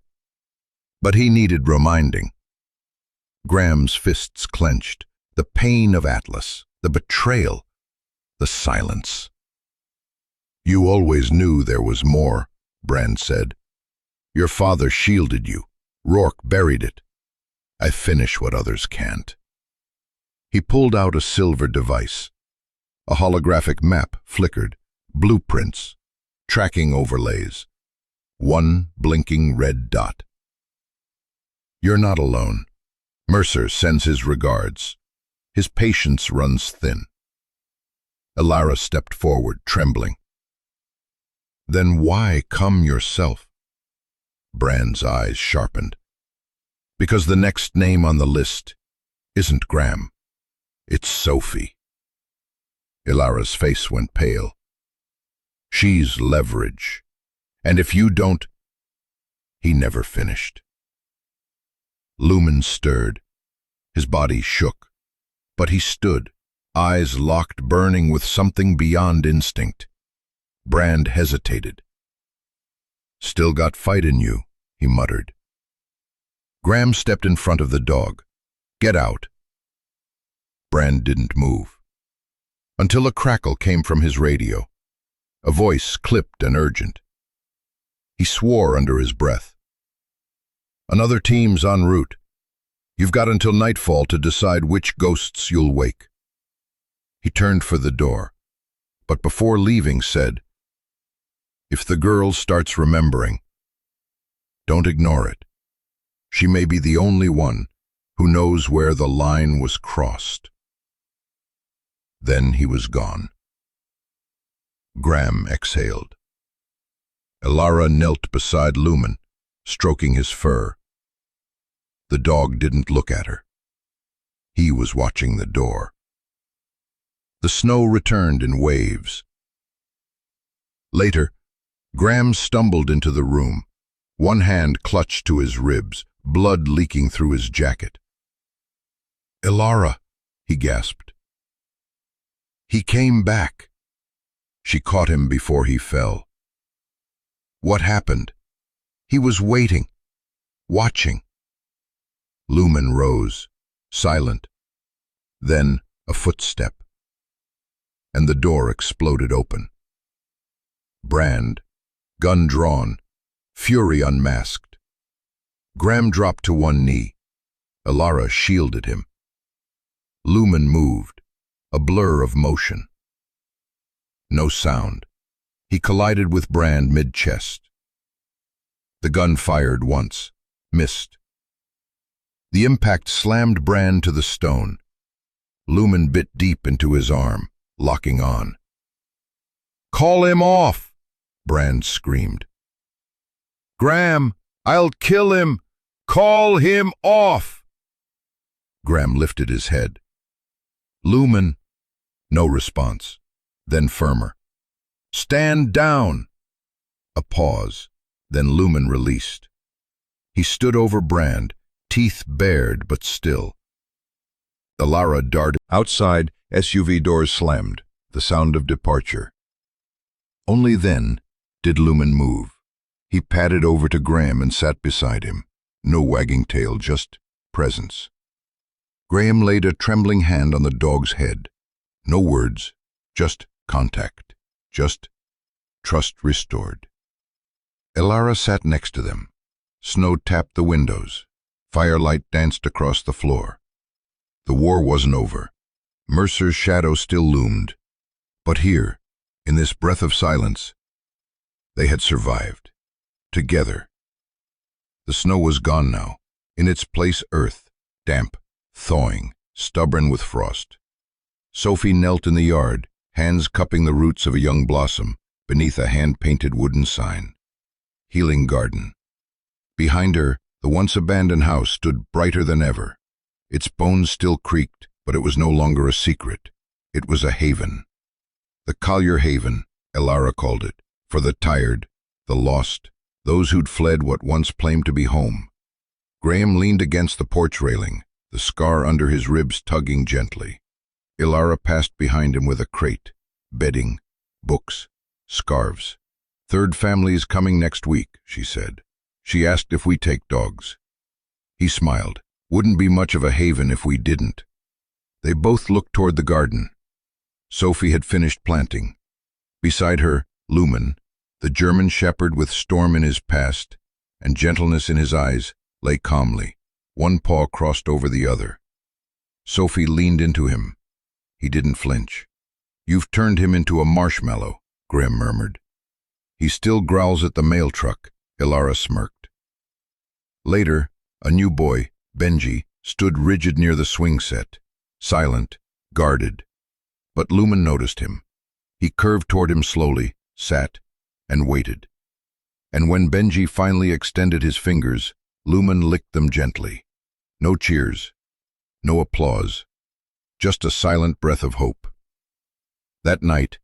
But he needed reminding. Graham's fists clenched. The pain of Atlas, the betrayal, the silence. "You always knew there was more," Brand said. "Your father shielded you. Rourke buried it. I finish what others can't." He pulled out a silver device. A holographic map flickered, blueprints, tracking overlays. One blinking red dot. "You're not alone. Mercer sends his regards. His patience runs thin." Elara stepped forward, trembling. "Then why come yourself?" Brand's eyes sharpened. Because the next name on the list isn't Graham, it's Sophie. Ilara's face went pale. She's leverage. And if you don't... He never finished. Lumen stirred. His body shook. But he stood, eyes locked, burning with something beyond instinct. Brand hesitated. Still got fight in you, he muttered. Graham stepped in front of the dog. Get out. Brand didn't move. Until a crackle came from his radio. A voice clipped and urgent. He swore under his breath. Another team's en route. You've got until nightfall to decide which ghosts you'll wake. He turned for the door, but before leaving said, if the girl starts remembering, don't ignore it. She may be the only one who knows where the line was crossed. Then he was gone. Graham exhaled. Ilara knelt beside Lumen, stroking his fur. The dog didn't look at her. He was watching the door. The snow returned in waves. Later, Graham stumbled into the room, one hand clutched to his ribs, blood leaking through his jacket. Ilara, he gasped. He came back. She caught him before he fell. What happened? He was waiting, watching. Lumen rose, silent. Then a footstep. And the door exploded open. Brand, gun drawn, fury unmasked. Graham dropped to one knee. Ilara shielded him. Lumen moved, a blur of motion. No sound. He collided with Brand mid-chest. The gun fired once, missed. The impact slammed Brand to the stone. Lumen bit deep into his arm, locking on. "Call him off!" Brand screamed. "Graham, I'll kill him! Call him off!" Graham lifted his head. Lumen, no response. Then firmer. "Stand down!" A pause, then Lumen released. He stood over Brand, teeth bared but still. Ilara darted. Outside, SUV doors slammed, the sound of departure. Only then did Lumen move. He padded over to Graham and sat beside him. No wagging tail, just presence. Graham laid a trembling hand on the dog's head. No words, just contact, just trust restored. Ilara sat next to them. Snow tapped the windows. Firelight danced across the floor. The war wasn't over. Mercer's shadow still loomed. But here, in this breath of silence, they had survived. Together. The snow was gone now. In its place, earth, damp, thawing, stubborn with frost. Sophie knelt in the yard, hands cupping the roots of a young blossom, beneath a hand-painted wooden sign. Healing Garden. Behind her, the once-abandoned house stood brighter than ever. Its bones still creaked, but it was no longer a secret. It was a haven. The Collier Haven, Ilara called it, for the tired, the lost, those who'd fled what once claimed to be home. Graham leaned against the porch railing, the scar under his ribs tugging gently. Ilara passed behind him with a crate, bedding, books, scarves. "Third family's coming next week," she said. "She asked if we take dogs." He smiled. "Wouldn't be much of a haven if we didn't." They both looked toward the garden. Sophie had finished planting. Beside her, Lumen, the German shepherd with storm in his past and gentleness in his eyes, lay calmly, one paw crossed over the other. Sophie leaned into him. He didn't flinch. "You've turned him into a marshmallow," Graham murmured. "He still growls at the mail truck," Ilara smirked. Later, a new boy, Benji, stood rigid near the swing set, silent, guarded. But Lumen noticed him. He curved toward him slowly, sat, and waited. And when Benji finally extended his fingers, Lumen licked them gently. No cheers, no applause, just a silent breath of hope. That night,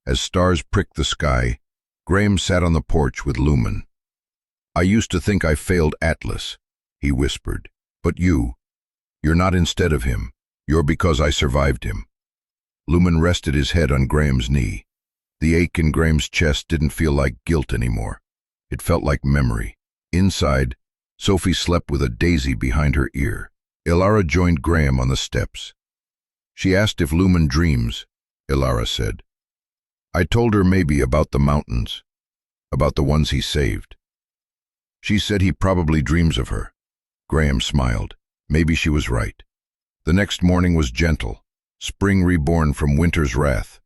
as stars pricked the sky, Graham sat on the porch with Lumen. "I used to think I failed Atlas," he whispered. "But you're not instead of him. You're because I survived him." Lumen rested his head on Graham's knee. The ache in Graham's chest didn't feel like guilt anymore. It felt like memory. Inside, Sophie slept with a daisy behind her ear. Ilara joined Graham on the steps. She asked if Lumen dreams. Ilara said, "I told her maybe about the mountains, about the ones he saved." She said he probably dreams of her. Graham smiled. Maybe she was right. The next morning was gentle, spring reborn from winter's wrath.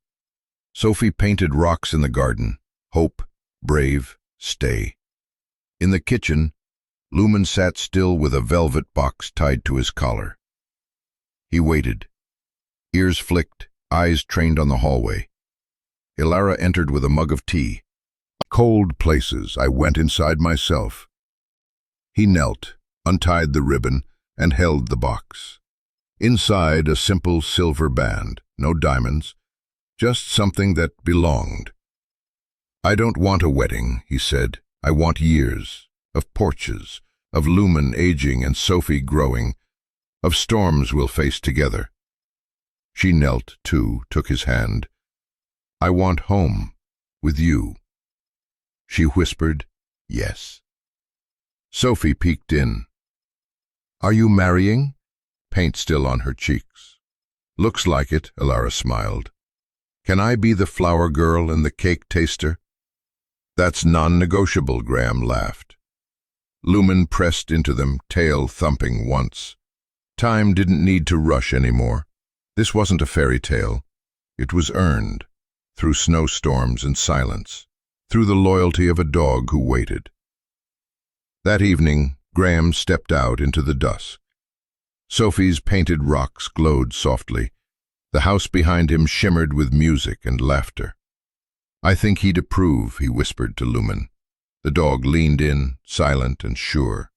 Sophie painted rocks in the garden. Hope, brave, stay. In the kitchen, Lumen sat still with a velvet box tied to his collar. He waited. Ears flicked, eyes trained on the hallway. Ilara entered with a mug of tea. "Cold places, I went inside myself." He knelt, untied the ribbon, and held the box. Inside, a simple silver band, no diamonds, just something that belonged. "I don't want a wedding," he said. "I want years, of porches, of Lumen aging and Sophie growing, of storms we'll face together." She knelt, too, took his hand. "I want home, with you." She whispered, "Yes." Sophie peeked in. "Are you marrying?" Paint still on her cheeks. "Looks like it," Ilara smiled. "Can I be the flower girl and the cake taster?" "That's non-negotiable," Graham laughed. Lumen pressed into them, tail thumping once. Time didn't need to rush anymore. This wasn't a fairy tale. It was earned, through snowstorms and silence, through the loyalty of a dog who waited. That evening, Graham stepped out into the dusk. Sophie's painted rocks glowed softly. The house behind him shimmered with music and laughter. "I think he'd approve," he whispered to Lumen. The dog leaned in, silent and sure.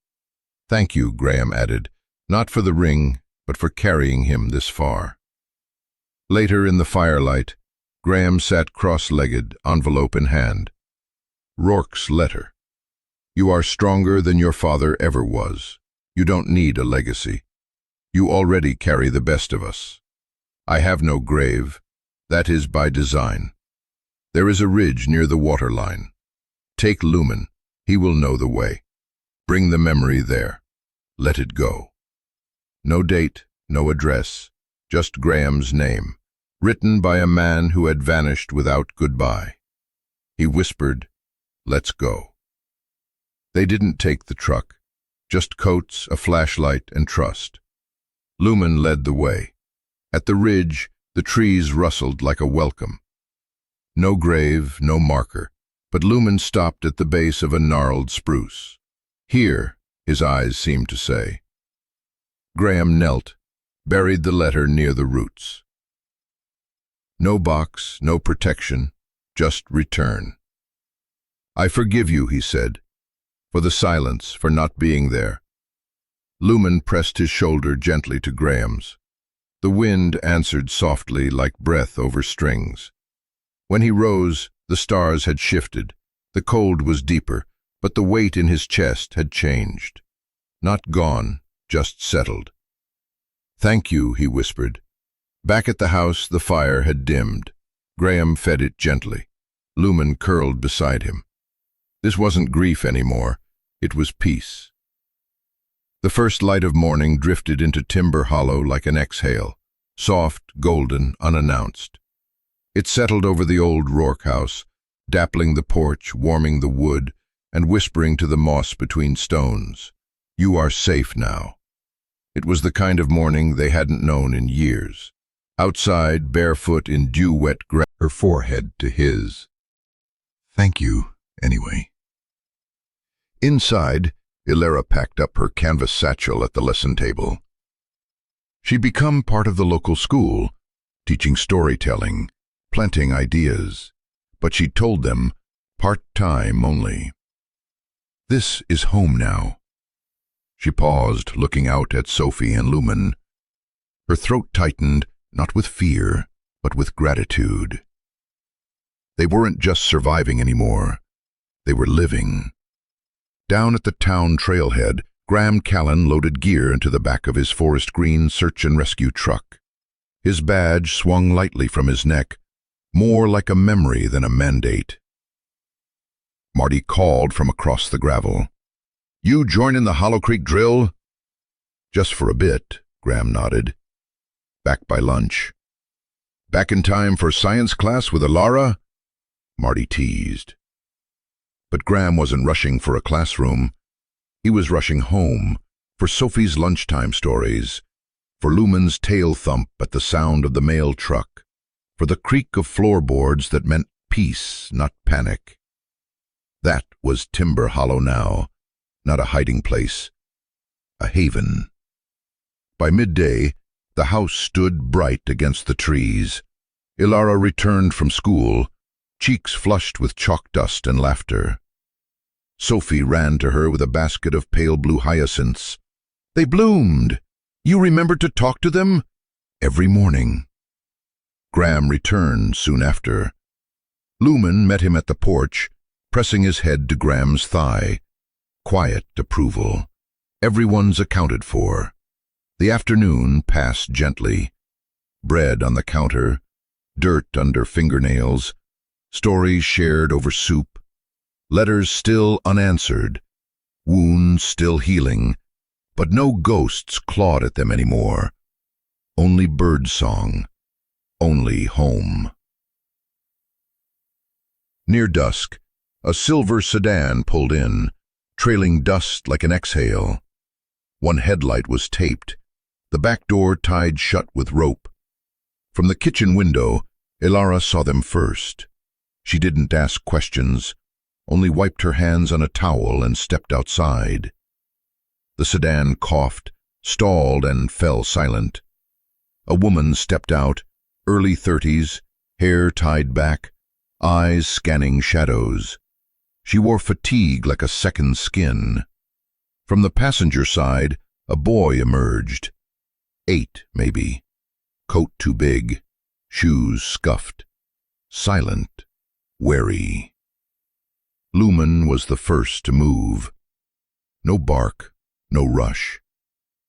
"Thank you," Graham added, "not for the ring, but for carrying him this far." Later in the firelight, Graham sat cross-legged, envelope in hand. Rourke's letter. "You are stronger than your father ever was. You don't need a legacy. You already carry the best of us. I have no grave. That is by design. There is a ridge near the waterline. Take Lumen. He will know the way. Bring the memory there. Let it go." No date, no address, just Graham's name, written by a man who had vanished without goodbye. He whispered, "Let's go." They didn't take the truck, just coats, a flashlight, and trust. Lumen led the way. At the ridge, the trees rustled like a welcome. No grave, no marker, but Lumen stopped at the base of a gnarled spruce. "Here," his eyes seemed to say. Graham knelt, buried the letter near the roots. No box, no protection, just return. "I forgive you," he said, "for the silence, for not being there." Lumen pressed his shoulder gently to Graham's. The wind answered softly like breath over strings. When he rose, the stars had shifted. The cold was deeper, but the weight in his chest had changed. Not gone, just settled. "Thank you," he whispered. Back at the house, the fire had dimmed. Graham fed it gently. Lumen curled beside him. This wasn't grief anymore. It was peace. The first light of morning drifted into Timber Hollow like an exhale, soft, golden, unannounced. It settled over the old Rourke house, dappling the porch, warming the wood, and whispering to the moss between stones, "You are safe now." It was the kind of morning they hadn't known in years. Outside, barefoot in dew-wet grass, her forehead to his. "Thank you, anyway." Inside, Ilara packed up her canvas satchel at the lesson table. She'd become part of the local school, teaching storytelling, planting ideas, but she told them, part-time only. "This is home now." She paused, looking out at Sophie and Lumen. Her throat tightened, not with fear, but with gratitude. They weren't just surviving anymore. They were living. Down at the town trailhead, Graham Callan loaded gear into the back of his forest green search and rescue truck. His badge swung lightly from his neck, more like a memory than a mandate. Marty called from across the gravel. "You joining the Hollow Creek drill?" "Just for a bit," Graham nodded. "Back by lunch." "Back in time for science class with Ilara?" Marty teased. But Graham wasn't rushing for a classroom. He was rushing home, for Sophie's lunchtime stories, for Lumen's tail thump at the sound of the mail truck, for the creak of floorboards that meant peace, not panic. That was Timber Hollow now, not a hiding place, a haven. By midday, the house stood bright against the trees. Ilara returned from school, cheeks flushed with chalk dust and laughter. Sophie ran to her with a basket of pale blue hyacinths. "They bloomed! You remembered to talk to them?" "Every morning." Graham returned soon after. Lumen met him at the porch, pressing his head to Graham's thigh. Quiet approval. Everyone's accounted for. The afternoon passed gently. Bread on the counter, dirt under fingernails, stories shared over soup, letters still unanswered, wounds still healing, but no ghosts clawed at them anymore. Only birdsong, only home. Near dusk, a silver sedan pulled in, trailing dust like an exhale. One headlight was taped, the back door tied shut with rope. From the kitchen window, Ilara saw them first. She didn't ask questions, only wiped her hands on a towel and stepped outside. The sedan coughed, stalled, and fell silent. A woman stepped out, early 30s, hair tied back, eyes scanning shadows. She wore fatigue like a second skin. From the passenger side, a boy emerged. 8, maybe. Coat too big, shoes scuffed. Silent, wary. Lumen was the first to move. No bark, no rush.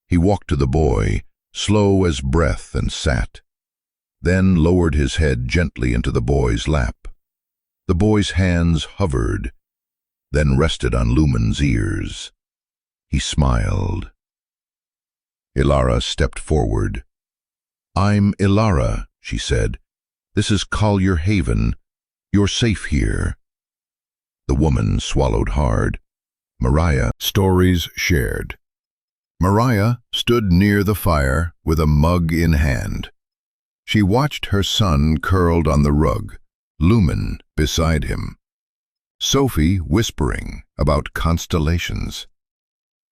He walked to the boy, slow as breath, and sat. Then lowered his head gently into the boy's lap. The boy's hands hovered, then rested on Lumen's ears. He smiled. Ilara stepped forward. "I'm Ilara," she said. "This is Collier Haven. You're safe here." The woman swallowed hard. Mariah. Stories shared. Mariah stood near the fire with a mug in hand. She watched her son curled on the rug, Lumen beside him. Sophie whispering about constellations.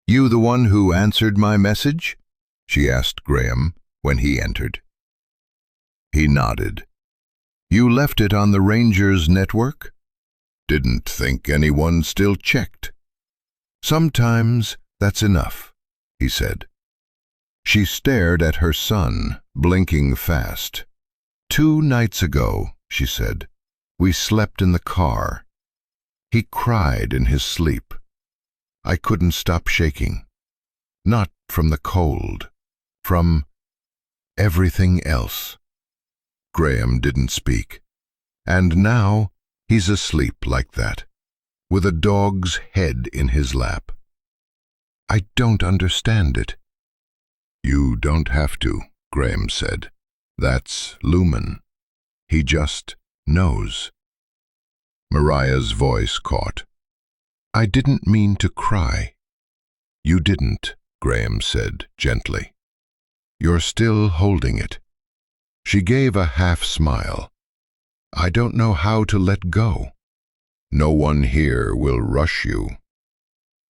"You the one who answered my message?" she asked Graham when he entered. He nodded. "You left it on the Rangers network?" "Didn't think anyone still checked." "Sometimes that's enough," he said. She stared at her son, blinking fast. "2 nights ago," she said, "we slept in the car. He cried in his sleep. I couldn't stop shaking. Not from the cold, from everything else." Graham didn't speak. And now he's asleep like that, with a dog's head in his lap. "I don't understand it." "You don't have to," Graham said. "That's Lumen. He just knows." Mariah's voice caught. "I didn't mean to cry." "You didn't," Graham said gently. "You're still holding it." She gave a half smile. "I don't know how to let go. No one here will rush you."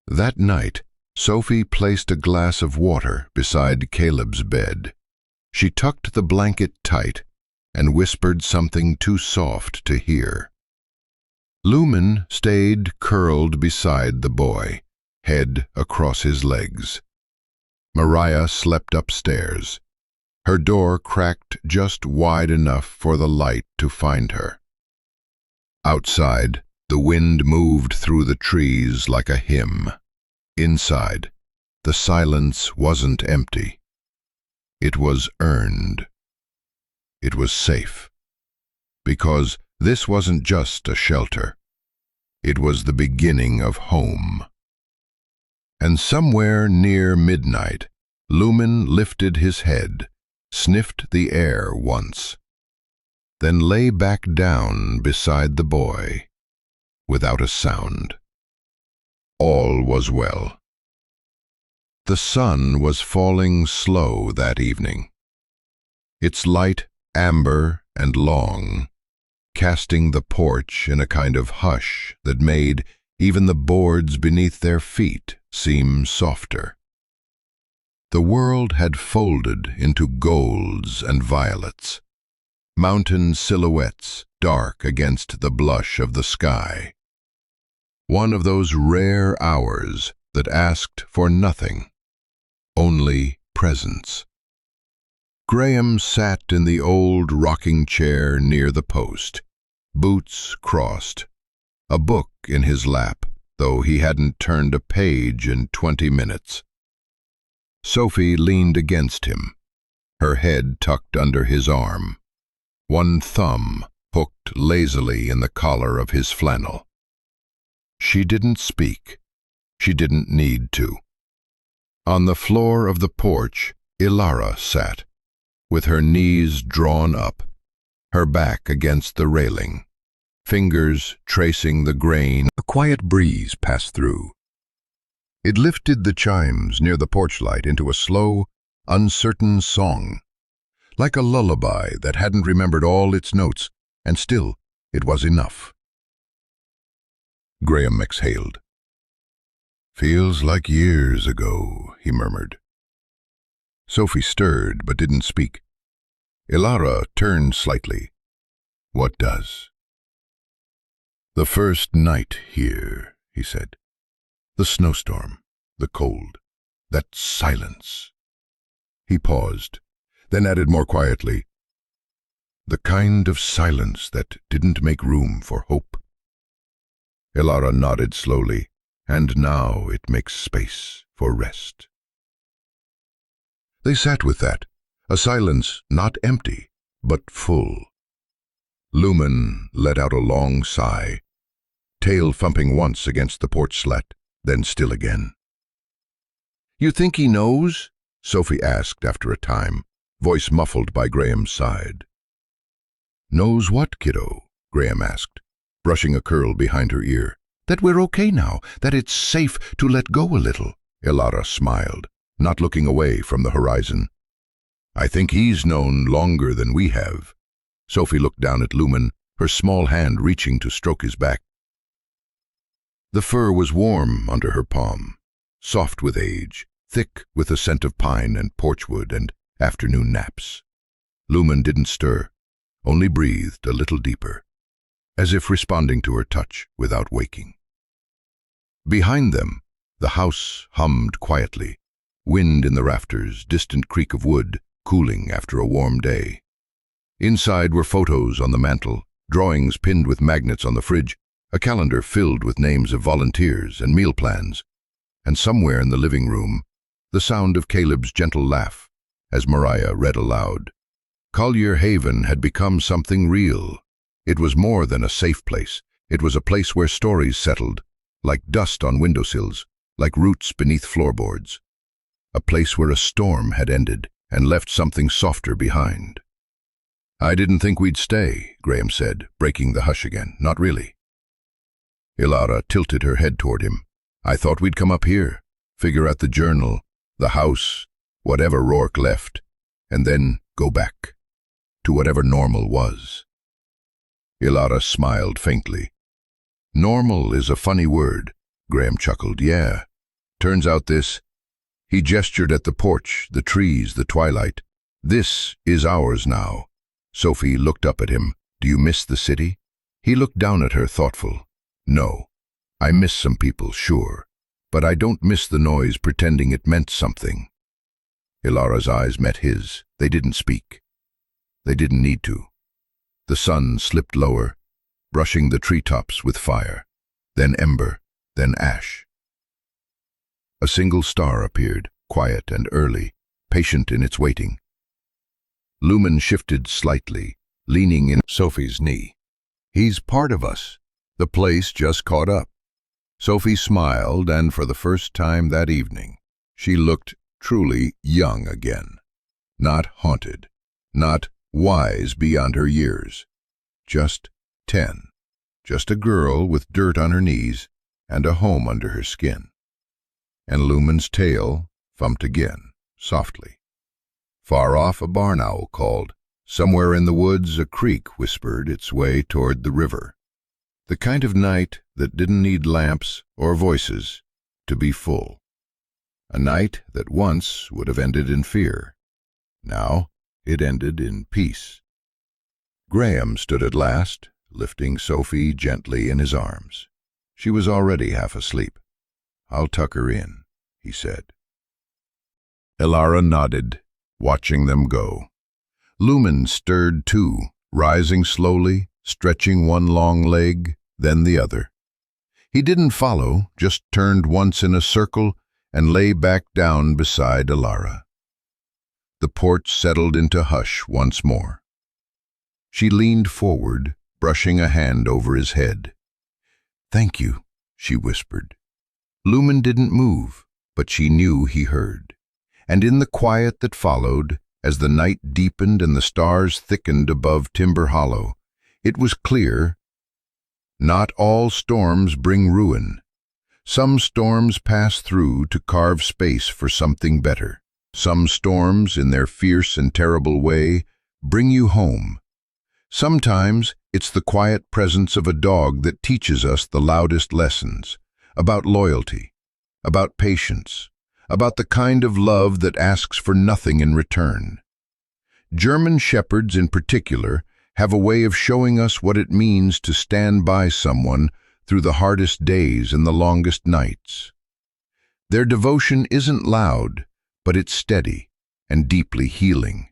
That night, Sophie placed a glass of water beside Caleb's bed. She tucked the blanket tight and whispered something too soft to hear. Lumen stayed curled beside the boy, head across his legs. Mariah slept upstairs. Her door cracked just wide enough for the light to find her. Outside, the wind moved through the trees like a hymn. Inside, the silence wasn't empty. It was earned. It was safe. Because this wasn't just a shelter. It was the beginning of home. And somewhere near midnight, Lumen lifted his head, sniffed the air once, then lay back down beside the boy, without a sound. All was well. The sun was falling slow that evening, its light amber and long, casting the porch in a kind of hush that made even the boards beneath their feet seem softer. The world had folded into golds and violets, mountain silhouettes dark against the blush of the sky. One of those rare hours that asked for nothing, only presence. Graham sat in the old rocking chair near the post, boots crossed, a book in his lap, though he hadn't turned a page in 20 minutes. Sophie leaned against him, her head tucked under his arm, one thumb hooked lazily in the collar of his flannel. She didn't speak. She didn't need to. On the floor of the porch, Ilara sat, with her knees drawn up, her back against the railing, fingers tracing the grain. A quiet breeze passed through. It lifted the chimes near the porch light into a slow, uncertain song, like a lullaby that hadn't remembered all its notes, and still it was enough. Graham exhaled. "Feels like years ago," he murmured. Sophie stirred but didn't speak. Ilara turned slightly. "What does?" "The first night here," he said. "The snowstorm, the cold, that silence." He paused, then added more quietly, "The kind of silence that didn't make room for hope." Ilara nodded slowly, "And now it makes space for rest." They sat with that, a silence not empty, but full. Lumen let out a long sigh, tail thumping once against the porch slat, then still again. "You think he knows?" Sophie asked after a time, voice muffled by Graham's side. "Knows what, kiddo?" Graham asked, brushing a curl behind her ear. "That we're okay now, that it's safe to let go a little." Ilara smiled, not looking away from the horizon. "I think he's known longer than we have." Sophie looked down at Lumen, her small hand reaching to stroke his back. The fur was warm under her palm, soft with age, thick with the scent of pine and porchwood and afternoon naps. Lumen didn't stir, only breathed a little deeper, as if responding to her touch without waking. Behind them, the house hummed quietly, wind in the rafters, distant creak of wood, cooling after a warm day. Inside were photos on the mantel, drawings pinned with magnets on the fridge, a calendar filled with names of volunteers and meal plans, and somewhere in the living room, the sound of Caleb's gentle laugh as Mariah read aloud. Collier Haven had become something real. It was more than a safe place. It was a place where stories settled, like dust on windowsills, like roots beneath floorboards. A place where a storm had ended and left something softer behind. "I didn't think we'd stay," Graham said, breaking the hush again. "Not really." Ilara tilted her head toward him. "I thought we'd come up here, figure out the journal, the house, whatever Rourke left, and then go back to whatever normal was." Ilara smiled faintly. "Normal is a funny word," Graham chuckled. "Yeah. Turns out this..." He gestured at the porch, the trees, the twilight. "This is ours now." Sophie looked up at him. "Do you miss the city?" He looked down at her, thoughtful. "No. I miss some people, sure. But I don't miss the noise pretending it meant something. Ilara's eyes met his. They didn't speak. They didn't need to. The sun slipped lower, brushing the treetops with fire, then ember, then ash. A single star appeared, quiet and early, patient in its waiting. Lumen shifted slightly, leaning in Sophie's knee. He's part of us. The place just caught up. Sophie smiled, and for the first time that evening, she looked truly young again. Not haunted, not wise beyond her years. Just 10. Just a girl with dirt on her knees and a home under her skin. And Lumen's tail thumped again, softly. Far off, a barn owl called. Somewhere in the woods, a creek whispered its way toward the river. The kind of night that didn't need lamps or voices to be full. A night that once would have ended in fear. Now it ended in peace. Graham stood at last, lifting Sophie gently in his arms. She was already half asleep. "I'll tuck her in," he said. Ilara nodded, watching them go. Lumen stirred too, rising slowly, stretching one long leg, then the other. He didn't follow, just turned once in a circle and lay back down beside Ilara. The porch settled into hush once more. She leaned forward, brushing a hand over his head. "Thank you," she whispered. Lumen didn't move, but she knew he heard. And in the quiet that followed, as the night deepened and the stars thickened above Timber Hollow, it was clear, not all storms bring ruin. Some storms pass through to carve space for something better. Some storms, in their fierce and terrible way, bring you home. Sometimes it's the quiet presence of a dog that teaches us the loudest lessons, about loyalty, about patience, about the kind of love that asks for nothing in return. German shepherds in particular have a way of showing us what it means to stand by someone through the hardest days and the longest nights. Their devotion isn't loud, but it's steady and deeply healing.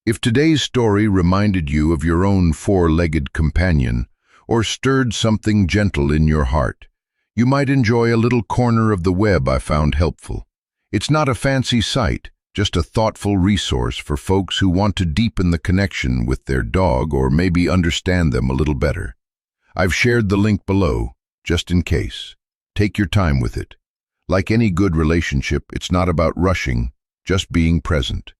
If today's story reminded you of your own four-legged companion or stirred something gentle in your heart, you might enjoy a little corner of the web I found helpful. It's not a fancy site, just a thoughtful resource for folks who want to deepen the connection with their dog or maybe understand them a little better. I've shared the link below, just in case. Take your time with it. Like any good relationship, it's not about rushing, just being present.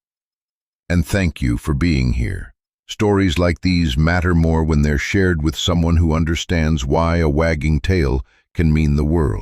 And thank you for being here. Stories like these matter more when they're shared with someone who understands why a wagging tail can mean the world.